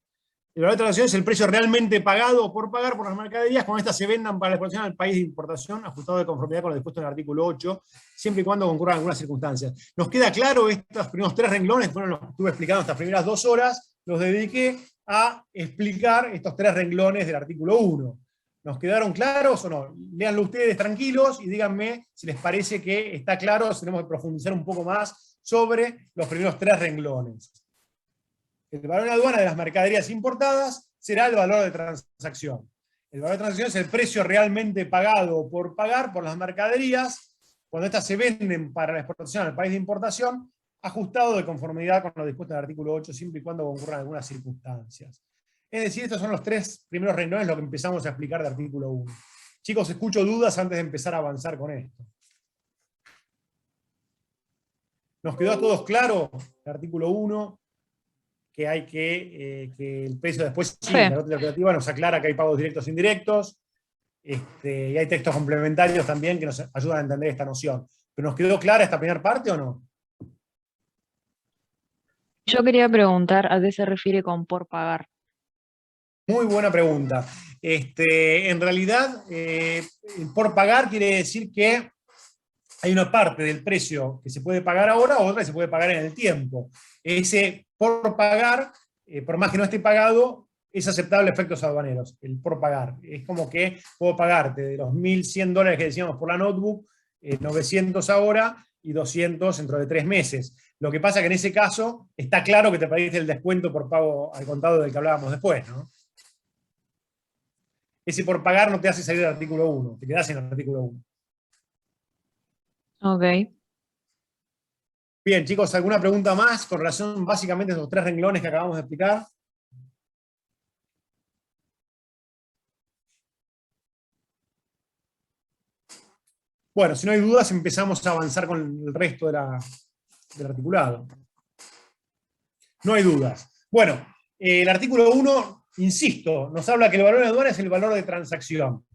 El valor de transacción es el precio realmente pagado o por pagar por las mercaderías cuando éstas se vendan para la exportación al país de importación, ajustado de conformidad con lo dispuesto en el artículo 8, siempre y cuando concurran algunas circunstancias. ¿Nos queda claro estos primeros 3 renglones? Fueron los que estuve explicando estas primeras 2 horas, los dediqué a explicar estos 3 renglones del artículo 1. ¿Nos quedaron claros o no? Léanlo ustedes tranquilos y díganme si les parece que está claro, si tenemos que profundizar un poco más sobre los primeros 3 renglones. El valor en aduana de las mercaderías importadas será el valor de transacción. El valor de transacción es el precio realmente pagado o por pagar por las mercaderías cuando éstas se venden para la exportación al país de importación, ajustado de conformidad con lo dispuesto en el artículo 8, siempre y cuando concurran algunas circunstancias. Es decir, estos son los 3 primeros renglones, lo que empezamos a explicar del artículo 1. Chicos, escucho dudas antes de empezar a avanzar con esto. ¿Nos quedó a todos claro el artículo 1? Que hay que el precio después, sí, la nota interpretativa nos aclara que hay pagos directos e indirectos, y hay textos complementarios también que nos ayudan a entender esta noción. ¿Pero nos quedó clara esta primera parte o no? Yo quería preguntar a qué se refiere con por pagar. Muy buena pregunta. En realidad, por pagar quiere decir que hay una parte del precio que se puede pagar ahora, otra que se puede pagar en el tiempo. Ese por pagar, por más que no esté pagado, es aceptable a efectos aduaneros, el por pagar. Es como que puedo pagarte de los $1.100 que decíamos por la notebook, 900 ahora y 200 dentro de 3 meses. Lo que pasa que en ese caso está claro que te perdiste el descuento por pago al contado del que hablábamos después, ¿no? Ese por pagar no te hace salir del artículo 1, te quedás en el artículo 1. Ok. Bien, chicos, ¿alguna pregunta más con relación básicamente a esos 3 renglones que acabamos de explicar? Bueno, si no hay dudas, empezamos a avanzar con el resto del articulado. No hay dudas. Bueno, el artículo 1, insisto, nos habla que el valor en aduana es el valor de transacción.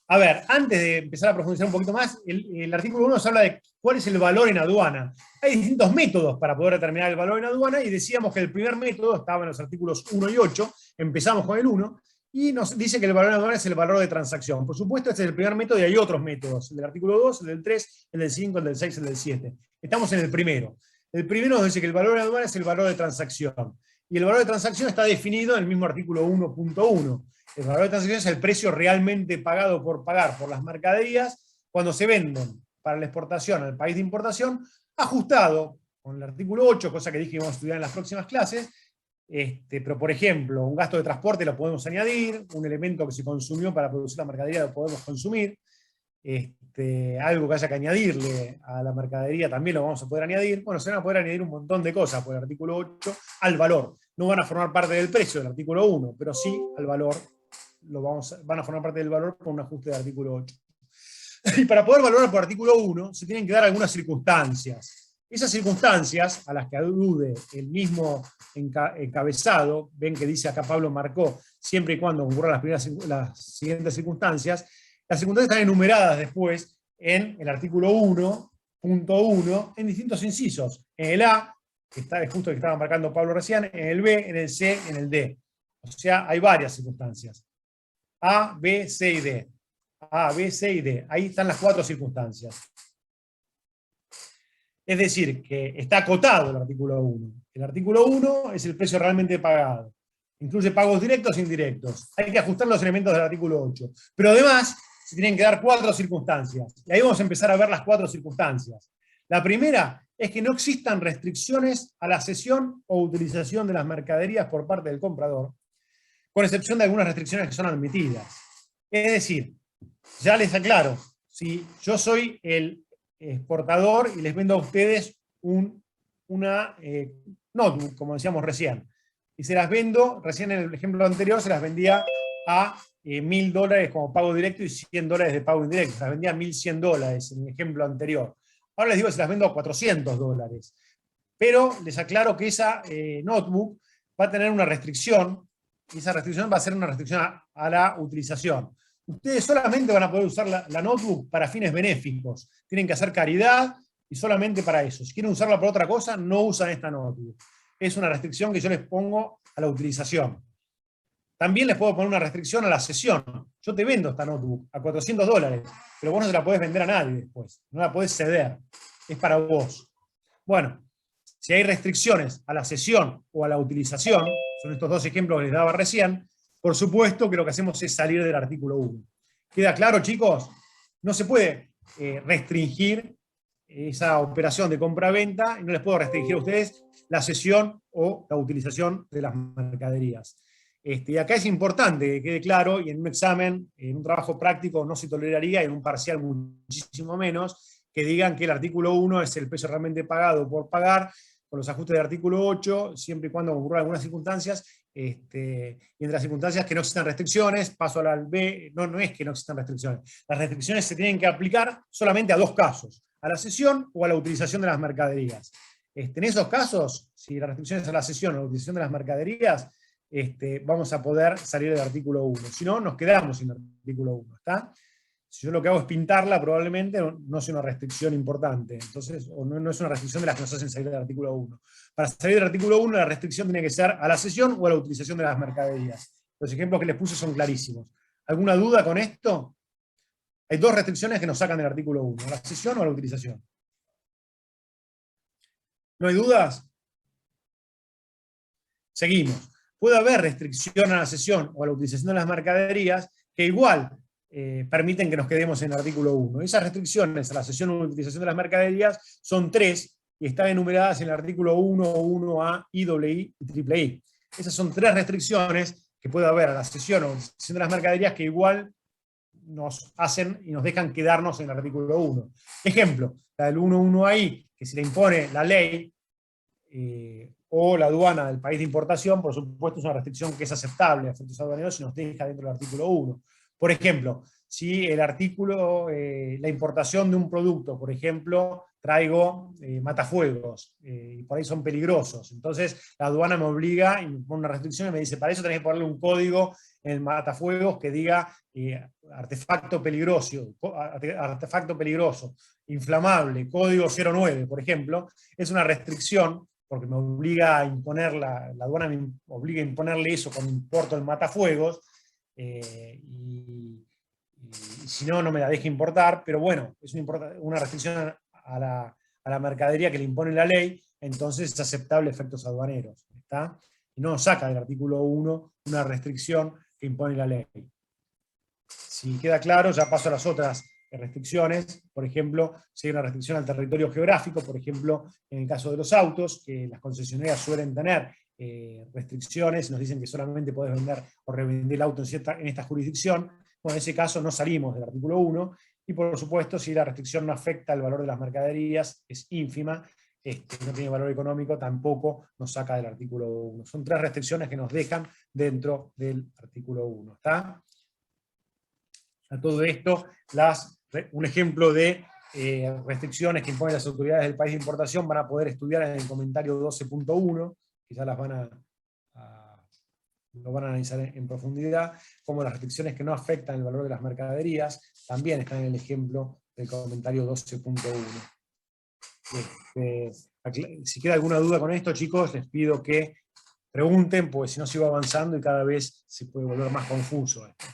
A ver, antes de empezar a profundizar un poquito más, el artículo 1 nos habla de cuál es el valor en aduana. Hay distintos métodos para poder determinar el valor en aduana, y decíamos que el primer método estaba en los artículos 1 y 8, empezamos con el 1, y nos dice que el valor en aduana es el valor de transacción. Por supuesto, este es el primer método y hay otros métodos, el del artículo 2, el del 3, el del 5, el del 6, el del 7. Estamos en el primero. El primero nos dice que el valor en aduana es el valor de transacción. Y el valor de transacción está definido en el mismo artículo 1.1. El valor de transacción es el precio realmente pagado por pagar por las mercaderías cuando se venden para la exportación al país de importación, ajustado con el artículo 8, cosa que dije que vamos a estudiar en las próximas clases. Pero, por ejemplo, un gasto de transporte lo podemos añadir, un elemento que se consumió para producir la mercadería lo podemos consumir, algo que haya que añadirle a la mercadería también lo vamos a poder añadir. Bueno, se van a poder añadir un montón de cosas por el artículo 8 al valor. No van a formar parte del precio del artículo 1, pero sí al valor. Van a formar parte del valor con un ajuste del artículo 8. Y para poder valorar por artículo 1 se tienen que dar algunas circunstancias. Esas circunstancias, a las que alude el mismo encabezado, ven que dice acá Pablo marcó, siempre y cuando ocurran las siguientes circunstancias, las circunstancias están enumeradas después en el artículo 1.1 en distintos incisos. En el A, que está justo que estaba marcando Pablo recién, en el B, en el C, en el D. O sea, hay varias circunstancias. A, B, C y D. A, B, C y D. Ahí están las 4 circunstancias. Es decir, que está acotado el artículo 1. El artículo 1 es el precio realmente pagado. Incluye pagos directos e indirectos. Hay que ajustar los elementos del artículo 8. Pero además, se tienen que dar 4 circunstancias. Y ahí vamos a empezar a ver las 4 circunstancias. La primera es que no existan restricciones a la cesión o utilización de las mercaderías por parte del comprador, con excepción de algunas restricciones que son admitidas. Es decir, ya les aclaro, si yo soy el exportador y les vendo a ustedes una notebook, como decíamos recién, y se las vendo, recién en el ejemplo anterior se las vendía a $1.000 como pago directo y $100 de pago indirecto, se las vendía a $1.100 en el ejemplo anterior. Ahora les digo que se las vendo a $400, pero les aclaro que esa notebook va a tener una restricción, y esa restricción va a ser una restricción a la utilización. Ustedes solamente van a poder usar la notebook para fines benéficos. Tienen que hacer caridad y solamente para eso. Si quieren usarla por otra cosa, no usan esta notebook. Es una restricción que yo les pongo a la utilización. También les puedo poner una restricción a la cesión. Yo te vendo esta notebook a $400, pero vos no se la podés vender a nadie después. No la podés ceder. Es para vos. Bueno, si hay restricciones a la cesión o a la utilización, son estos 2 ejemplos que les daba recién, por supuesto que lo que hacemos es salir del artículo 1. ¿Queda claro, chicos? No se puede restringir esa operación de compra-venta, y no les puedo restringir a ustedes la cesión o la utilización de las mercaderías. Y acá es importante que quede claro, y en un examen, en un trabajo práctico no se toleraría, y en un parcial muchísimo menos, que digan que el artículo 1 es el precio realmente pagado por pagar, con los ajustes del artículo 8, siempre y cuando ocurran algunas circunstancias, y entre las circunstancias que no existan restricciones, paso al B, no es que no existan restricciones, las restricciones se tienen que aplicar solamente a 2 casos, a la cesión o a la utilización de las mercaderías. En esos casos, si la restricción es a la cesión o a la utilización de las mercaderías, vamos a poder salir del artículo 1, si no, nos quedamos sin el artículo 1, ¿está? Si yo lo que hago es pintarla, probablemente no sea una restricción importante, entonces, o no es una restricción de las que nos hacen salir del artículo 1. Para salir del artículo 1, la restricción tiene que ser a la cesión o a la utilización de las mercaderías. Los ejemplos que les puse son clarísimos. ¿Alguna duda con esto? Hay dos restricciones que nos sacan del artículo 1, a la cesión o a la utilización. ¿No hay dudas? Seguimos. Puede haber restricción a la cesión o a la utilización de las mercaderías que igual permiten que nos quedemos en el artículo 1. Esas restricciones a la cesión o utilización de las mercaderías son 3 y están enumeradas en el artículo 1, 1A, I, II y III. Esas son 3 restricciones que puede haber a la cesión o utilización de las mercaderías que igual nos hacen y nos dejan quedarnos en el artículo 1. Ejemplo, la del 1.1AI, que se le impone la ley o la aduana del país de importación, por supuesto es una restricción que es aceptable a efectos aduaneros y nos deja dentro del artículo 1. Por ejemplo, si el artículo, la importación de un producto, por ejemplo, traigo matafuegos, y por ahí son peligrosos, entonces la aduana me obliga y me pone una restricción y me dice, para eso tenés que ponerle un código en el matafuegos que diga artefacto peligroso, inflamable, código 09, por ejemplo, es una restricción porque me obliga a imponer, la aduana me obliga a imponerle eso cuando importo el matafuegos, y si no, no me la deja importar, pero bueno, es una restricción a la mercadería que le impone la ley, entonces es aceptable a efectos aduaneros, ¿está? Y no saca del artículo 1 una restricción que impone la ley. Si queda claro, ya paso a las otras restricciones. Por ejemplo, si hay una restricción al territorio geográfico, por ejemplo, en el caso de los autos, que las concesionarias suelen tener restricciones, nos dicen que solamente podés vender o revender el auto en esta jurisdicción. Bueno, en ese caso no salimos del artículo 1, y por supuesto, si la restricción no afecta el valor de las mercaderías, es ínfima, no tiene valor económico, tampoco nos saca del artículo 1. Son 3 restricciones que nos dejan dentro del artículo 1. ¿Está? A todo esto, un ejemplo de restricciones que imponen las autoridades del país de importación van a poder estudiar en el comentario 12.1, que ya las lo van a analizar en profundidad, como las restricciones que no afectan el valor de las mercaderías, también están en el ejemplo del comentario 12.1. Si queda alguna duda con esto, chicos, les pido que pregunten, porque si no sigo avanzando y cada vez se puede volver más confuso esto.